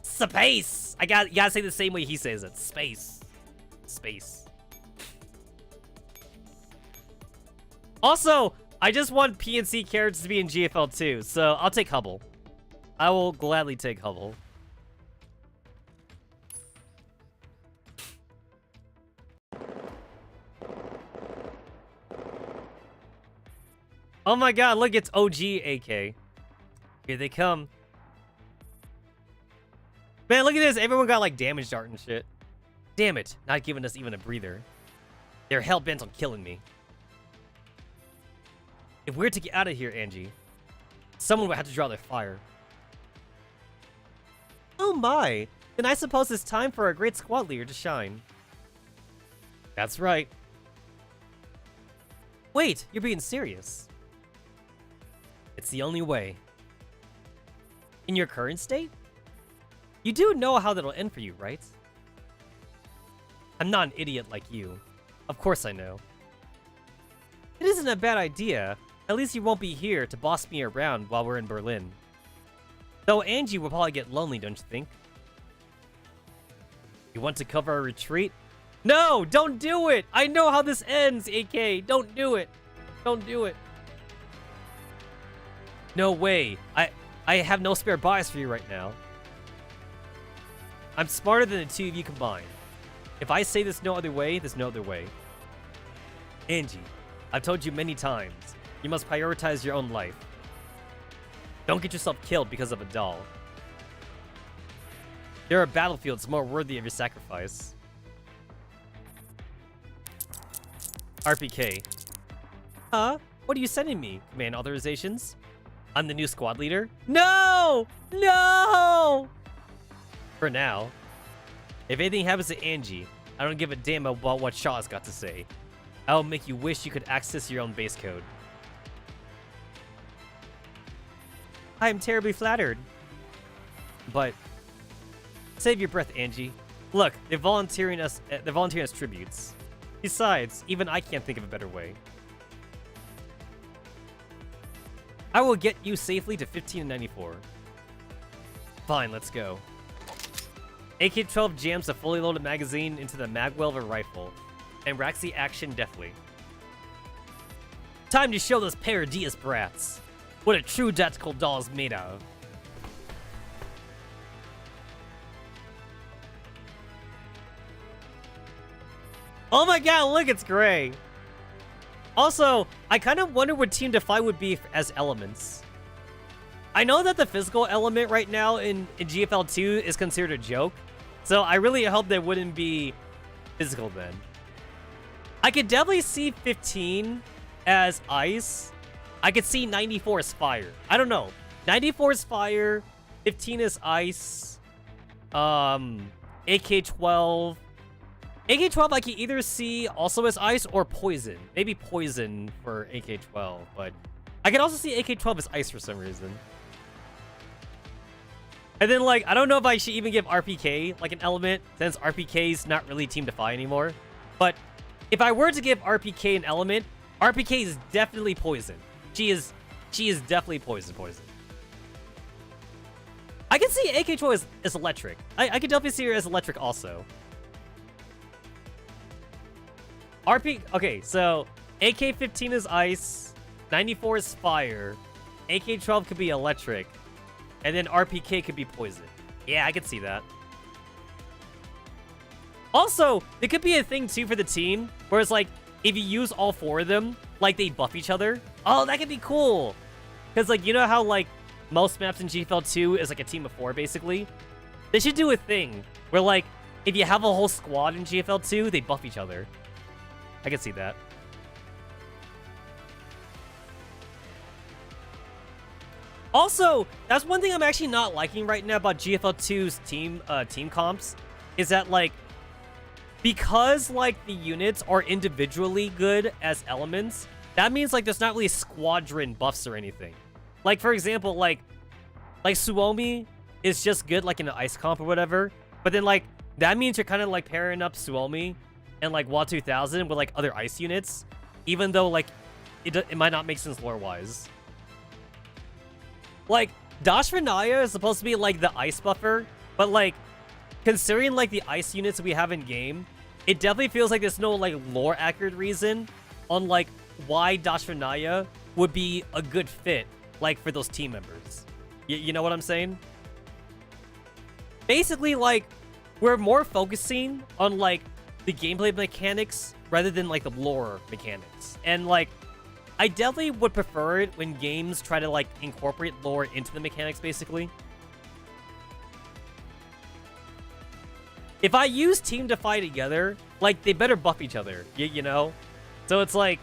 Space. You gotta say the same way he says it. Space. Space. Also, I just want PNC characters to be in GFL too, so I'll take Hubble. I will gladly take Hubble. Oh my god, look, it's OG AK. Here they come. Man, look at this. Everyone got, like, damage art and shit. Damn it. Not giving us even a breather. They're hell-bent on killing me. If we're to get out of here, Angie, someone would have to draw their fire. Oh my. Then I suppose it's time for our great squad leader to shine. That's right. Wait, you're being serious. It's the only way. In your current state? You do know how that'll end for you, right? I'm not an idiot like you. Of course I know. It isn't a bad idea. At least you won't be here to boss me around while we're in Berlin. Though Angie will probably get lonely, don't you think? You want to cover our retreat? No! Don't do it! I know how this ends, AK! Don't do it! Don't do it. No way. I have no spare bodies for you right now. I'm smarter than the two of you combined. If I say there's no other way, there's no other way. Angie, I've told you many times, you must prioritize your own life. Don't get yourself killed because of a doll. There are battlefields more worthy of your sacrifice. RPK. Huh? What are you sending me? Command authorizations? I'm the new squad leader? No! No! For now. If anything happens to Angie, I don't give a damn about what Shaw's got to say. I'll make you wish you could access your own base code. I am terribly flattered. But save your breath, Angie. Look, they're volunteering us tributes. Besides, even I can't think of a better way. I will get you safely to 1594. Fine, let's go. AK-12 jams a fully loaded magazine into the magwell of a rifle, and racks the action deftly. Time to show those Paradias brats what a true tactical doll is made of. Oh my god, look, it's gray. Also, I kind of wonder what Team Defy would be as elements. I know that the physical element right now in GFL 2 is considered a joke, so I really hope they wouldn't be physical then. I could definitely see 15 as ice. I could see 94 as fire. I don't know. 94 is fire, 15 is ice, AK-12. AK-12 I can either see also as ice or poison. Maybe poison for AK-12, but I can also see AK-12 as ice for some reason. And then, like, I don't know if I should even give RPK, like, an element, since RPK's not really Team Defy anymore. But if I were to give RPK an element, RPK is definitely poison. She is definitely poison. I can see AK-12 as electric. I can definitely see her as electric also. Okay, so AK-15 is ice, 94 is fire, AK-12 could be electric, and then RPK could be poison. Yeah, I could see that. Also, it could be a thing too for the team, where it's like, if you use all four of them, like they buff each other. Oh, that could be cool. Because, like, you know how, like, most maps in GFL 2 is like a team of 4, basically? They should do a thing where, like, if you have a whole squad in GFL 2, they buff each other. I can see that. Also, that's one thing I'm actually not liking right now about GFL 2's team comps, is that, like, because, like, the units are individually good as elements, that means, like, there's not really squadron buffs or anything. Like, for example, like, Like, Suomi is just good, like, in an ice comp or whatever. But then, like, that means you're kind of, like, pairing up Suomi and, like, WA 2000 with, like, other ice units. Even though, like, it might not make sense lore-wise. Like, Dashranaya is supposed to be, like, the ice buffer. But, like, considering, like, the ice units we have in-game, it definitely feels like there's no, like, lore-accurate reason on, like, why Dashranaya would be a good fit, like, for those team members. You know what I'm saying? Basically, like, we're more focusing on, like, the gameplay mechanics rather than, like, the lore mechanics. And, like, I definitely would prefer it when games try to, like, incorporate lore into the mechanics, basically. If I use Team Defy together, like, they better buff each other, you know? So it's like...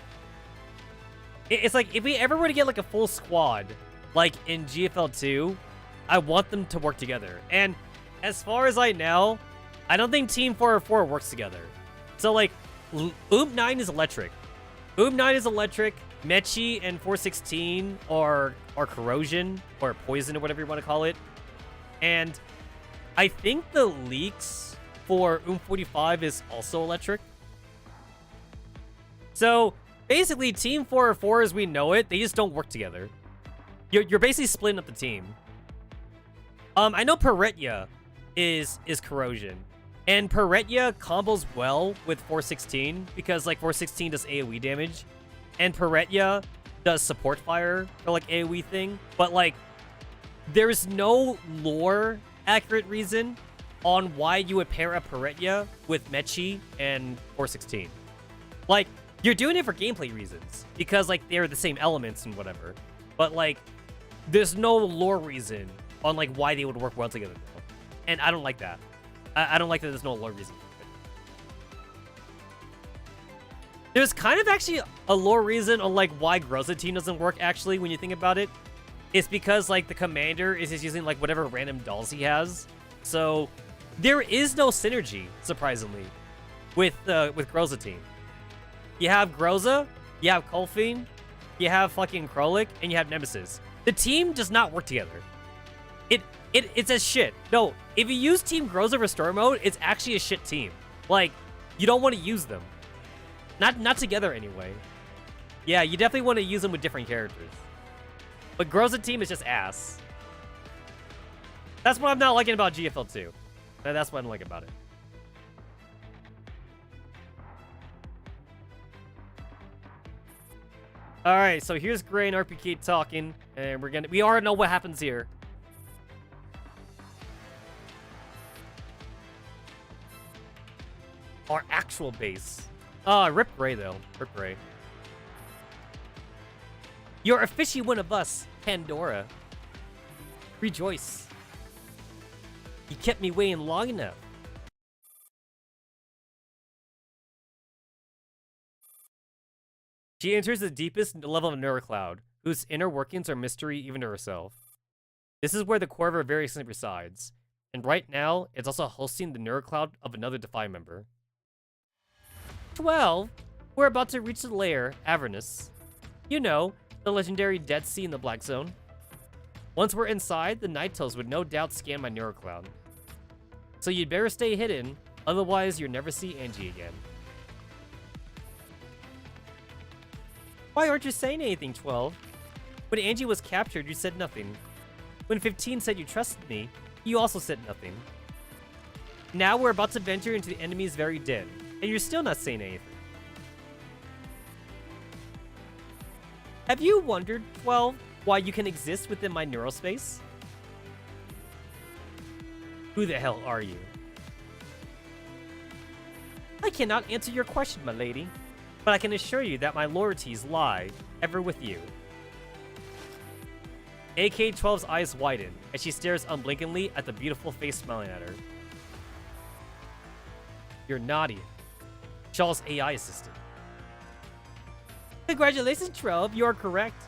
It's like, if we ever were to get, like, a full squad, like, in GFL 2, I want them to work together. And as far as I know, I don't think Team 404 works together. So, like, OOM9 is electric. OOM9 is electric. Mechi and 416 are corrosion, or poison, or whatever you want to call it. And I think the leaks for OOM45 is also electric. So, basically, Team 404 as we know it, they just don't work together. You're basically splitting up the team. I know Peretya is corrosion. And Peretya combos well with 416 because, like, 416 does AoE damage. And Peretya does support fire for, like, AoE thing. But, like, there's no lore accurate reason on why you would pair up Peretya with Mechi and 416. Like, you're doing it for gameplay reasons. Because, like, they're the same elements and whatever. But, like, there's no lore reason on, like, why they would work well together. And I don't like that. I don't like that there's no lore reason for it. There's kind of actually a lore reason on, like, why Groza team doesn't work, actually, when you think about it. It's because, like, the commander is just using, like, whatever random dolls he has. So, there is no synergy, surprisingly, with Groza team. You have Groza, you have Kolfin, you have fucking Krolik, and you have Nemesis. The team does not work together. It's a shit. No, if you use Team Groza Restore mode, it's actually a shit team. Like, you don't want to use them. Not together anyway. Yeah, you definitely want to use them with different characters. But Groza team is just ass. That's what I'm not liking about GFL 2. That's what I don't like about it. Alright, so here's Gray and RPK talking, and we already know what happens here. Our actual base. Rip Gray, though. Rip Gray. You're officially one of us, Pandora. Rejoice. You kept me waiting long enough. She enters the deepest level of Neurocloud, whose inner workings are mystery even to herself. This is where the core of her very sleep resides, and right now, it's also hosting the Neurocloud of another Defy member. 12. We're about to reach the lair, Avernus. You know, the legendary Dead Sea in the Black Zone. Once we're inside, the Nightos would no doubt scan my Neurocloud. So you'd better stay hidden, otherwise you'll never see Angie again. Why aren't you saying anything, 12? When Angie was captured, you said nothing. When 15 said you trusted me, you also said nothing. Now we're about to venture into the enemy's very den, and you're still not saying anything. Have you wondered, 12, why you can exist within my neurospace? Who the hell are you? I cannot answer your question, my lady, but I can assure you that my loyalties lie ever with you. AK-12's eyes widen as she stares unblinkingly at the beautiful face smiling at her. You're Nadia, Shaw's AI assistant. Congratulations, 12, you are correct.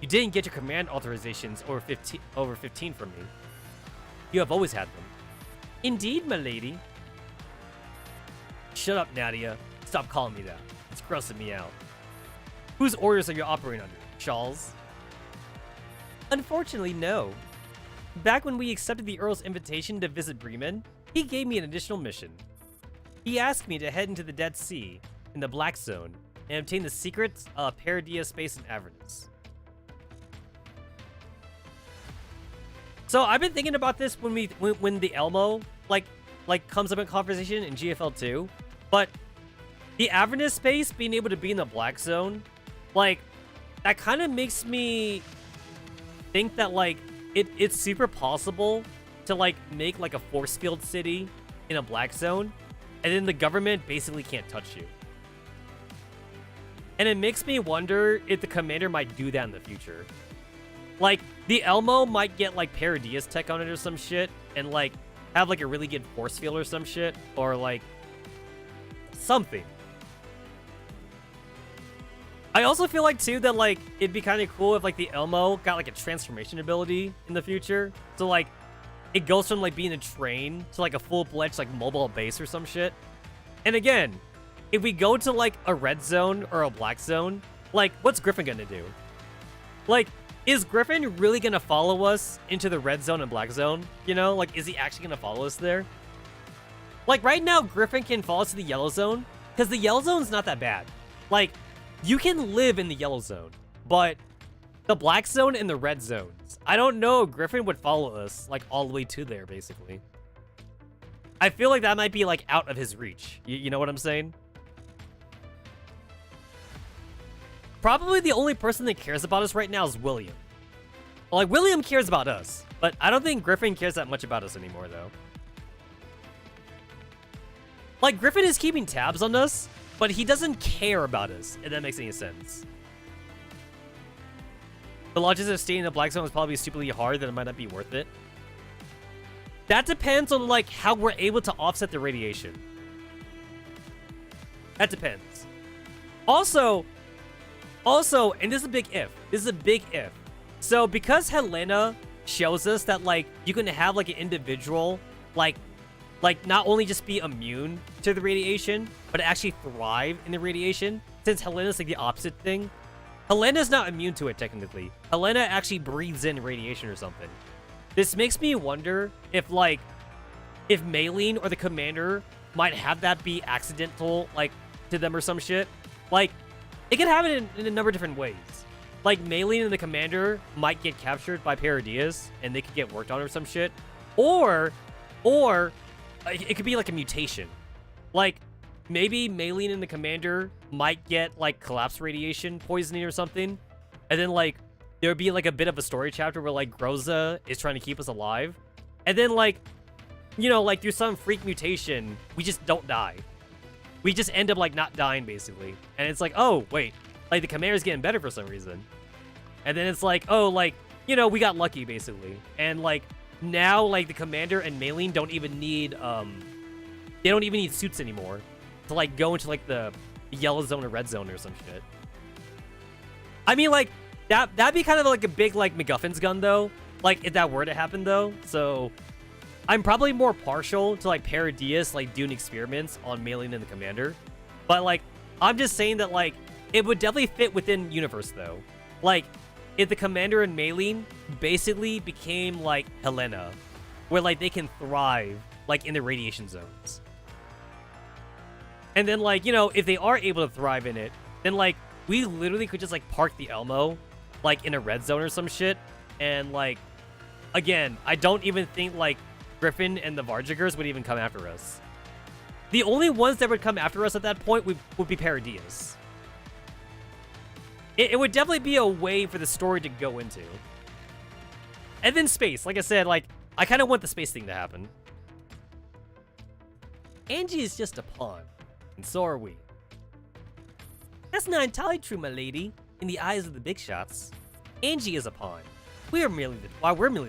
You didn't get your command authorizations over 15 from me. You have always had them. Indeed, my lady. Shut up, Nadia. Stop calling me that. It's grossing me out. Whose orders are you operating under? Shaw's? Unfortunately, no. Back when we accepted the Earl's invitation to visit Bremen, he gave me an additional mission. He asked me to head into the Dead Sea, in the Black Zone, and obtain the secrets of Paradia Space in Avernus. So I've been thinking about this when the Elmo like comes up in conversation in GFL 2, but the Avernus space being able to be in the Black Zone, like that kind of makes me think that like it's super possible to like make like a force field city in a Black Zone, and then the government basically can't touch you. And it makes me wonder if the commander might do that in the future. Like, the Elmo might get, like, Paradias tech on it or some shit, and, like, have, like, a really good force field or some shit, or, like, something. I also feel like, too, that, like, it'd be kind of cool if, like, the Elmo got, like, a transformation ability in the future. So, like, it goes from, like, being a train to, like, a full-fledged, like, mobile base or some shit. And again, if we go to, like, a red zone or a black zone, like, what's Griffin gonna do? Like, is Griffin really gonna follow us into the red zone and black zone? You know, like, is he actually gonna follow us there? Like, right now, Griffin can follow us to the yellow zone, because the yellow zone's not that bad. Like, you can live in the yellow zone, but the black zone and the red zones, I don't know if Griffin would follow us, like, all the way to there, basically. I feel like that might be, like, out of his reach. You know what I'm saying? Probably the only person that cares about us right now is William. Well, like, William cares about us, but I don't think Griffin cares that much about us anymore, though. Like, Griffin is keeping tabs on us, but he doesn't care about us, if that makes any sense. The logistics of staying in the black zone is probably stupidly hard, that it might not be worth it. That depends on, like, how we're able to offset the radiation. That depends. Also, and this is a big if. This is a big if. So, because Helena shows us that, like, you can have, like, an individual, like, not only just be immune to the radiation, but actually thrive in the radiation, since Helena's, like, the opposite thing. Helena's not immune to it, technically. Helena actually breathes in radiation or something. This makes me wonder if, like, if Maylene or the commander might have that be accidental, like, to them or some shit. Like, it could happen in a number of different ways. Like, Maylene and the commander might get captured by Paradias, and they could get worked on or some shit. Or it could be like a mutation. Like, maybe Maylene and the commander might get, like, collapse radiation poisoning or something. And then, like, there would be, like, a bit of a story chapter where, like, Groza is trying to keep us alive. And then, like, you know, like, through some freak mutation, we just don't die. We just end up, like, not dying, basically. And it's like, oh, wait. Like, the commander's getting better for some reason. And then it's like, oh, like, you know, we got lucky, basically. And, like, now, like, the commander and Maylene don't even need, they don't even need suits anymore to, like, go into, like, the yellow zone or red zone or some shit. I mean, like, that'd be kind of, like, a big, like, MacGuffin's gun, though. Like, if that were to happen, though. So, I'm probably more partial to, like, Paradias, like, doing experiments on Maylene and the commander. But, like, I'm just saying that, like, it would definitely fit within universe, though. Like, if the commander and Maylene basically became, like, Helena, where, like, they can thrive, like, in the radiation zones. And then, like, you know, if they are able to thrive in it, then, like, we literally could just, like, park the Elmo, like, in a red zone or some shit. And, like, again, I don't even think, like, Griffin and the Varjagers would even come after us. The only ones that would come after us at that point would be Paradias. It would definitely be a way for the story to go into. And then space. Like I said, like, I kind of want the space thing to happen. Angie is just a pawn, and so are we. That's not entirely true, my lady. In the eyes of the big shots, Angie is a pawn. We're merely the tools.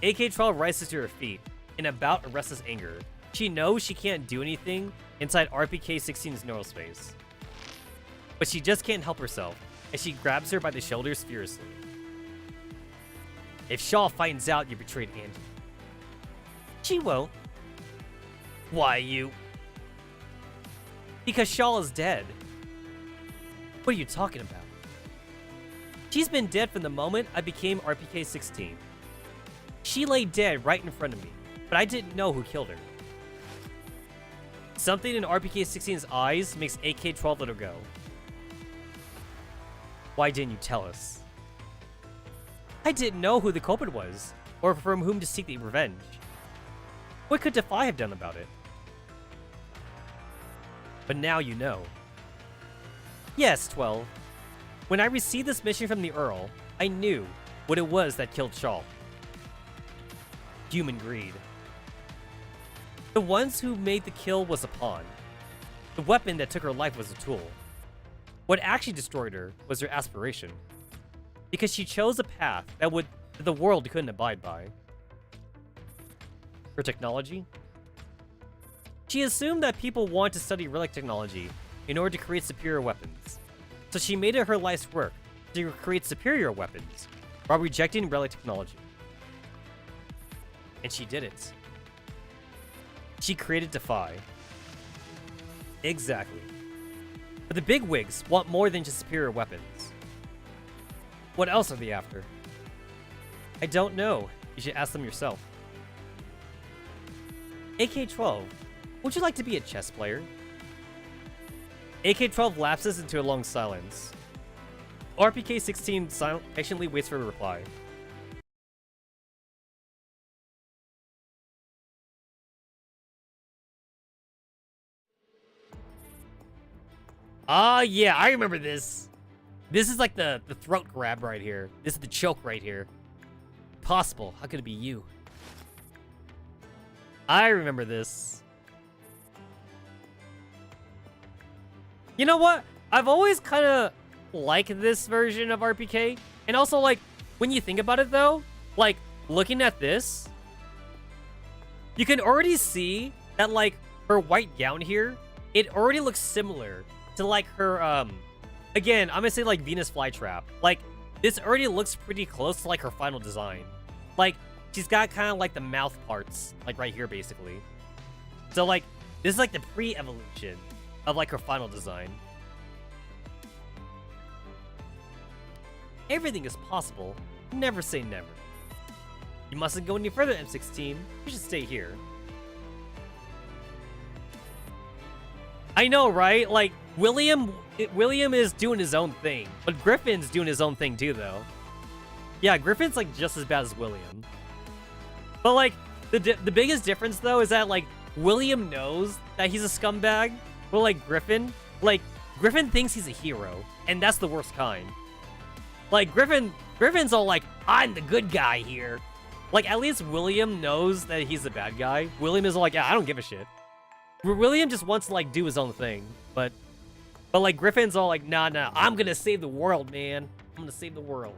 AK-12 rises to her feet, in a bout of restless anger. She knows she can't do anything inside RPK-16's neural space. But she just can't help herself, as she grabs her by the shoulders furiously. If Shaw finds out you betrayed Angie. She won't. Why, you? Because Shaw is dead. What are you talking about? She's been dead from the moment I became RPK-16. She lay dead right in front of me, but I didn't know who killed her. Something in RPK-16's eyes makes AK-12 let her go. Why didn't you tell us? I didn't know who the culprit was, or from whom to seek the revenge. What could Defy have done about it? But now you know. Yes, 12. When I received this mission from the Earl, I knew what it was that killed Shaw. Human greed. The ones who made the kill was a pawn. The weapon that took her life was a tool. What actually destroyed her was her aspiration. Because she chose a path that the world couldn't abide by. Her technology? She assumed that people want to study relic technology in order to create superior weapons. So she made it her life's work to create superior weapons while rejecting relic technology. And she did it. She created Defy. Exactly. But the bigwigs want more than just superior weapons. What else are they after? I don't know. You should ask them yourself. AK-12, would you like to be a chess player? AK-12 lapses into a long silence. RPK-16 patiently waits for a reply. Ah, yeah, I remember this. This is like the throat grab right here. This is the choke right here. Possible. How could it be you? I remember this. You know what? I've always kind of liked this version of RPK. And also, like, when you think about it, though, like, looking at this, you can already see that, like, her white gown here, it already looks similar to, like, her, again, I'm gonna say, like, Venus Flytrap. Like, this already looks pretty close to, like, her final design. Like, she's got kind of, like, the mouth parts, like, right here, basically. So, like, this is, like, the pre-evolution of, like, her final design. Everything is possible. Never say never. You mustn't go any further, M16. You should stay here. I know, right? Like, William is doing his own thing, but Griffin's doing his own thing too, though. Yeah, Griffin's like just as bad as William. But like, the biggest difference though is that like William knows that he's a scumbag, but like Griffin thinks he's a hero, and that's the worst kind. Like Griffin's all like, I'm the good guy here. Like at least William knows that he's the bad guy. William is all like, yeah, I don't give a shit. William just wants to like do his own thing, but like Griffin's all like, nah, I'm gonna save the world, man. I'm gonna save the world,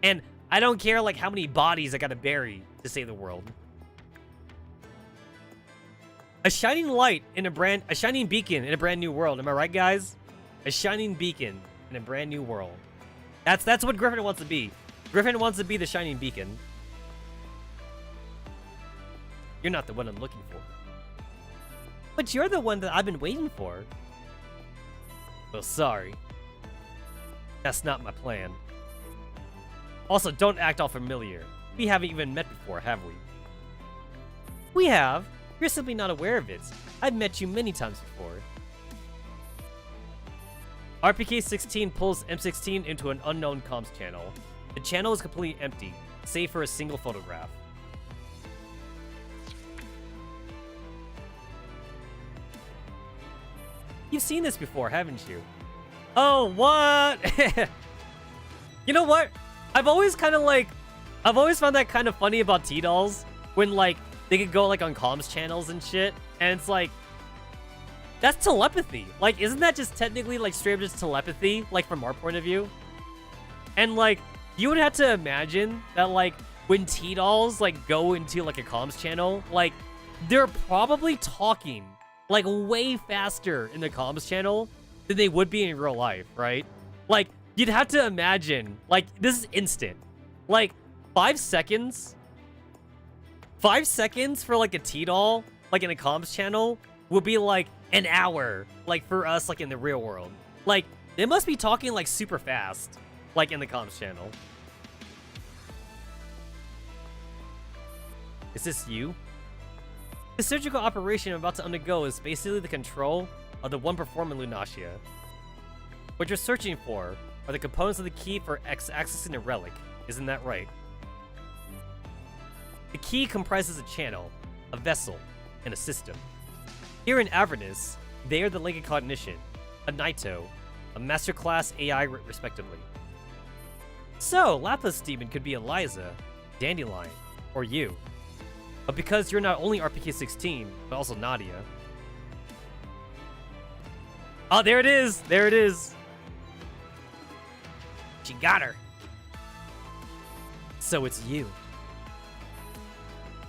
and I don't care like how many bodies I gotta bury to save the world. A shining beacon in a brand new world. Am I right, guys? A shining beacon in a brand new world. That's what Griffin wants to be. Griffin wants to be the shining beacon. You're not the one I'm looking for. But you're the one that I've been waiting for. Well, sorry. That's not my plan. Also, don't act all familiar. We haven't even met before, have we? We have. You're simply not aware of it. I've met you many times before. RPK-16 pulls M16 into an unknown comms channel. The channel is completely empty, save for a single photograph. You've seen this before, haven't you? Oh, what? You know what? I've always found that kind of funny about T-Dolls when, like, they could go, like, on comms channels and shit, and it's like, that's telepathy. Like, isn't that just technically, like, straight up just telepathy, like, from our point of view? And, like, you would have to imagine that, like, when T-Dolls, like, go into, like, a comms channel, like, they're probably talking like way faster in the comms channel than they would be in real life, right? Like, you'd have to imagine, like, this is instant. Like, 5 seconds? 5 seconds for, like, a T-Doll, like, in a comms channel, would be, like, an hour, like, for us, like, in the real world. Like, they must be talking, like, super fast. like in the comms channel. Is this you? The surgical operation I'm about to undergo is basically the control of the one performing Lunacia. What you're searching for are the components of the key for accessing a relic. Isn't that right? The key comprises a channel, a vessel, and a system. Here in Avernus, they are the Lake of Cognition, a Naito, a masterclass AI respectively. So, Lapis Demon could be Eliza, Dandelion, or you. But because you're not only RPK-16, but also Nadia. Oh, there it is! There it is! She got her! So it's you.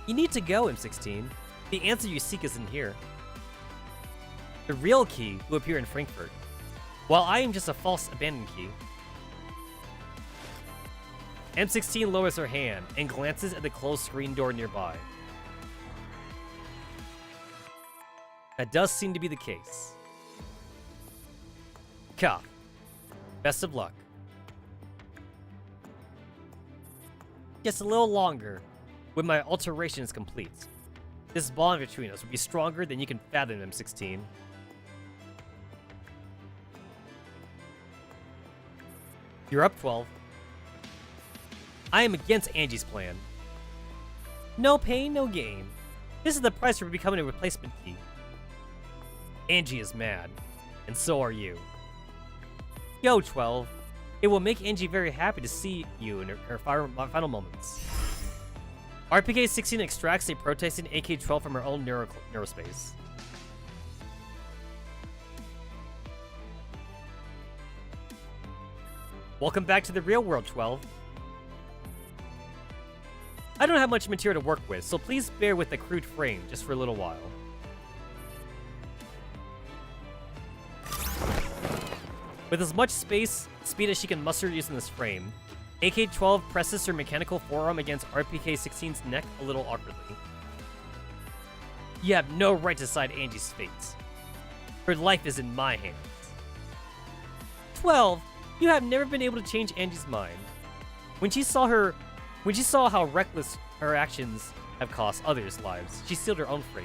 You need to go, M16. The answer you seek isn't here. The real key will appear in Frankfurt, while I am just a false abandoned key. M16 lowers her hand and glances at the closed screen door nearby. That does seem to be the case. Ka. Best of luck. Just a little longer, when my alteration is complete. This bond between us will be stronger than you can fathom, M16. You're up 12. I am against Angie's plan. No pain, no gain. This is the price for becoming a replacement key. Angie is mad, and so are you. Yo, 12. It will make Angie very happy to see you in her final moments. RPK-16 extracts a protesting AK-12 from her own neurospace. Welcome back to the real world, 12. I don't have much material to work with, so please bear with the crude frame just for a little while. With as much speed as she can muster using this frame, AK-12 presses her mechanical forearm against RPK-16's neck a little awkwardly. You have no right to decide Angie's fate. Her life is in my hands. 12, you have never been able to change Angie's mind. When she saw how reckless her actions have cost others' lives, she sealed her own fate.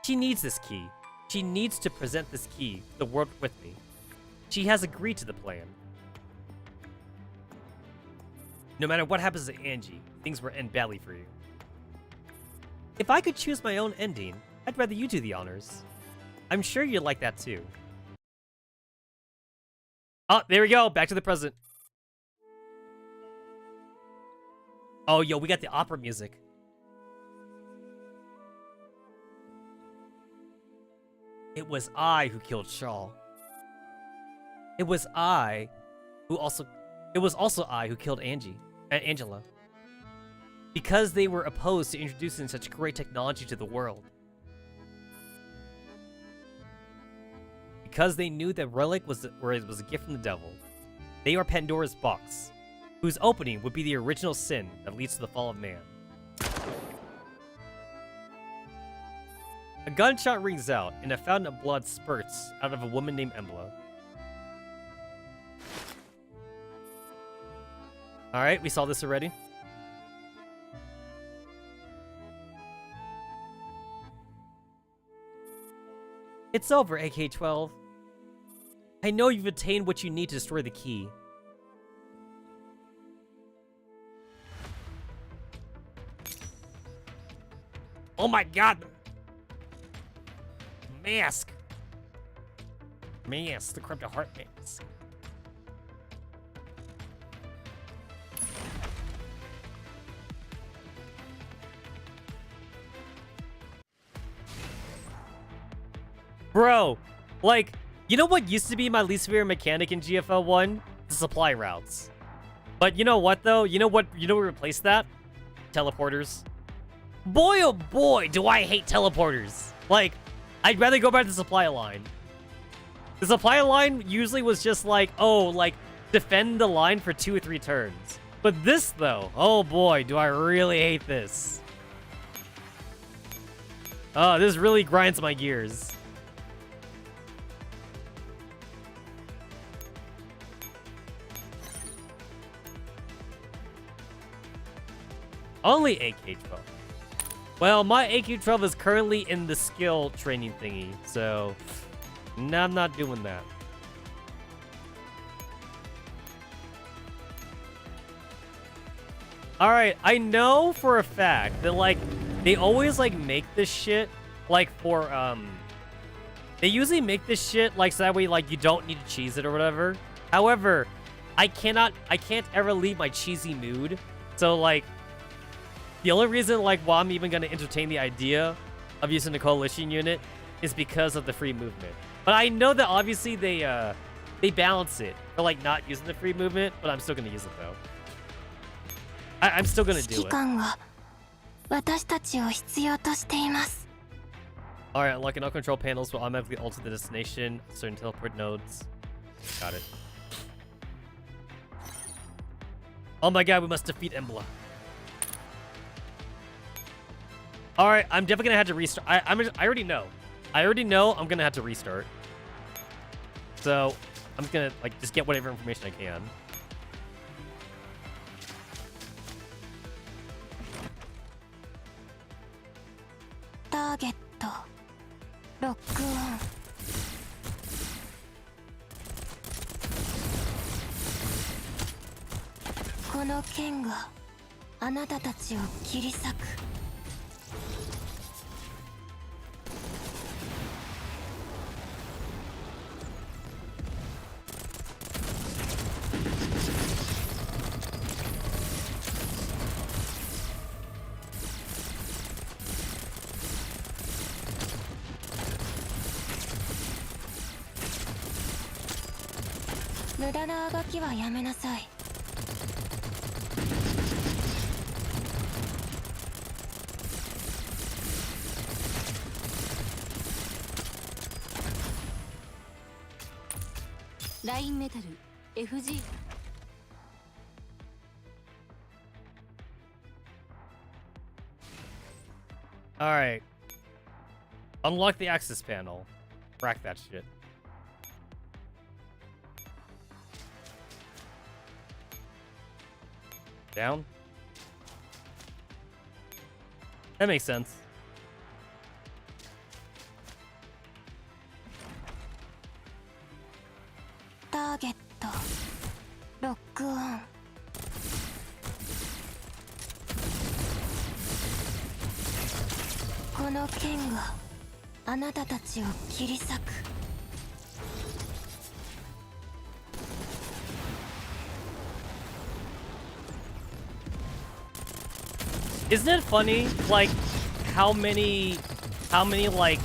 She needs this key. She needs to present this key to the world with me. She has agreed to the plan. No matter what happens to Angie, things will end badly for you. If I could choose my own ending, I'd rather you do the honors. I'm sure you'd like that too. Oh, there we go. Back to the present. Oh, yo, we got the opera music. It was I who killed Shaw. It was also I who killed Angela. Because they were opposed to introducing such great technology to the world. Because they knew that relic was a gift from the devil. They are Pandora's box, whose opening would be the original sin that leads to the fall of man. A gunshot rings out, and a fountain of blood spurts out of a woman named Embla. Alright, we saw this already. It's over, AK-12. I know you've attained what you need to destroy the key. Oh my god! Mask! Mask, the corrupted heart mask. Bro, like, you know what used to be my least favorite mechanic in GFL 1? The supply routes. But you know what, though? You know what replaced that? Teleporters. Boy, oh boy, do I hate teleporters. Like, I'd rather go back to the supply line. The supply line usually was just like, oh, like, defend the line for 2 or 3 turns. But this, though, oh boy, do I really hate this. Oh, this really grinds my gears. Only AK-12. Well, my AK-12 is currently in the skill training thingy, so no, I'm not doing that. Alright, I know for a fact that, like, they always, like, make this shit, like, for, they usually make this shit, like, so that way, like, you don't need to cheese it or whatever. However, I can't ever leave my cheesy mood. So, like, the only reason, like, why I'm even gonna entertain the idea of using the coalition unit is because of the free movement. But I know that, obviously, they balance it for, like, not using the free movement, but I'm still gonna use it, though. I'm still gonna do it. Alright, unlocking all control panels will automatically alter the destination, certain teleport nodes. Got it. Oh my god, we must defeat Embla. Alright, I'm definitely gonna have to restart. I already know. I already know I'm gonna have to restart. So, I'm just gonna, like, just get whatever information I can. Target lock on. この剣があなたたちを切り裂く。無駄なあがきはやめなさい。ラインメタル FG。 Alright. Unlock the access panel. Crack that shit. Down? That makes sense. Target lock on. この剣があなたたちを切り裂く。Isn't it funny, like, how many like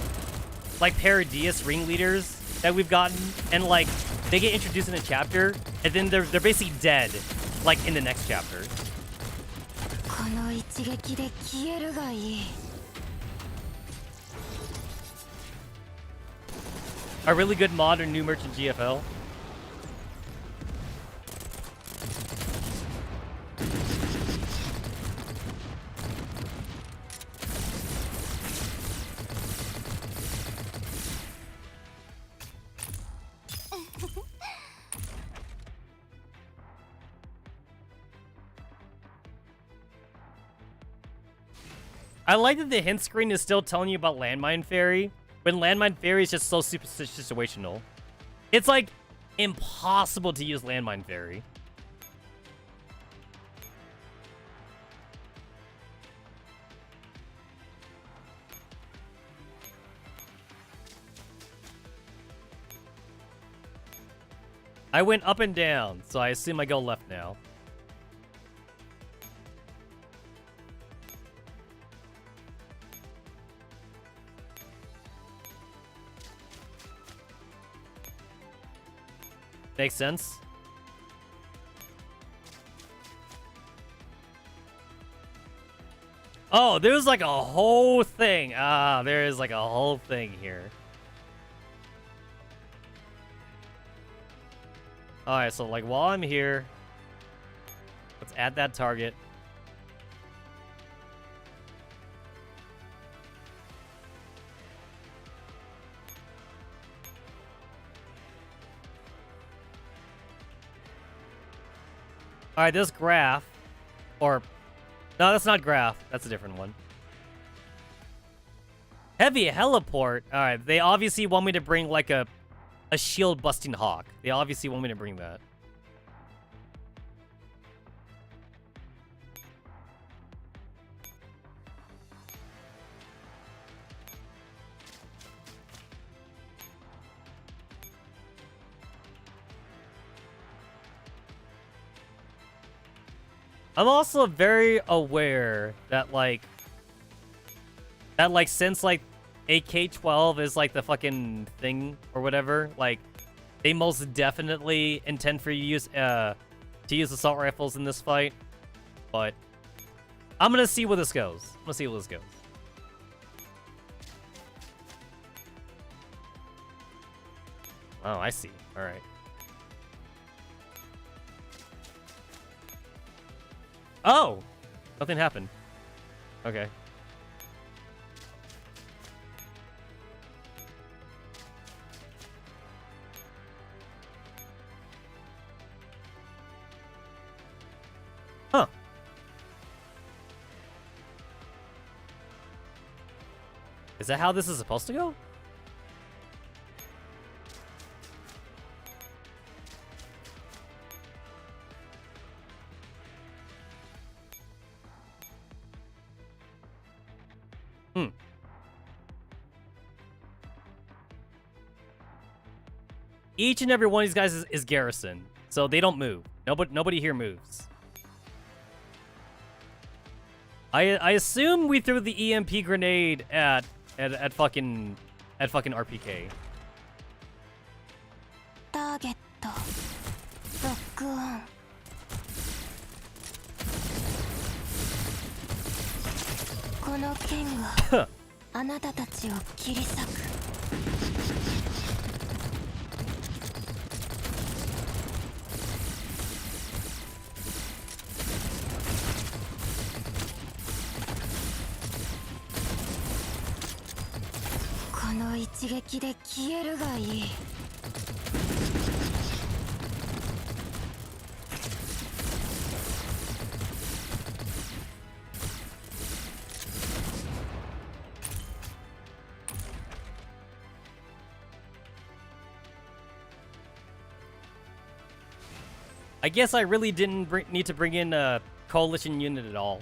Paradius ringleaders that we've gotten, and like they get introduced in a chapter, and then they're basically dead, like in the next chapter. この一撃で消えるがいい。A really good mod or new merchant GFL. I like that the hint screen is still telling you about Landmine Fairy, when Landmine Fairy is just so super situational. It's like impossible to use Landmine Fairy. I went up and down, so I assume I go left now. Makes sense. Oh, there's like a whole thing. Ah, there is like a whole thing here. Alright, so like while I'm here, let's add that target. Alright, this graph, or No, that's not Graph. That's a different one. Heavy heliport. All right, they obviously want me to bring like a shield busting hawk. They obviously want me to bring that. I'm also very aware that since like AK-12 is like the fucking thing or whatever, like they most definitely intend for you to use assault rifles in this fight. But I'm gonna see where this goes. I'm gonna see where this goes. Oh, I see. All right. Oh! Nothing happened. Okay. Huh. Is that how this is supposed to go? Each and every one of these guys is garrison, so they don't move. Nobody here moves. I assume we threw the EMP grenade at fucking RPK. Target lock on. この剣はあなたたちを切り裂く。この一撃で消えるがいい。I guess I really didn't need to bring in a coalition unit at all.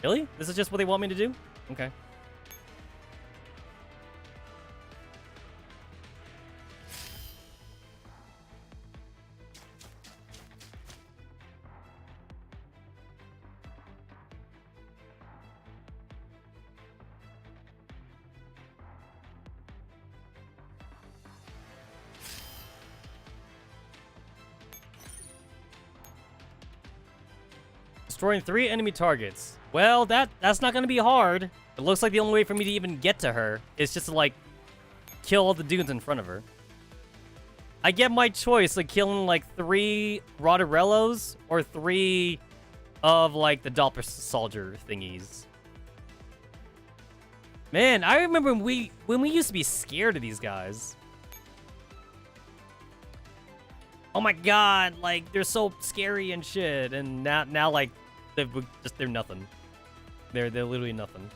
Really? This is just what they want me to do? Okay. Destroying 3 enemy targets. Well, that's not gonna be hard. It looks like the only way for me to even get to her is just to, like, kill all the dudes in front of her. I get my choice of killing, like, 3 Rotorellos or 3 of, like, the Doppler soldier thingies. Man, I remember when we used to be scared of these guys. Oh my god, like, they're so scary and shit, and now like, they're nothing. They're literally nothing.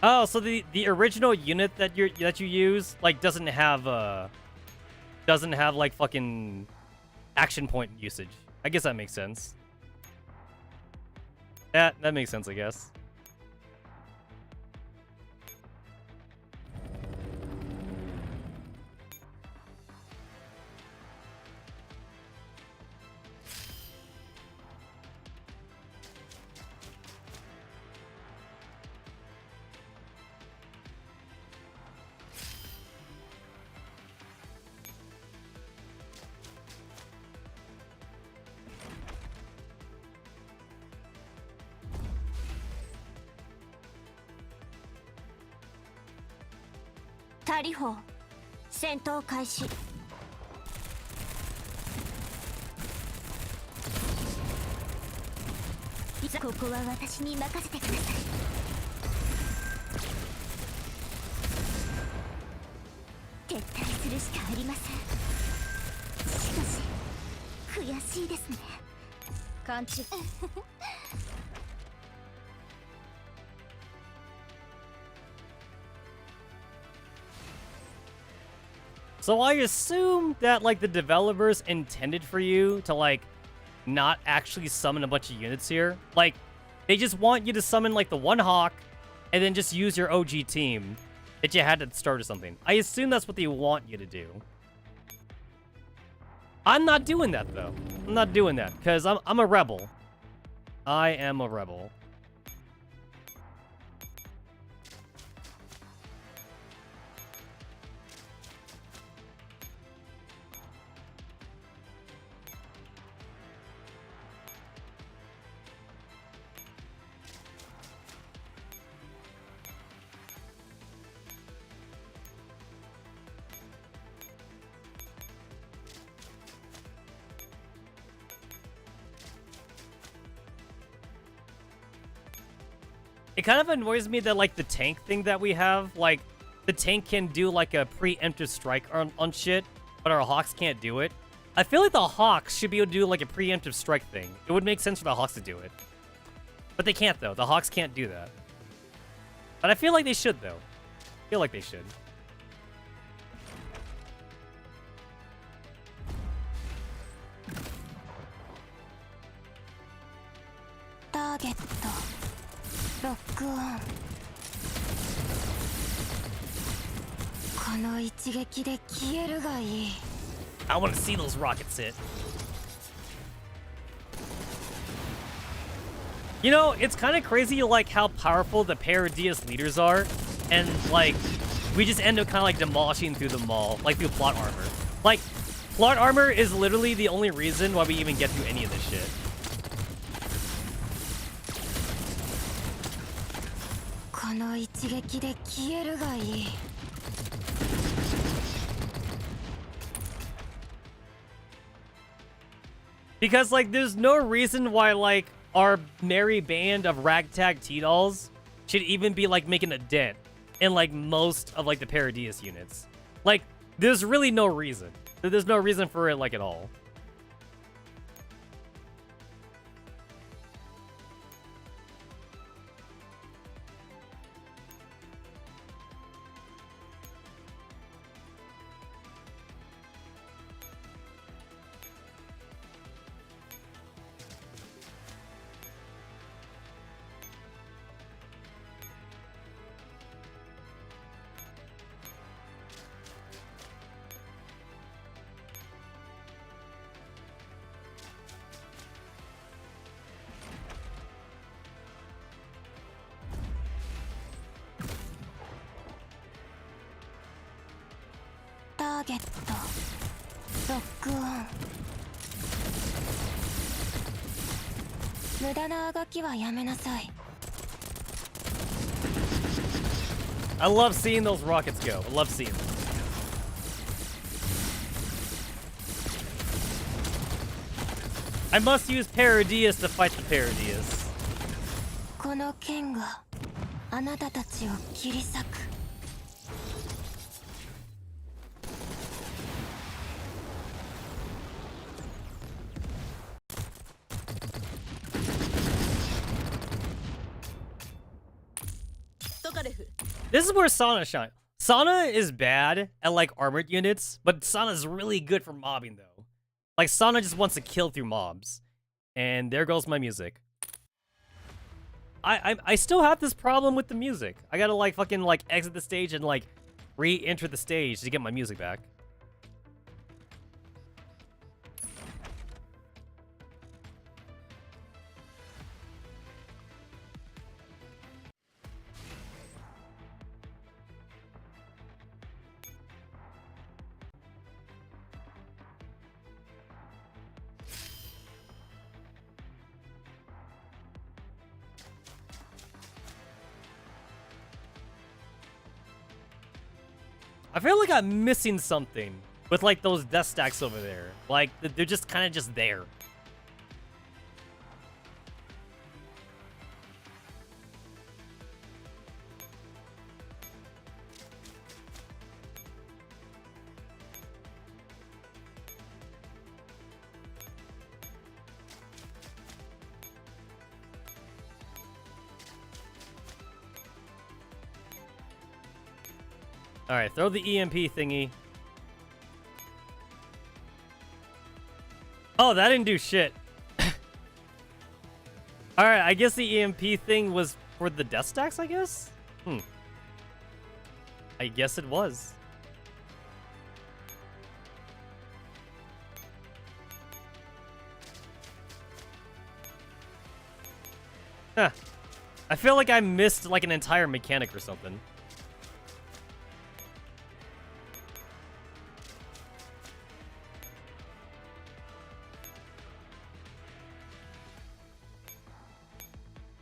Oh, so the original unit that you use like doesn't have like fucking action point usage. I guess that makes sense. That makes sense, I guess. タリホー戦闘開始。ここは私に任せてください。撤退するしかありません。しかし悔しいですね。勘違い。So I assume that, like, the developers intended for you to, like, not actually summon a bunch of units here. Like, they just want you to summon, like, the one Hawk, and then just use your OG team that you had at the start or something. I assume that's what they want you to do. I'm not doing that, though. I'm not doing that, because I'm a rebel. I am a rebel. It kind of annoys me that, like, the tank thing that we have, like, the tank can do, like, a preemptive strike on shit, but our Hawks can't do it. I feel like the Hawks should be able to do, like, a preemptive strike thing. It would make sense for the Hawks to do it. But they can't, though. The Hawks can't do that. But I feel like they should, though. I feel like they should. Target. ロックオン。この一撃で消えるがいい。I want to see those rockets hit. You know, it's kind of crazy, like, how powerful the Paradius leaders are, and, like, we just end up kind of, like, demolishing through them all, like, through plot armor. Like, plot armor is literally the only reason why we even get through any of this shit. Because, like, there's no reason why, like, our merry band of ragtag T-dolls should even be, like, making a dent in, like, most of, like, the Paradius units. Like, there's really no reason. There's no reason for it, like, at all. Target. Lock on. 無駄なあがきはやめなさい。I love seeing those rockets go. I love seeing them. I must use Paradius to fight the Paradius. この剣があなたたちを切り裂く。This is where Sana shines. Sana is bad at, like, armored units, but Sana's really good for mobbing, though. Like, Sana just wants to kill through mobs. And there goes my music. I still have this problem with the music. I gotta, like, fucking, like, exit the stage and, like, re-enter the stage to get my music back. I feel like I'm missing something with like those death stacks over there. Like they're just kind of just there. All right, throw the EMP thingy. Oh, that didn't do shit. All right, I guess the EMP thing was for the death stacks, I guess? I guess it was. Huh. I feel like I missed like an entire mechanic or something.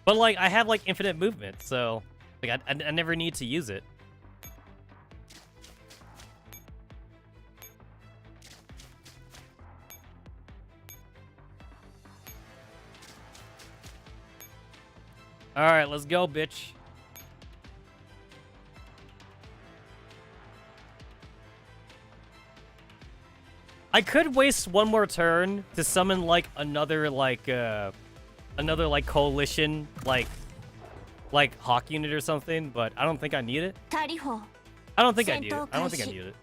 But, like, I have, like, infinite movement, so, like, I never need to use it. Alright, let's go, bitch. I could waste one more turn to summon, like, another coalition, like Hawk unit or something, but I don't think I need it. I don't think I need it. I don't think I need it.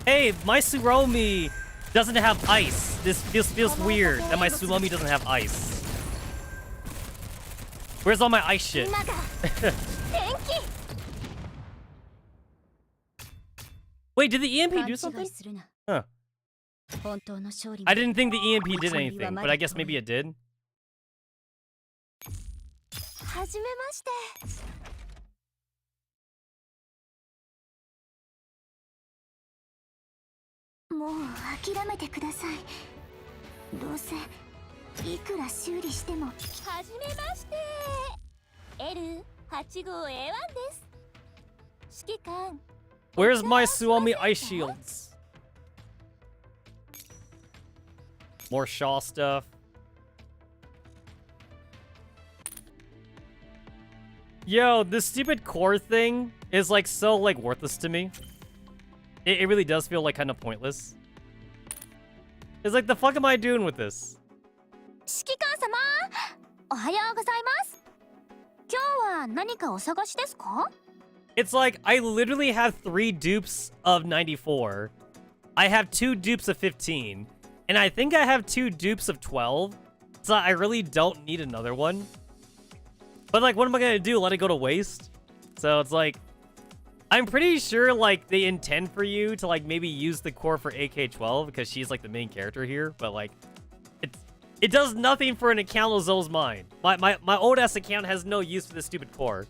Hey, my Tsuromi doesn't have ice. This feels weird that my Tsuromi doesn't have ice. Where's all my ice shit? Wait, did the EMP do something? Huh. I didn't think the EMP did anything, but I guess maybe it did. Where's my Tsuomi ice shields? More Shaw stuff. Yo, this stupid core thing is like so like worthless to me. It really does feel like kind of pointless. It's like, the fuck am I doing with this? It's like, I literally have 3 dupes of 94. I have 2 dupes of 15. And I think I have 2 dupes of 12. So I really don't need another one. But like, what am I gonna do? Let it go to waste? So it's like, I'm pretty sure, like, they intend for you to, like, maybe use the core for AK-12 because she's, like, the main character here, but, like, it does nothing for an account of Zoe's mind. My old-ass account has no use for this stupid core.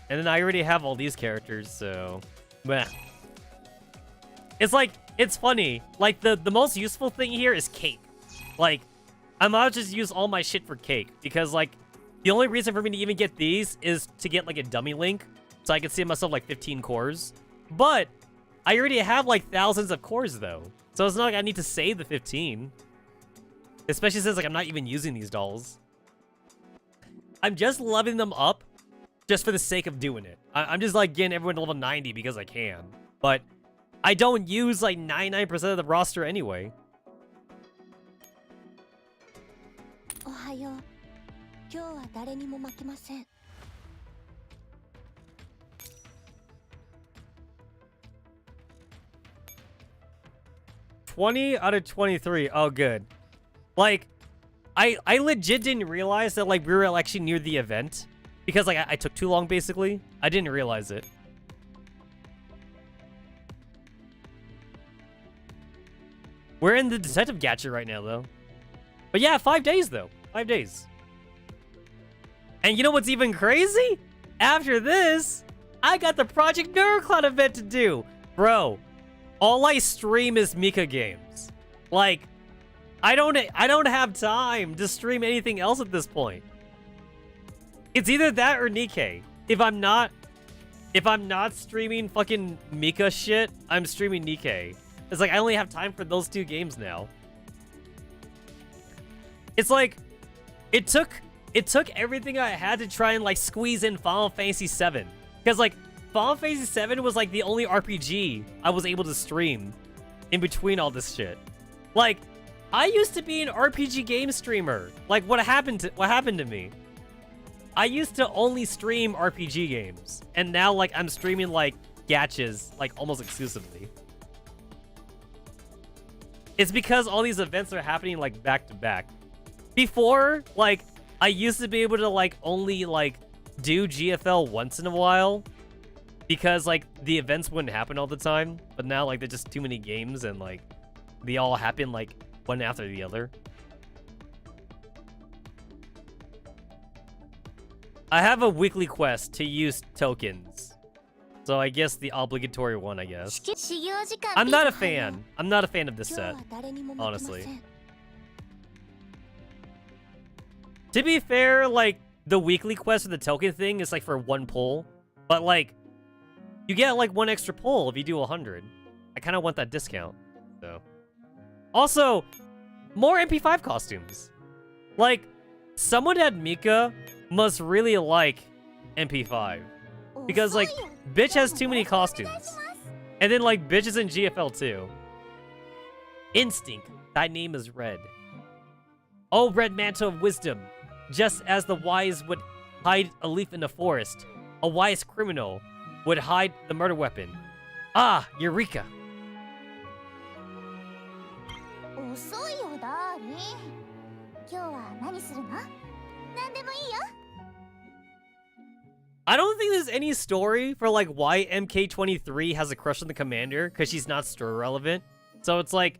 And then I already have all these characters, so... Meh. It's like... It's funny, like, the most useful thing here is cake. Like, I might just use all my shit for cake, because, like, the only reason for me to even get these is to get, like, a dummy link, so I can see myself, like, 15 cores. But, I already have, like, thousands of cores, though. So it's not like I need to save the 15. Especially since, like, I'm not even using these dolls. I'm just leveling them up, just for the sake of doing it. I'm just, like, getting everyone to level 90 because I can. But... I don't use, like, 99% of the roster anyway. $20 out of 23. Oh, good. Like, I legit didn't realize that, like, we were actually near the event. Because, like, I took too long, basically. I didn't realize it. We're in the detective gadget right now, though. But yeah, 5 days, though. 5 days. And you know what's even crazy? After this, I got the Project Neurocloud event to do. Bro, all I stream is Mika games. Like, I don't have time to stream anything else at this point. It's either that or Nikkei. If I'm not streaming fucking Mika shit, I'm streaming Nikkei. It's like I only have time for those 2 games now. It's like it took everything I had to try and like squeeze in Final Fantasy VII. Because like Final Fantasy VII was like the only RPG I was able to stream in between all this shit. Like, I used to be an RPG game streamer. Like, what happened to me? I used to only stream RPG games, and now like I'm streaming like gachas like almost exclusively. It's because all these events are happening like back to back. Before, like, I used to be able to like only like do GFL once in a while because like the events wouldn't happen all the time. But now like there's just too many games and like they all happen like one after the other. I have a weekly quest to use tokens. So I guess the obligatory one, I guess. I'm not a fan. I'm not a fan of this set, honestly. To be fair, like, the weekly quest for the token thing is like for 1 pull. But like, you get like 1 extra pull if you do 100. I kind of want that discount, so. Also, more MP5 costumes. Like, someone at Mika must really like MP5. Because, like, bitch has too many costumes. And then, like, bitch is in GFL too. Instinct, thy name is red. Oh, red mantle of wisdom. Just as the wise would hide a leaf in the forest, a wise criminal would hide the murder weapon. Ah, Eureka! I don't think there's any story for like why MK23 has a crush on the commander, because she's not story relevant. So it's like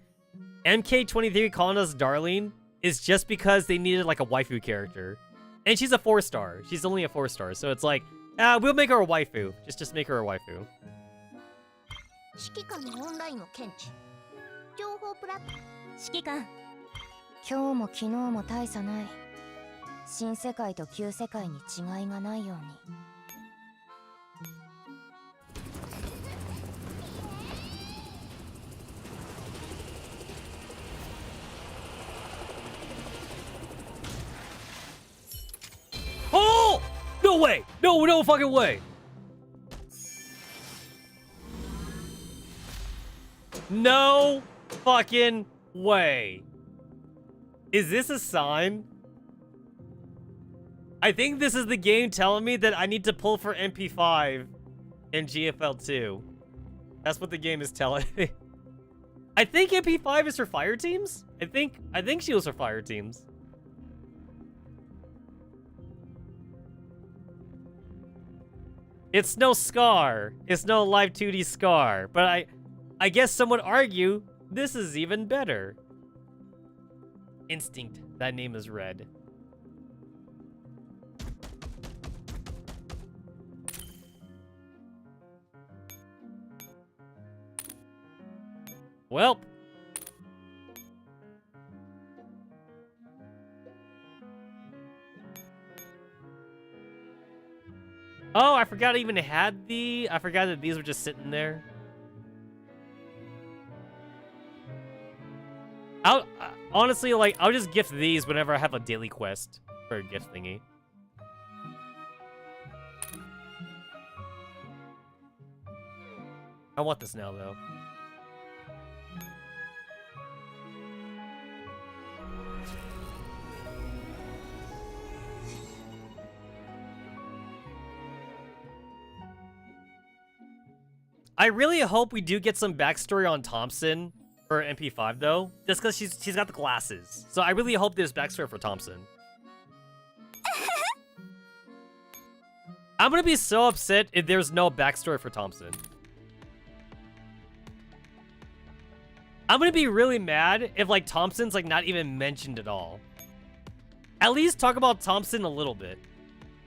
MK23 calling us darling is just because they needed like a waifu character. And she's a 4-star. She's only a 4-star. So it's like, we'll make her a waifu. Just make her a waifu. 指揮官のオンラインを検知。情報プラット。指揮官。今日も昨日も大差ない。新世界と旧世界に違いがないように。Oh! No way! No fucking way! No fucking way. Is this a sign? I think this is the game telling me that I need to pull for MP5 in GFL2. That's what the game is telling me. I think MP5 is for fire teams? I think she was for fire teams. It's no Scar. It's no live 2D Scar. But I guess some would argue this is even better. Instinct. That name is red. Well. Oh, I forgot I even had I forgot that these were just sitting there. Honestly, like, I'll just gift these whenever I have a daily quest for a gift thingy. I want this now, though. I really hope we do get some backstory on Thompson for MP5 though, just because she's got the glasses. So I really hope there's backstory for Thompson. I'm gonna be so upset if there's no backstory for Thompson. I'm gonna be really mad if, like, Thompson's, like, not even mentioned at all. At least talk about Thompson a little bit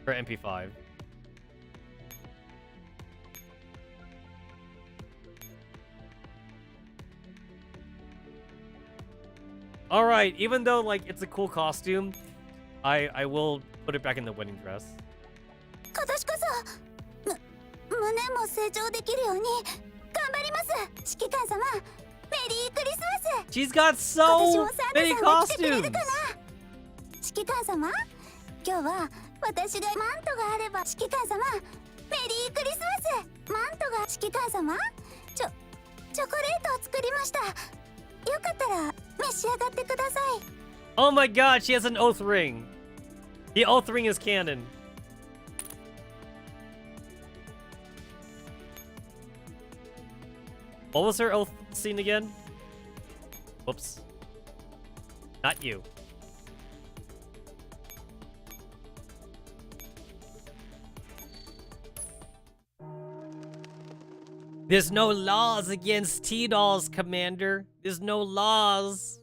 for MP5. Alright, even though, like, it's a cool costume, I will put it back in the wedding dress. 今年こそ胸も成長できるように頑張ります指揮官様メリークリスマス She's got so many costumes! 指揮官様今日は私がマントがあれば指揮官様メリークリスマスマントが指揮官様チョコレートを作りましたよかったら召し上がってください Oh my god, she has an oath ring! The oath ring is canon. What was her oath scene again? Whoops. Not you. There's no laws against T-dolls, Commander. There's no laws.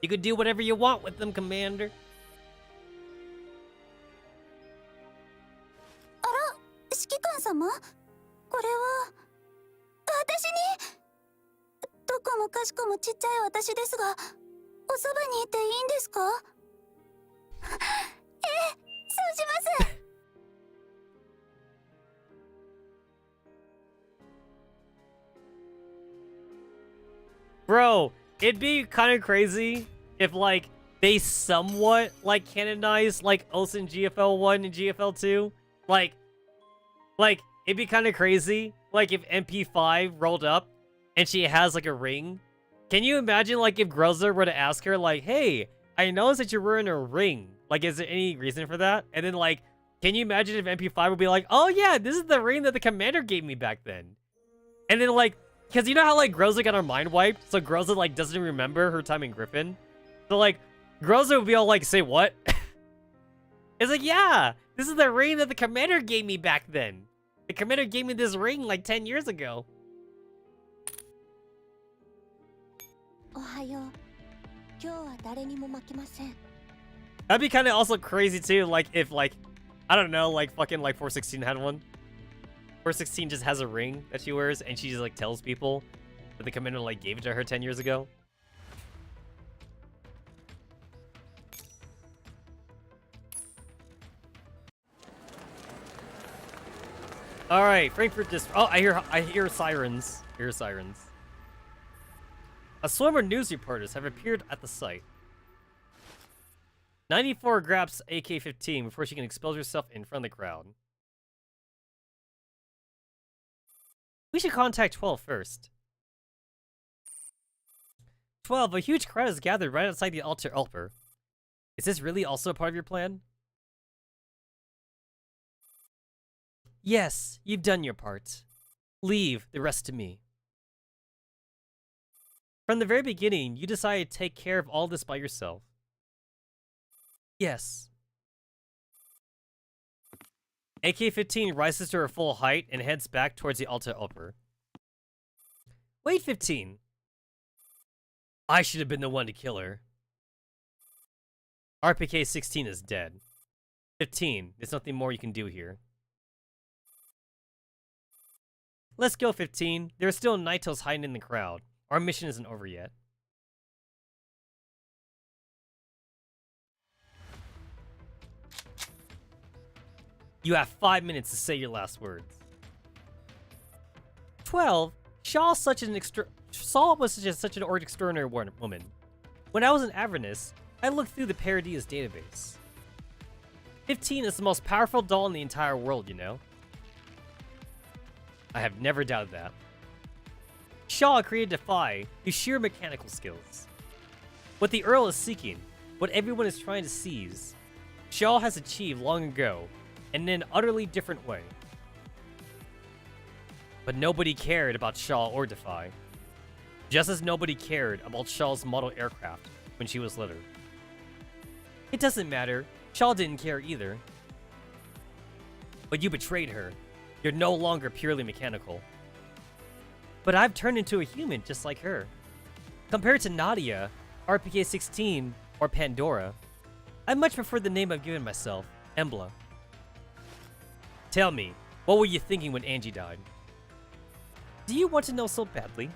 You could do whatever you want with them, Commander. あら指揮官様これは私にどこもかしこもちっちゃい私ですがおそばにいていいんですかええそうします Bro, it'd be kind of crazy if, like, they somewhat, like, canonized, like, oaths in GFL 1 and GFL 2. Like, it'd be kind of crazy, like, if MP5 rolled up and she has, like, a ring. Can you imagine, like, if Groza were to ask her, like, hey, I noticed that you're wearing a ring. Like, is there any reason for that? And then, like, can you imagine if MP5 would be like, oh, yeah, this is the ring that the commander gave me back then. And then, like, because you know how, like, Groza got her mind wiped? So Groza, like, doesn't remember her time in Griffin? So, like, Groza would be all like, say what? It's like, yeah, this is the ring that the commander gave me back then. The commander gave me this ring, like, 10 years ago. おはよう今日は誰にも負けません That'd be kind of also crazy, too, like, if, like, I don't know, like, fucking, like, 416 had one. 416 just has a ring that she wears, and she just, like, tells people that the commander, like, gave it to her 10 years ago. Alright, Frankfurt just... Oh, I hear sirens. I hear sirens. A swarm of news reporters have appeared at the site. 94 grabs AK-15 before she can expose herself in front of the crowd. We should contact 12 first. 12, a huge crowd is gathered right outside the altar Elper. Is this really also a part of your plan? Yes, you've done your part. Leave the rest to me. From the very beginning, you decided to take care of all this by yourself. Yes. AK-15 rises to her full height and heads back towards the altar upper. Wait, 15. I should have been the one to kill her. RPK-16 is dead. 15, there's nothing more you can do here. Let's go, 15. There are still Naitos hiding in the crowd. Our mission isn't over yet. You have 5 minutes to say your last words. 12. Shaw was such an extraordinary woman. When I was in Avernus, I looked through the Paradies database. 15 is the most powerful doll in the entire world, you know. I have never doubted that. Shaw created Defy through sheer mechanical skills. What the Earl is seeking, what everyone is trying to seize, Shaw has achieved long ago, in an utterly different way. But nobody cared about Shaw or Defy, just as nobody cared about Shaw's model aircraft when she was littered. It doesn't matter, Shaw didn't care either. But you betrayed her. You're no longer purely mechanical. But I've turned into a human just like her. Compared to Nadia, RPK-16, or Pandora, I much prefer the name I've given myself, Embla. Tell me, what were you thinking when Angie died? Do you want to know so badly?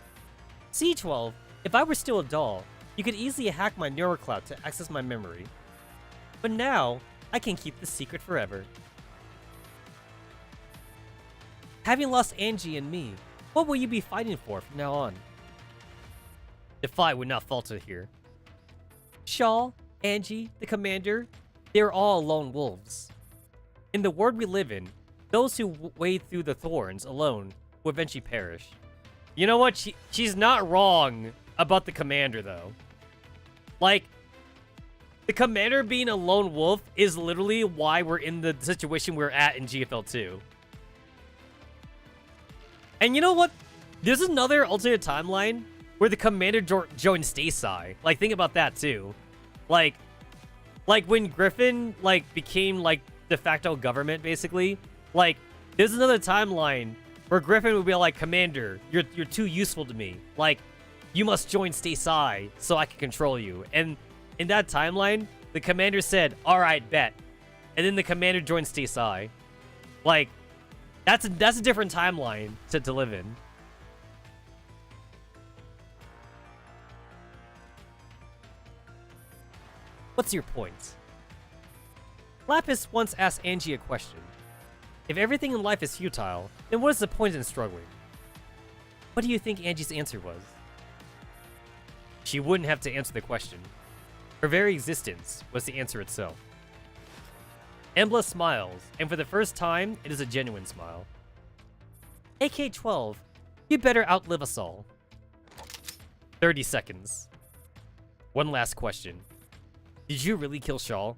C12, if I were still a doll, you could easily hack my neurocloud to access my memory. But now, I can keep the secret forever. Having lost Angie and me, what will you be fighting for from now on? The fight would not falter here. Shaw, Angie, the commander, they're all lone wolves. In the world we live in, those who wade through the thorns alone will eventually perish. You know what? She's not wrong about the commander, though. Like, the commander being a lone wolf is literally why we're in the situation we're at in GFL 2. And you know what? There's another alternate timeline where the commander joined Tetsa. Like, think about that, too. Like when Griffin, like, became, like, de facto government, basically. Like, there's another timeline where Griffin would be like, Commander, you're too useful to me. Like, you must join Tetsa so I can control you. And in that timeline, the commander said, alright, bet. And then the commander joined Tetsa. Like, that's a different timeline to live in. What's your point? Lapis once asked Angie a question. If everything in life is futile, then what is the point in struggling? What do you think Angie's answer was? She wouldn't have to answer the question. Her very existence was the answer itself. Embla smiles, and for the first time, it is a genuine smile. AK-12, you better outlive us all. 30 seconds. One last question. Did you really kill Shaw?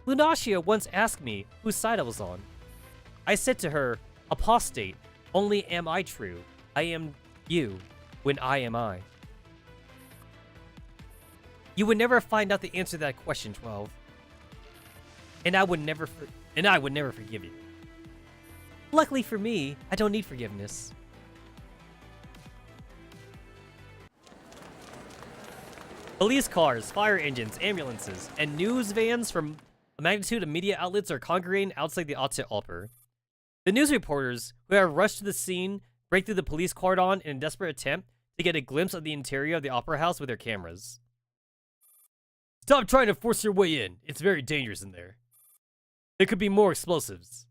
Lunacia once asked me whose side I was on. I said to her, apostate, only am I true. I am you, when I am I. You would never find out the answer to that question, 12. And I would never forgive you. Luckily for me, I don't need forgiveness. Police cars, fire engines, ambulances, and news vans from a magnitude of media outlets are congregating outside the Alte Oper. The news reporters, who have rushed to the scene, break through the police cordon in a desperate attempt to get a glimpse of the interior of the opera house with their cameras. Stop trying to force your way in. It's very dangerous in there. There could be more explosives.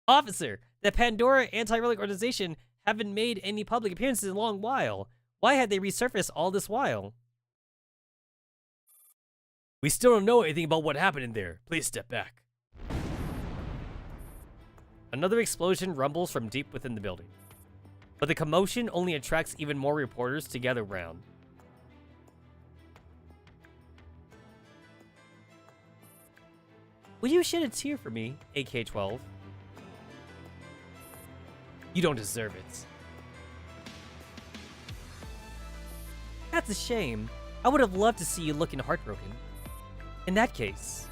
Officer, the Pandora Anti-Relic Organization haven't made any public appearances in a long while. Why had they resurfaced all this while? We still don't know anything about what happened in there. Please step back. Another explosion rumbles from deep within the building. But the commotion only attracts even more reporters to gather round. Will you shed a tear for me, AK-12? You don't deserve it. That's a shame. I would have loved to see you looking heartbroken. In that case,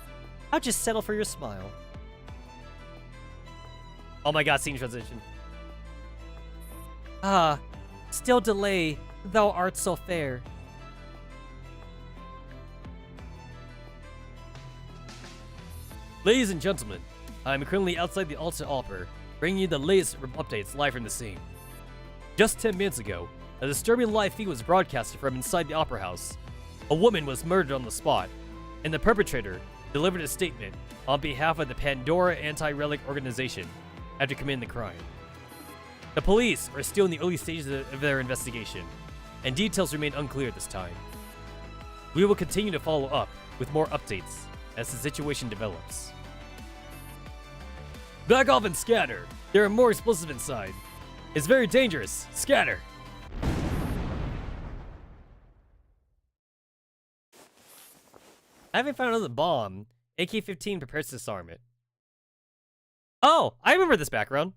I'll just settle for your smile. Oh my god, scene transition. Ah, still delay, thou art so fair. Ladies and gentlemen, I'm currently outside the Alte Oper, bringing you the latest updates live from the scene. Just 10 minutes ago, a disturbing live feed was broadcasted from inside the opera house. A woman was murdered on the spot, and the perpetrator delivered a statement on behalf of the Pandora Anti-Relic Organization after committing the crime. The police are still in the early stages of their investigation, and details remain unclear at this time. We will continue to follow up with more updates as the situation develops. Back off and scatter! There are more explosives inside. It's very dangerous. Scatter! I haven't found another bomb. AK-15 prepares to disarm it. Oh, I remember this background.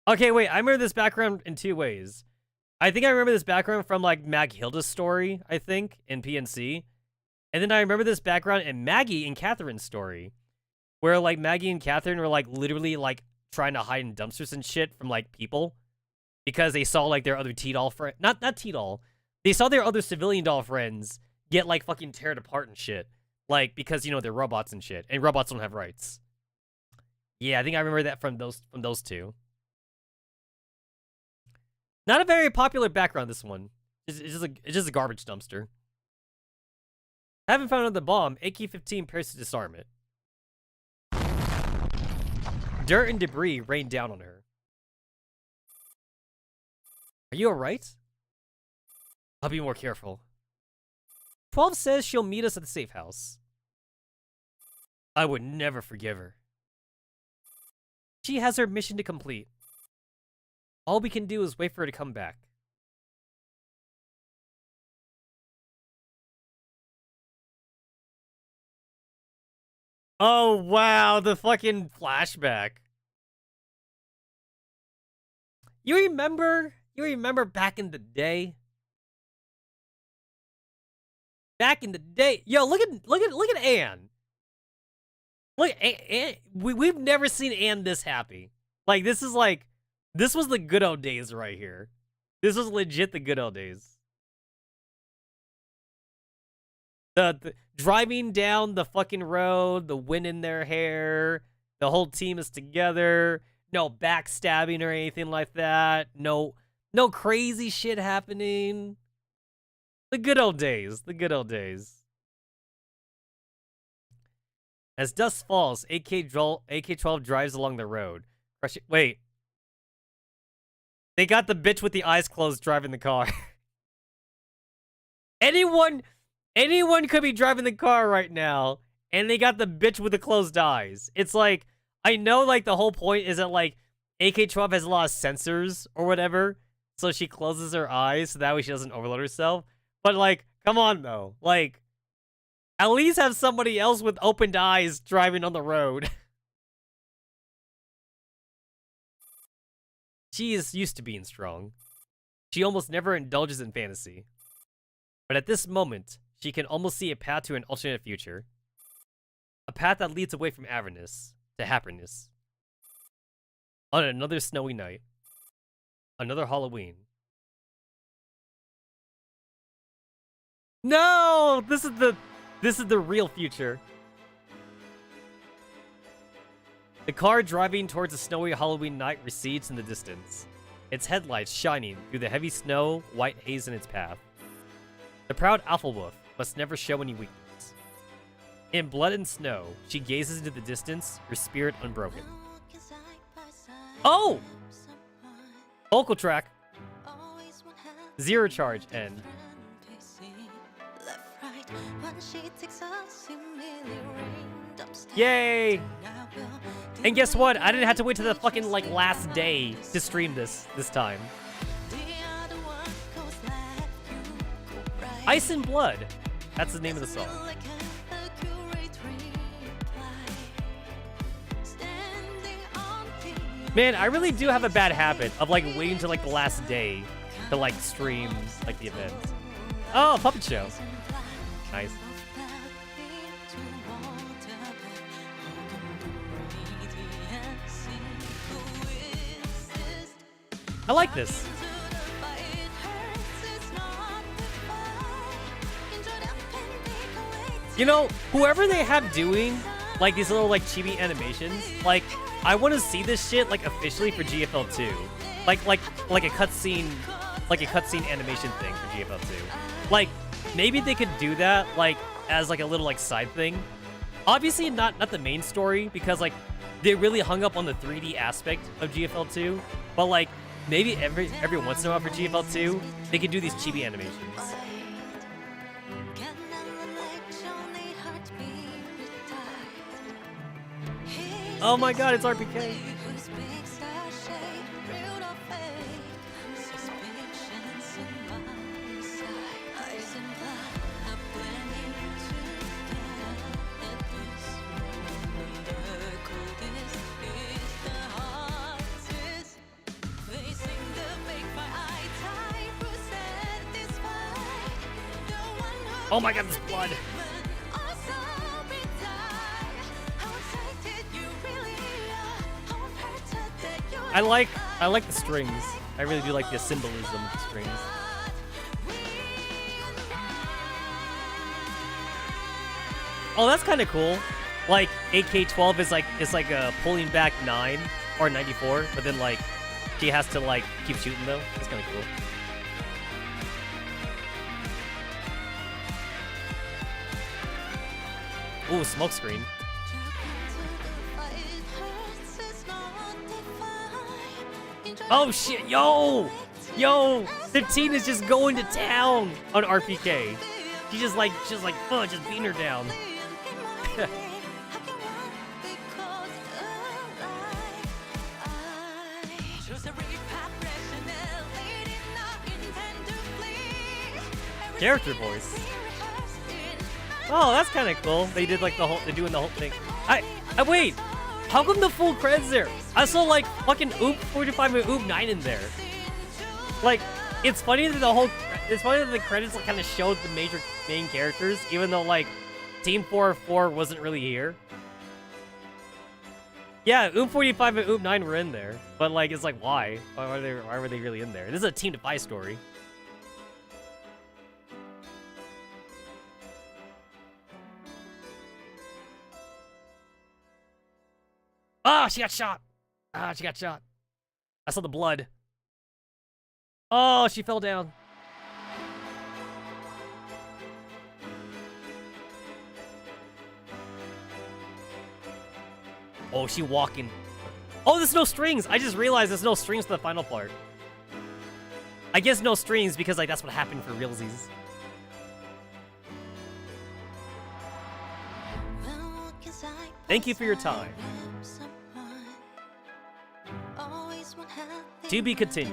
Okay, wait, I remember this background in two ways. I think I remember this background from, like, Maghilda's story, I think, in PNC. And then I remember this background in Maggie and Catherine's story. Where, like, Maggie and Catherine were, like, literally, like, trying to hide in dumpsters and shit from, like, people. because they saw like their other T-doll friend, not T-doll, they saw their other civilian doll friends get like fucking teared apart and shit, like because you know they're robots and shit, and robots don't have rights. Yeah, I think I remember that from those two. Not a very popular background, this one. It's just a garbage dumpster. Haven't found another bomb. AK-15 pairs to disarm it. Dirt and debris rain down on her. Are you alright? I'll be more careful. 12 says she'll meet us at the safe house. I would never forgive her. She has her mission to complete. All we can do is wait for her to come back. Oh, wow, the fucking flashback. You remember back in the day? Back in the day. Yo, look at Anne. Look, Anne, we've never seen Anne this happy. Like, this was the good old days right here. This was legit the good old days. The driving down the fucking road, the wind in their hair, the whole team is together, no backstabbing or anything like that, no crazy shit happening. The good old days, the good old days. As dusk falls, AK-12 drives along the road. Wait. They got the bitch with the eyes closed driving the car. Anyone could be driving the car right now, and they got the bitch with the closed eyes. It's like, I know, like, the whole point is that, like, AK-12 has a lot of sensors or whatever, so she closes her eyes so that way she doesn't overload herself. But, like, come on, though. Like, at least have somebody else with opened eyes driving on the road. She is used to being strong. She almost never indulges in fantasy. But at this moment, she can almost see a path to an alternate future. A path that leads away from avarice to happiness. On another snowy night. Another Halloween. No! This is the real future. The car driving towards a snowy Halloween night recedes in the distance, its headlights shining through the heavy snow, white haze in its path. The proud alpha wolf must never show any weakness. In blood and snow, she gazes into the distance, her spirit unbroken. Oh! Vocal track. Zero charge end. Yay! And guess what? I didn't have to wait till the fucking, like, last day to stream this time. Ice and Blood. That's the name of the song. Man, I really do have a bad habit of, like, waiting till, like, the last day to, like, stream, like, the event. Oh, puppet show. Nice. I like this. You know, whoever they have doing, like, these little, like, chibi animations, like, I want to see this shit, like, officially for GFL 2. Like a cutscene animation thing for GFL 2. Like, maybe they could do that, like, as, like, a little, like, side thing. Obviously, not the main story, because, like, they really hung up on the 3D aspect of GFL 2. But, like, maybe every once in a while for GFL 2, they could do these chibi animations. Oh my god, it's RPK. Oh my god, this blood. I like the strings. I really do like the symbolism of the strings. Oh, that's kind of cool. Like, AK-12 is like a pulling back 9 or 94, but then like she has to like keep shooting though. That's kind of cool. Ooh, smoke screen. Oh shit, yo! Yo! 15 is just going to town on RPK. She's just like, just beating her down. Character voice. Oh, that's kind of cool. They did like they're doing the whole thing. I wait. How come the full credits there? I saw like fucking Oop 45 and Oop 9 in there. Like, it's funny that the credits like, kind of showed the main characters, even though like Team 404 wasn't really here. Yeah, Oop 45 and Oop 9 were in there, but like it's like why? Why were they really in there? This is a Team Defy story. Ah, she got shot. Ah, she got shot. I saw the blood. Oh, she fell down. Oh, she walking. Oh, there's no strings. I just realized there's no strings to the final part. I guess no strings because like that's what happened for realsies. Thank you for your time. To be continued.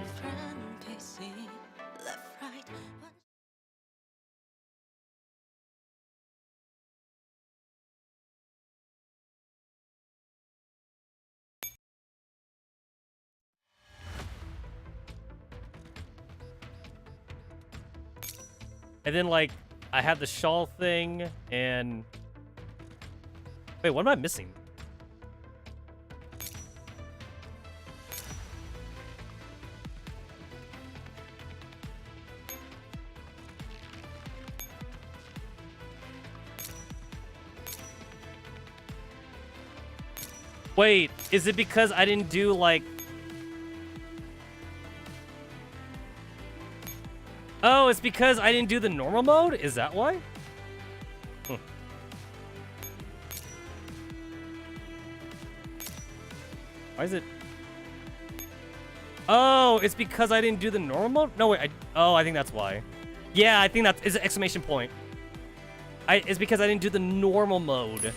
And then, like, I have the shawl thing, and... Wait, what am I missing? Wait, is it because I didn't do, like... Oh, it's because I didn't do the normal mode? Is that why? Why is it... Oh, it's because I didn't do the normal mode? No, wait, I think that's why. Yeah, I think that's... It's an exclamation point. It's because I didn't do the normal mode.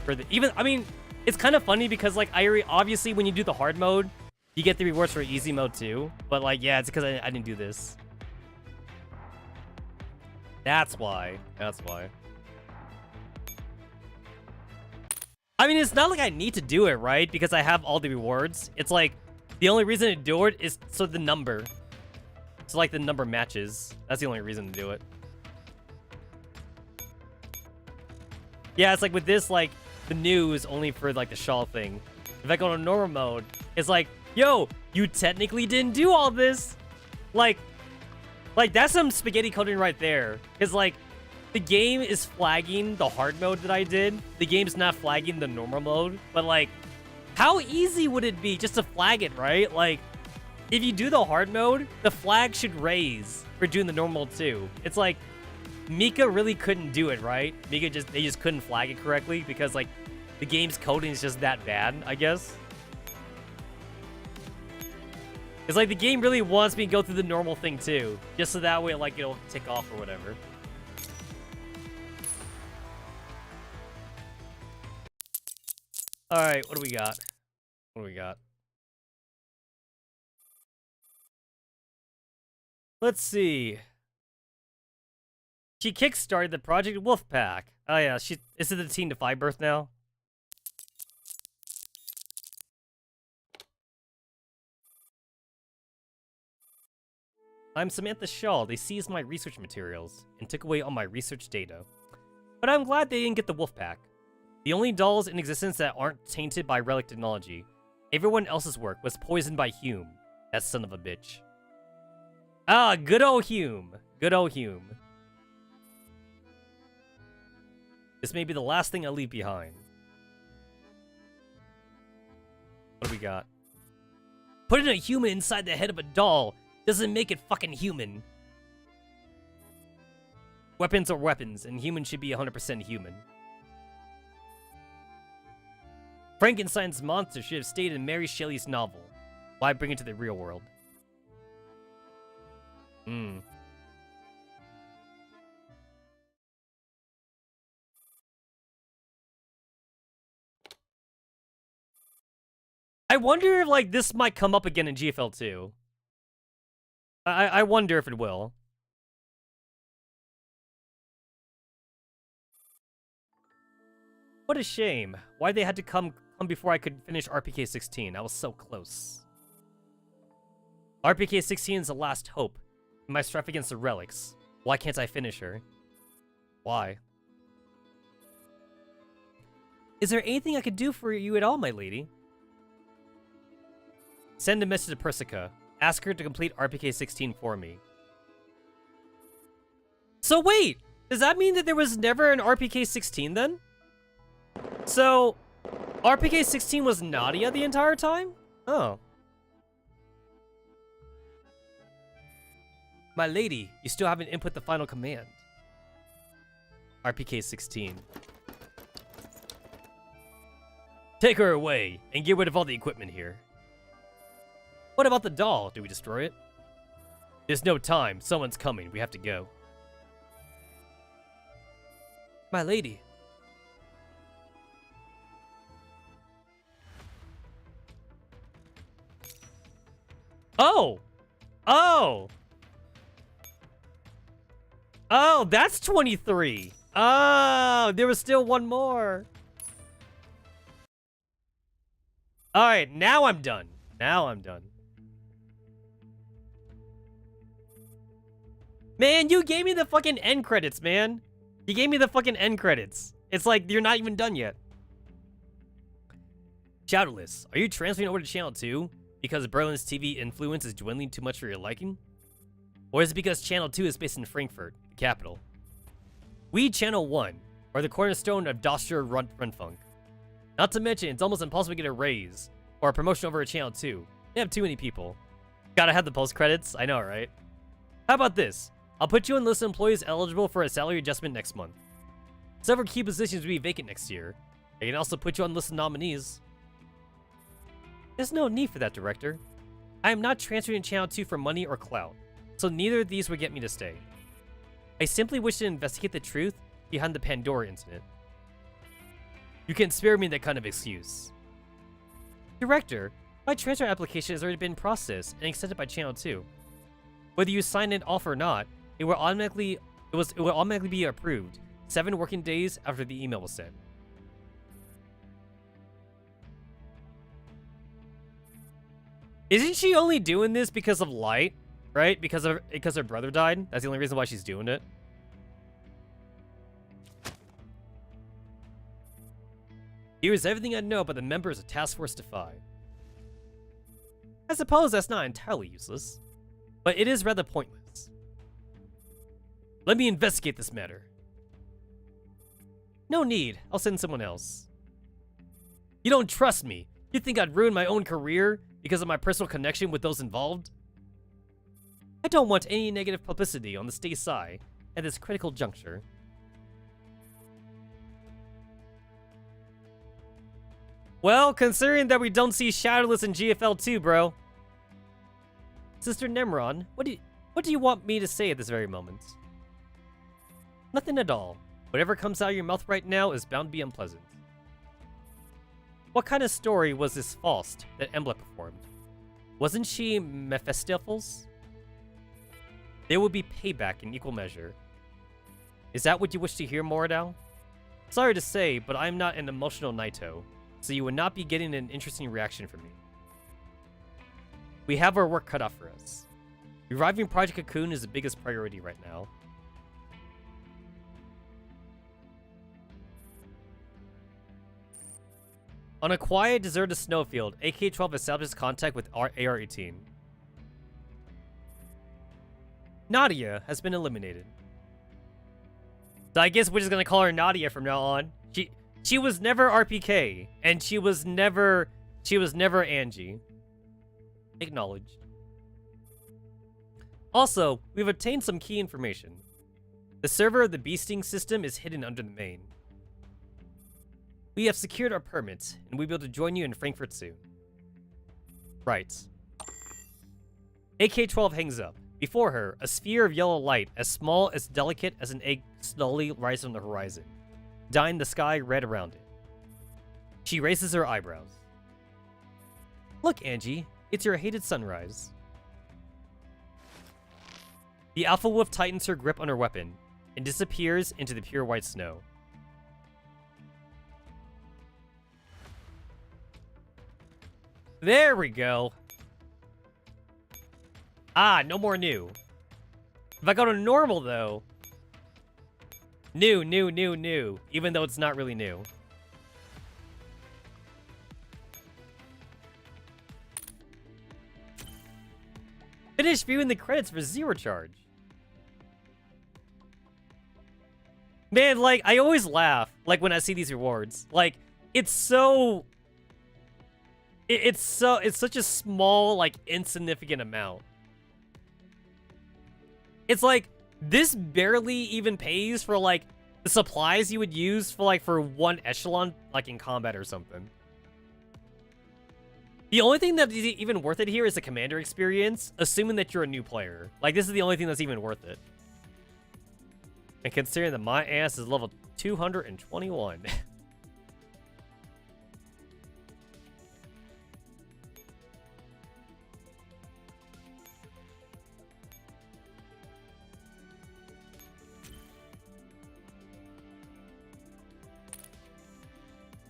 For the... Even... I mean... It's kind of funny because, like, obviously when you do the hard mode, you get the rewards for easy mode too. But, like, yeah, it's because I didn't do this. That's why. That's why. I mean, it's not like I need to do it, right? Because I have all the rewards. It's like, the only reason to do it is so the number. So, like, the number matches. That's the only reason to do it. Yeah, it's like with this, like... The new is only for, like, the shawl thing. If I go to normal mode, it's like, yo, you technically didn't do all this. Like, that's some spaghetti coding right there. Because, like, the game is flagging the hard mode that I did. The game's not flagging the normal mode. But, like, how easy would it be just to flag it, right? Like, if you do the hard mode, the flag should raise for doing the normal too. It's like, Mika really couldn't do it, right? They just couldn't flag it correctly because, like, the game's coding is just that bad, I guess. It's like the game really wants me to go through the normal thing too, just so that way, like, it'll tick off or whatever. All right, what do we got? What do we got? Let's see. She kickstarted the Project Wolfpack. Oh yeah, is it the Team Defy birth now? I'm Samantha Shaw. They seized my research materials and took away all my research data. But I'm glad they didn't get the Wolfpack. The only dolls in existence that aren't tainted by relic technology. Everyone else's work was poisoned by Hume. That son of a bitch. Ah, good old Hume. Good old Hume. This may be the last thing I leave behind. What do we got? Putting a human inside the head of a doll doesn't make it fucking human. Weapons are weapons, and humans should be 100% human. Frankenstein's monster should have stayed in Mary Shelley's novel. Why bring it to the real world? I wonder if, like, this might come up again in GFL 2. I wonder if it will. What a shame. Why they had to come before I could finish RPK 16. I was so close. RPK 16 is the last hope in my strife against the relics. Why can't I finish her? Why? Is there anything I could do for you at all, my lady? Send a message to Persica. Ask her to complete RPK 16 for me. So wait! Does that mean that there was never an RPK 16 then? So, RPK 16 was Nadia the entire time? Oh. My lady, you still haven't input the final command. RPK 16. Take her away, and get rid of all the equipment here. What about the doll? Do we destroy it? There's no time. Someone's coming. We have to go. My lady. Oh! Oh! Oh, that's 23. Oh, there was still one more. Alright, now I'm done. Now I'm done. Man, you gave me the fucking end credits, man. You gave me the fucking end credits. It's like, you're not even done yet. Shadowless, are you transferring over to Channel 2 because Berlin's TV influence is dwindling too much for your liking? Or is it because Channel 2 is based in Frankfurt, the capital? We, Channel 1, are the cornerstone of Dostra Rundfunk. Not to mention, it's almost impossible to get a raise or a promotion over at Channel 2. They have too many people. Gotta have the post-credits, I know, right? How about this? I'll put you on the list of employees eligible for a salary adjustment next month. Several key positions will be vacant next year. I can also put you on the list of nominees. There's no need for that, Director. I am not transferring to Channel 2 for money or clout, so neither of these would get me to stay. I simply wish to investigate the truth behind the Pandora incident. You can spare me that kind of excuse. Director, my transfer application has already been processed and accepted by Channel 2. Whether you sign it off or not, it will automatically be approved 7 working days after the email was sent. Isn't she only doing this because of Light, right? Because her brother died? That's the only reason why she's doing it. Here's everything I know about the members of Task Force Defy. I suppose that's not entirely useless, but it is rather pointless. Let me investigate this matter. No need. I'll send someone else. You don't trust me. You think I'd ruin my own career because of my personal connection with those involved? I don't want any negative publicity on the state side at this critical juncture. Well, considering that we don't see Shadowless in GFL 2, bro. Sister Nemron, what do you want me to say at this very moment? Nothing at all. Whatever comes out of your mouth right now is bound to be unpleasant. What kind of story was this Faust that Embla performed? Wasn't she Mephistopheles? There will be payback in equal measure. Is that what you wish to hear, Moradao? Sorry to say, but I'm not an emotional Naito, so you would not be getting an interesting reaction from me. We have our work cut out for us. Reviving Project Cocoon is the biggest priority right now. On a quiet, deserted snowfield, AK-12 establishes contact with AR-18. Nadia has been eliminated. So I guess we're just gonna call her Nadia from now on. She was never RPK, and she was never Angie. Acknowledged. Also, we've obtained some key information. The server of the beasting system is hidden under the main. We have secured our permits, and we'll be able to join you in Frankfurt soon. Right. AK-12 hangs up. Before her, a sphere of yellow light, as small as delicate as an egg, slowly rises on the horizon, dyeing the sky red around it. She raises her eyebrows. Look, Angie, it's your hated sunrise. The Alpha Wolf tightens her grip on her weapon and disappears into the pure white snow. There we go. Ah, no more new. If I go to normal, though... New. Even though it's not really new. Finish viewing the credits for 0 charge. Man, like, I always laugh, like, when I see these rewards. Like, it's so... It's such a small, like, insignificant amount. It's like, this barely even pays for, like, the supplies you would use for, like, for one echelon, like, in combat or something. The only thing that is even worth it here is the commander experience, assuming that you're a new player. Like, this is the only thing that's even worth it. And considering that my ass is level 221.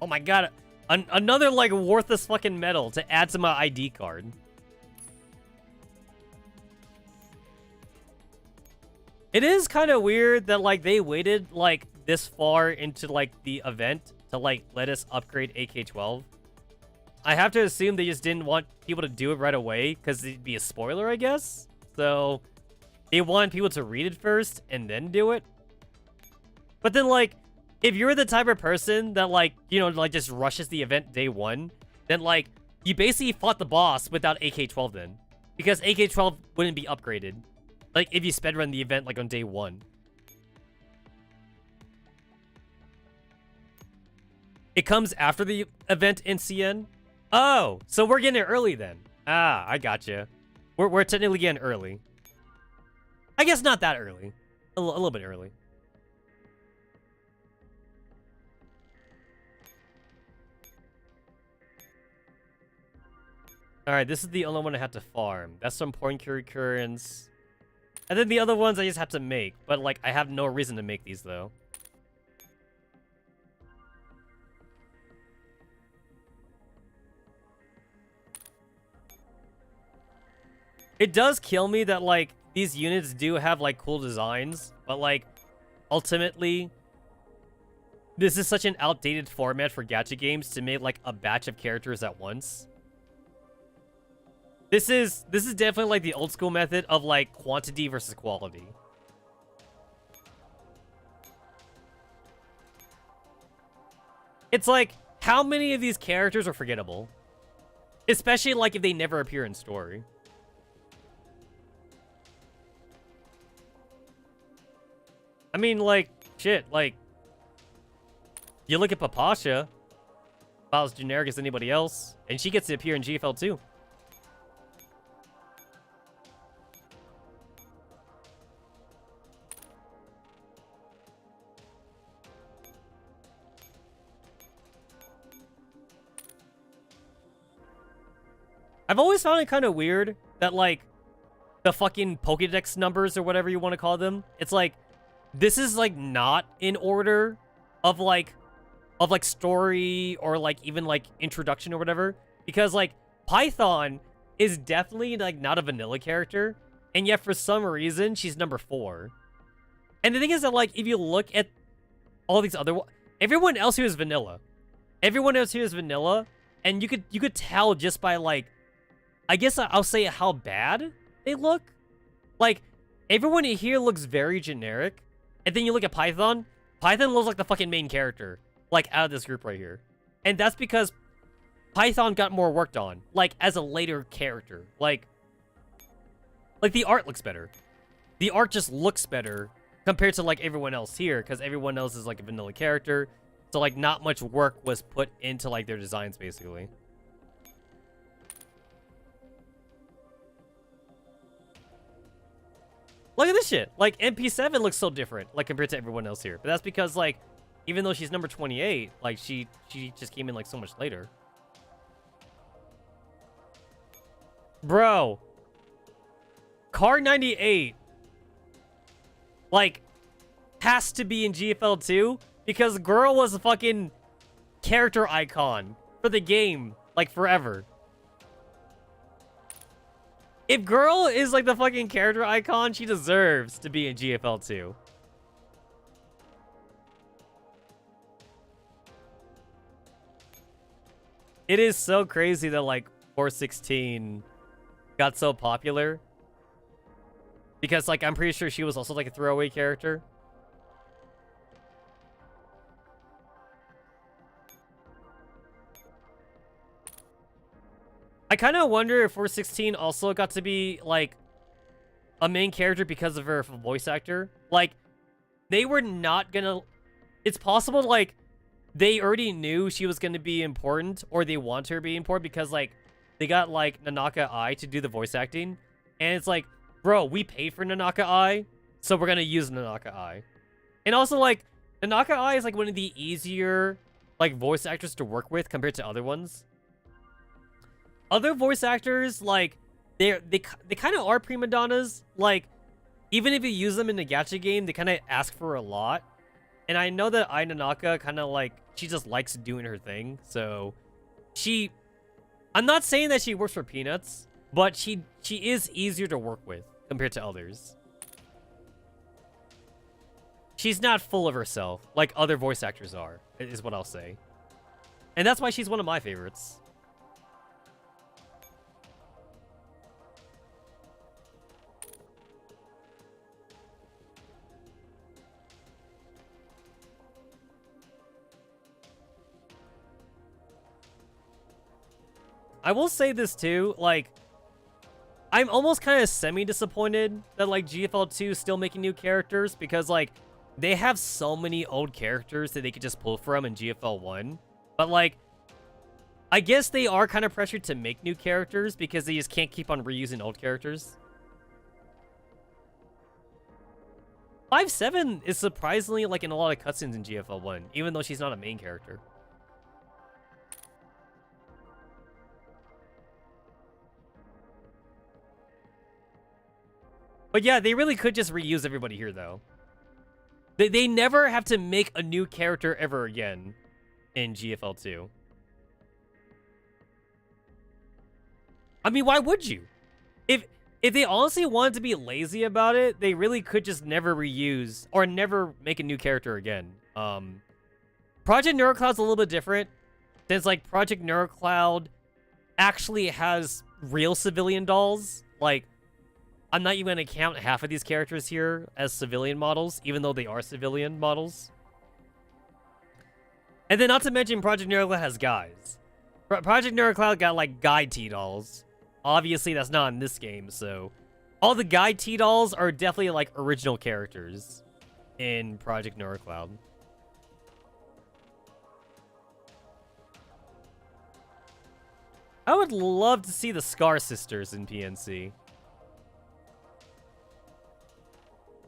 Oh my god, another, like, worthless fucking medal to add to my ID card. It is kind of weird that, like, they waited, like, this far into, like, the event to, like, let us upgrade AK-12. I have to assume they just didn't want people to do it right away, because it'd be a spoiler, I guess? So, they want people to read it first, and then do it? But then, like... If you're the type of person that, like, you know, like, just rushes the event day one, then, like, you basically fought the boss without AK-12 then. Because AK-12 wouldn't be upgraded. Like, if you speedrun the event, like, on day one. It comes after the event in CN? Oh, so we're getting it early then. Ah, I gotcha. We're technically getting early. I guess not that early. A little bit early. Alright, this is the only one I have to farm. That's some point currents. And then the other ones I just have to make. But, like, I have no reason to make these, though. It does kill me that, like, these units do have, like, cool designs. But, like, ultimately... This is such an outdated format for gacha games to make, like, a batch of characters at once. This is definitely, like, the old school method of, like, quantity versus quality. It's like, how many of these characters are forgettable? Especially, like, if they never appear in story. I mean, like, shit, like... You look at Papasha, about as generic as anybody else, and she gets to appear in GFL too. I've always found it kind of weird that, like, the fucking Pokédex numbers or whatever you want to call them, it's like, this is, like, not in order of, like, story or, like, even, like, introduction or whatever. Because, like, Python is definitely, like, not a vanilla character, and yet for some reason, she's number 4. And the thing is that, like, if you look at all these other... Everyone else here is vanilla. Everyone else here is vanilla, and you could tell just by, like... I guess I'll say how bad they look. Like, everyone here looks very generic. And then you look at Python. Python looks like the fucking main character. Like, out of this group right here. And that's because Python got more worked on. Like, as a later character. Like, the art looks better. The art just looks better compared to, like, everyone else here. Because everyone else is, like, a vanilla character. So, like, not much work was put into, like, their designs, basically. Look at this shit. Like, MP7 looks so different, like, compared to everyone else here. But that's because, like, even though she's number 28, like, she just came in, like, so much later. Bro. Car 98, like, has to be in GFL 2 because girl was a fucking character icon for the game, like, forever. If girl is, like, the fucking character icon, she deserves to be in GFL 2. It is so crazy that, like, 416 got so popular. Because, like, I'm pretty sure she was also, like, a throwaway character. I kind of wonder if 416 also got to be, like, a main character because of her voice actor. Like, they were not gonna... It's possible, like, they already knew she was gonna be important, or they want her to be important, because, like, they got, like, Nanaka Ai to do the voice acting. And it's like, bro, we paid for Nanaka Ai, so we're gonna use Nanaka Ai. And also, like, Nanaka Ai is, like, one of the easier, like, voice actors to work with compared to other ones. Other voice actors, like, they kind of are prima donnas. Like, even if you use them in a gacha game, they kind of ask for a lot. And I know that Ai Nanaka kind of, like, she just likes doing her thing. So, I'm not saying that she works for peanuts, but she is easier to work with compared to others. She's not full of herself like other voice actors are, is what I'll say. And that's why she's one of my favorites. I will say this too, like, I'm almost kind of semi-disappointed that, like, GFL 2 is still making new characters, because, like, they have so many old characters that they could just pull from in GFL 1. But, like, I guess they are kind of pressured to make new characters because they just can't keep on reusing old characters. 5-7 is surprisingly, like, in a lot of cutscenes in GFL 1, even though she's not a main character. But yeah, they really could just reuse everybody here, though. They never have to make a new character ever again in GFL 2. I mean, why would you? If they honestly wanted to be lazy about it, they really could just never reuse or never make a new character again. Project Neurocloud's a little bit different, since, like, Project Neurocloud actually has real civilian dolls. Like, I'm not even going to count half of these characters here as civilian models, even though they are civilian models. And then, not to mention, Project Neurocloud has guys. Project Neurocloud got, like, guy T-dolls. Obviously, that's not in this game, so... All the guy T-dolls are definitely, like, original characters in Project Neurocloud. I would love to see the Scar Sisters in PNC.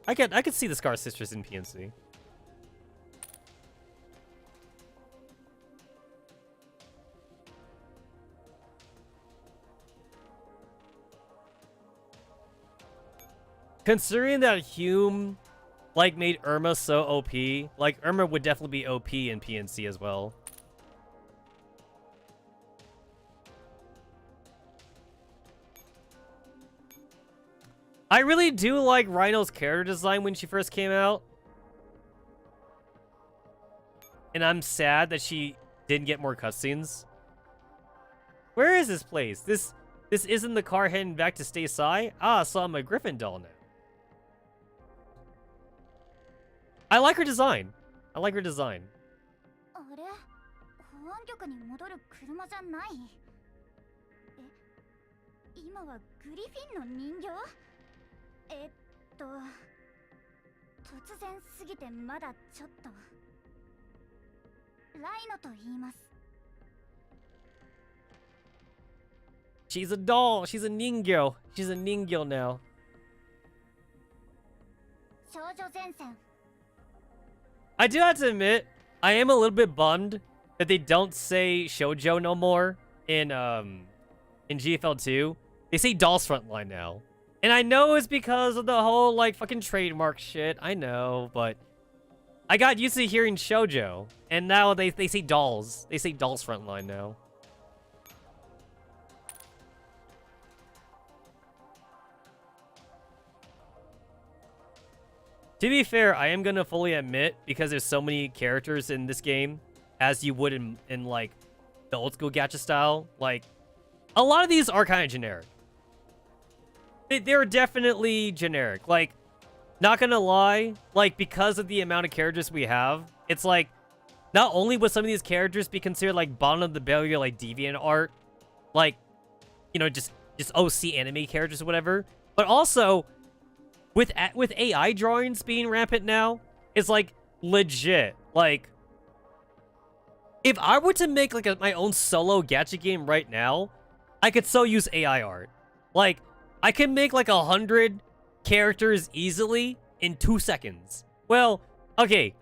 I could see the Scar Sisters in PNC. Considering that Hume, like, made Irma so OP, like, Irma would definitely be OP in PNC as well. I really do like Rhino's character design when she first came out. And I'm sad that she didn't get more cutscenes. Where is this place? This isn't the car heading back to Stay Sai? Ah, so I'm a Griffin doll now. I like her design. I like her design. あれ、保安局に戻る車じゃない。今はグリフィンの人形？突然すぎてまだちょっと。ライノと言います。 She's a doll. She's a ningyo. She's a ningyo now. 少女前線。 I do have to admit, I am a little bit bummed that they don't say shoujo no more in GFL 2. They say Dolls Frontline now. And I know it's because of the whole, like, fucking trademark shit. I know, but I got used to hearing shoujo. And now they say dolls. They say Dolls Frontline now. To be fair, I am gonna fully admit, because there's so many characters in this game, as you would in like, the old school gacha style, like, a lot of these are kind of generic. They're definitely generic. Like, not gonna lie, like, because of the amount of characters we have, it's like, not only would some of these characters be considered, like, bottom of the barrel, like, deviant art, like, you know, just OC anime characters or whatever, but also, with AI drawings being rampant now, it's like legit. Like, if I were to make like my own solo gacha game right now, I could so use AI art. Like, I can make like 100 characters easily in 2 seconds. Well, okay,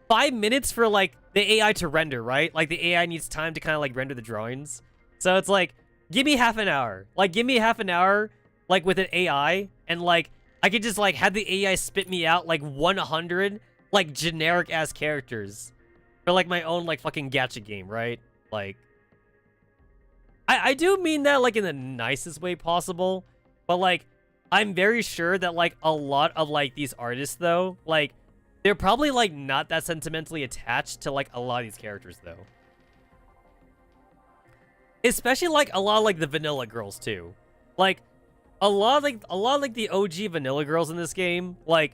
5 minutes for like the AI to render, right? Like the AI needs time to kind of like render the drawings. So it's like, give me half an hour. Like, give me half an hour, like with an AI, and like, I could just, like, have the AI spit me out, like, 100, like, generic-ass characters. For, like, my own, like, fucking gacha game, right? Like, I do mean that, like, in the nicest way possible. But, like, I'm very sure that, like, a lot of, like, these artists, though, like, they're probably, like, not that sentimentally attached to, like, a lot of these characters, though. Especially, like, a lot of, like, the vanilla girls, too. Like, a lot of the OG vanilla girls in this game, like,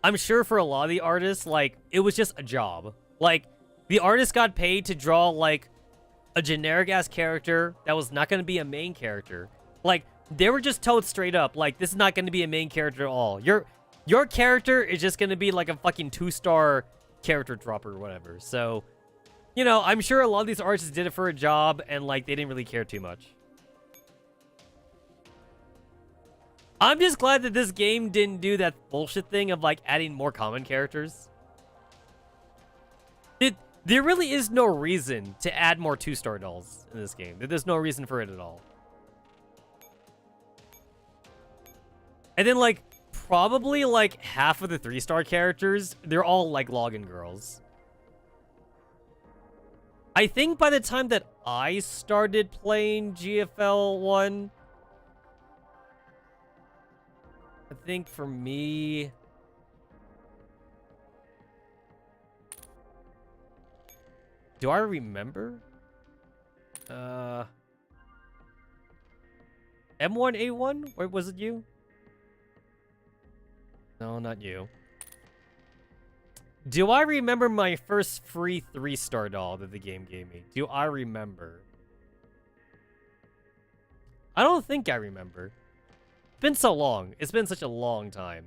I'm sure for a lot of the artists, like, it was just a job. Like, the artist got paid to draw, like, a generic-ass character that was not going to be a main character. Like, they were just told straight up, like, this is not going to be a main character at all. Your character is just going to be, like, a fucking 2-star character dropper or whatever. So, you know, I'm sure a lot of these artists did it for a job, and, like, they didn't really care too much. I'm just glad that this game didn't do that bullshit thing of, like, adding more common characters. There really is no reason to add more 2-star dolls in this game. There's no reason for it at all. And then, like, probably, like, half of the 3-star characters, they're all, like, login girls. I think by the time that I started playing GFL 1... I think for me... Do I remember? M1A1? Or was it you? No, not you. Do I remember my first free 3-star doll that the game gave me? Do I remember? I don't think I remember. It's been so long. It's been such a long time.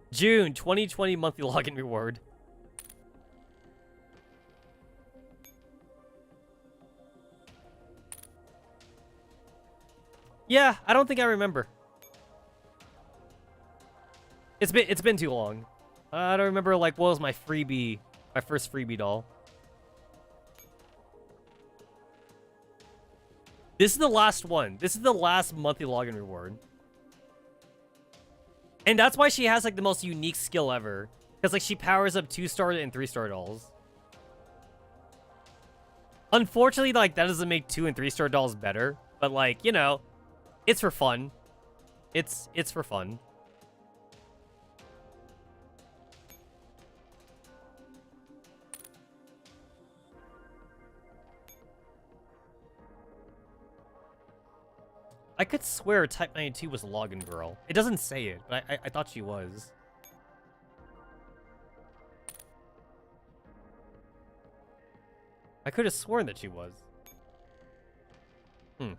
June 2020 monthly login reward. Yeah, I don't think I remember. It's been too long. I don't remember, like, what was my freebie, my first freebie doll. This is the last one. This is the last monthly login reward. And that's why she has, like, the most unique skill ever. Because, like, she powers up 2-star and 3-star dolls. Unfortunately, like, that doesn't make 2- and 3-star dolls better. But, like, you know, it's for fun. It's for fun. I could swear Type 92 was a login girl. It doesn't say it, but I thought she was. I could have sworn that she was. Hmm.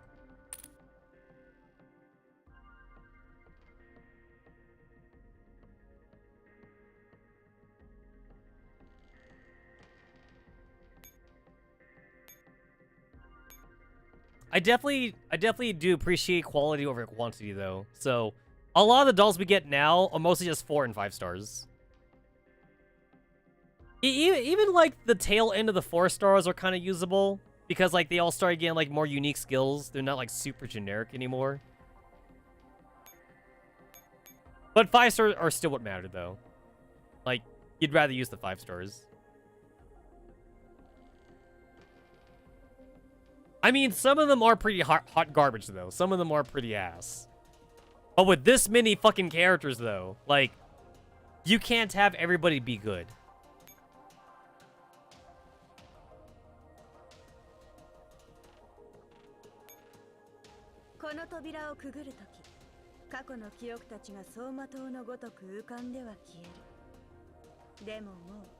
I definitely do appreciate quality over quantity, though. So, a lot of the dolls we get now are mostly just 4 and 5 stars. Even like the tail end of the 4 stars are kind of usable because like they all start getting like more unique skills. They're not like super generic anymore. But 5 stars are still what mattered, though. Like, you'd rather use the 5 stars. I mean, some of them are pretty hot garbage, though. Some of them are pretty ass. But with this many fucking characters, though, like, you can't have everybody be good.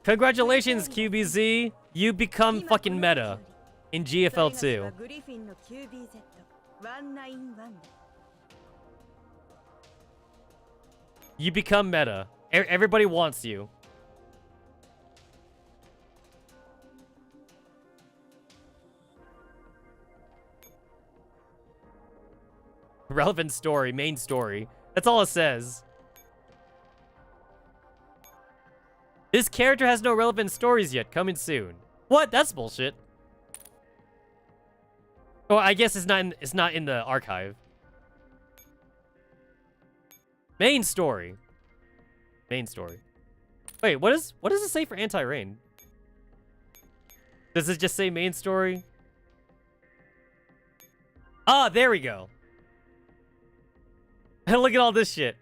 Congratulations, QBZ! You become fucking meta in GFL 2. You become meta. Everybody wants you. Relevant story, main story. That's all it says. This character has no relevant stories yet, coming soon. What? That's bullshit. Oh, I guess it's not in the archive. Main story. Main story. Wait, what does it say for anti-rain? Does it just say main story? Ah, there we go. Look at all this shit.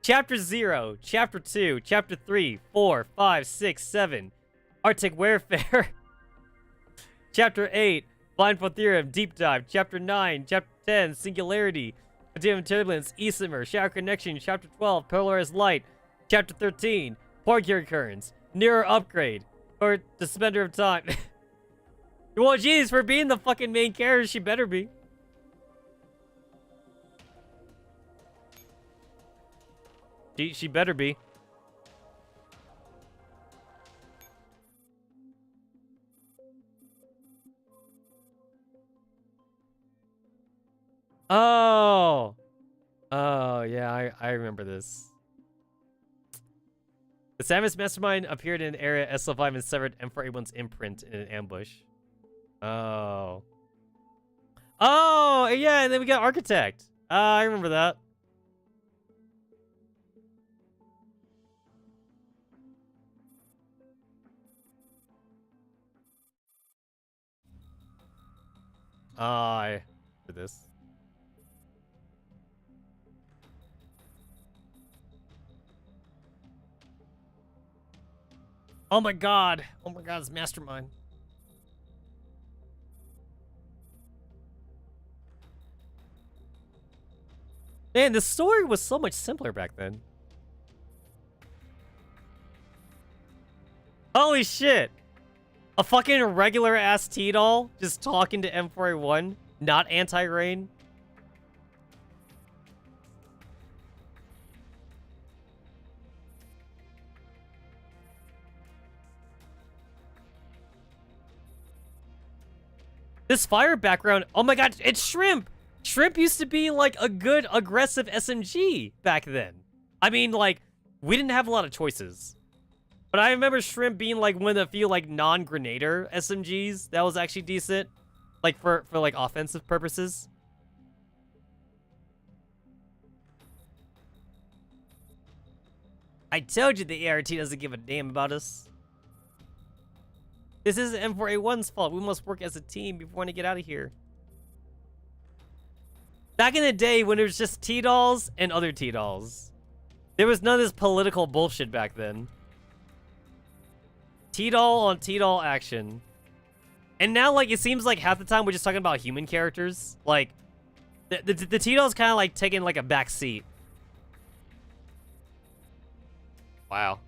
Chapter 0, Chapter 2, Chapter 3, 4, 5, 6, 7. Arctic Warfare. Chapter 8, Blindfold Theorem, Deep Dive. Chapter 9, Chapter 10, Singularity. Continuum Turbulence, Isomer, Shadow Connection. Chapter 12, Polarized Light. Chapter 13, Porcure Currents. Nearer Upgrade. Or the Suspender of Time. Well, geez, for being the fucking main character, she better be. She better be. Oh. Oh, yeah, I remember this. The Samus Mastermind appeared in Area SL5 and severed M4A1's imprint in an ambush. Oh. Oh, yeah, and then we got Architect. I remember that. I for this. Oh my god, it's Mastermind. Man, the story was so much simpler back then. Holy shit! A fucking regular ass T-doll just talking to M4A1, not anti-rain. This fire background, oh my god, it's Shrimp! Shrimp used to be like a good aggressive SMG back then. I mean, like, we didn't have a lot of choices. But I remember Shrimp being like one of the few like non-grenader SMGs that was actually decent. Like for like offensive purposes. I told you the ART doesn't give a damn about us. This isn't M4A1's fault. We must work as a team if we want to get out of here. Back in the day when it was just T-dolls and other T-dolls. There was none of this political bullshit back then. T-doll on T-doll action. And now, like, it seems like half the time we're just talking about human characters. Like, The Tito's kind of like taking like a back seat. Wow.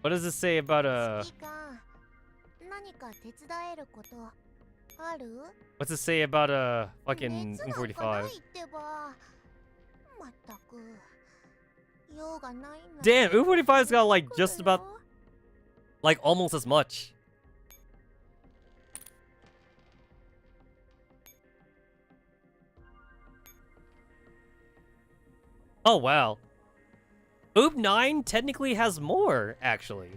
What does this say about 指揮官、何か手伝えることある？ what's it say about fucking 熱なんかない U45? ってば。まったく。用がないんだ。 Damn, U45's got like just about like almost as much. Oh wow. Oop 9 technically has more, actually.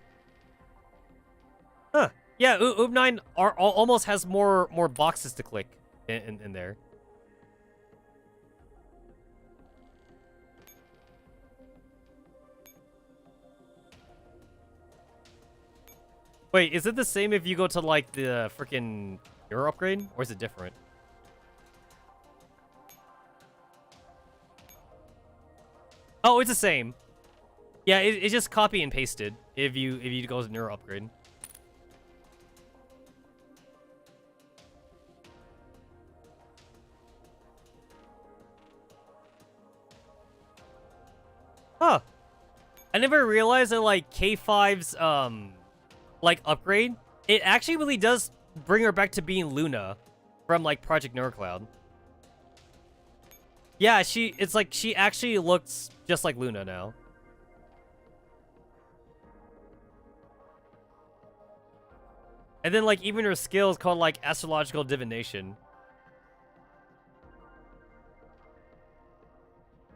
Huh. Yeah, Oop 9 almost has more boxes to click in there. Wait, is it the same if you go to like the freaking hero upgrade, or is it different? Oh, it's the same. Yeah, it's just copy and pasted if you go to neuro upgrade. Huh. I never realized that like K5's like upgrade, it actually really does bring her back to being Luna from like Project Neurocloud. Yeah, it's like she actually looks just like Luna now. And then like even her skill is called like astrological divination.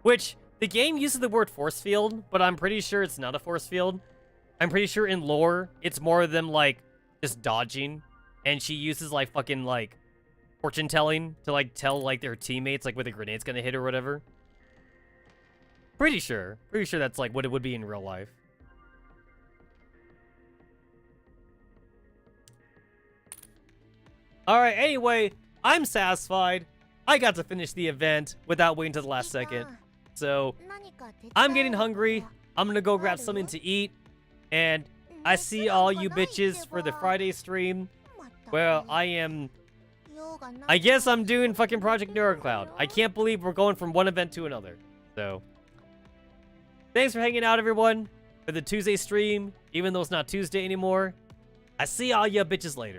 Which the game uses the word force field, but I'm pretty sure it's not a force field. I'm pretty sure in lore, it's more of them like just dodging. And she uses like fucking like fortune telling to like tell like their teammates like where the grenade's gonna hit or whatever. Pretty sure that's like what it would be in real life. Alright, anyway, I'm satisfied. I got to finish the event without waiting to the last second. So, I'm getting hungry. I'm gonna go grab something to eat. And I see all you bitches for the Friday stream. Well, I guess I'm doing fucking Project Neurocloud. I can't believe we're going from one event to another. So, thanks for hanging out, everyone, for the Tuesday stream, even though it's not Tuesday anymore. I see all you bitches later.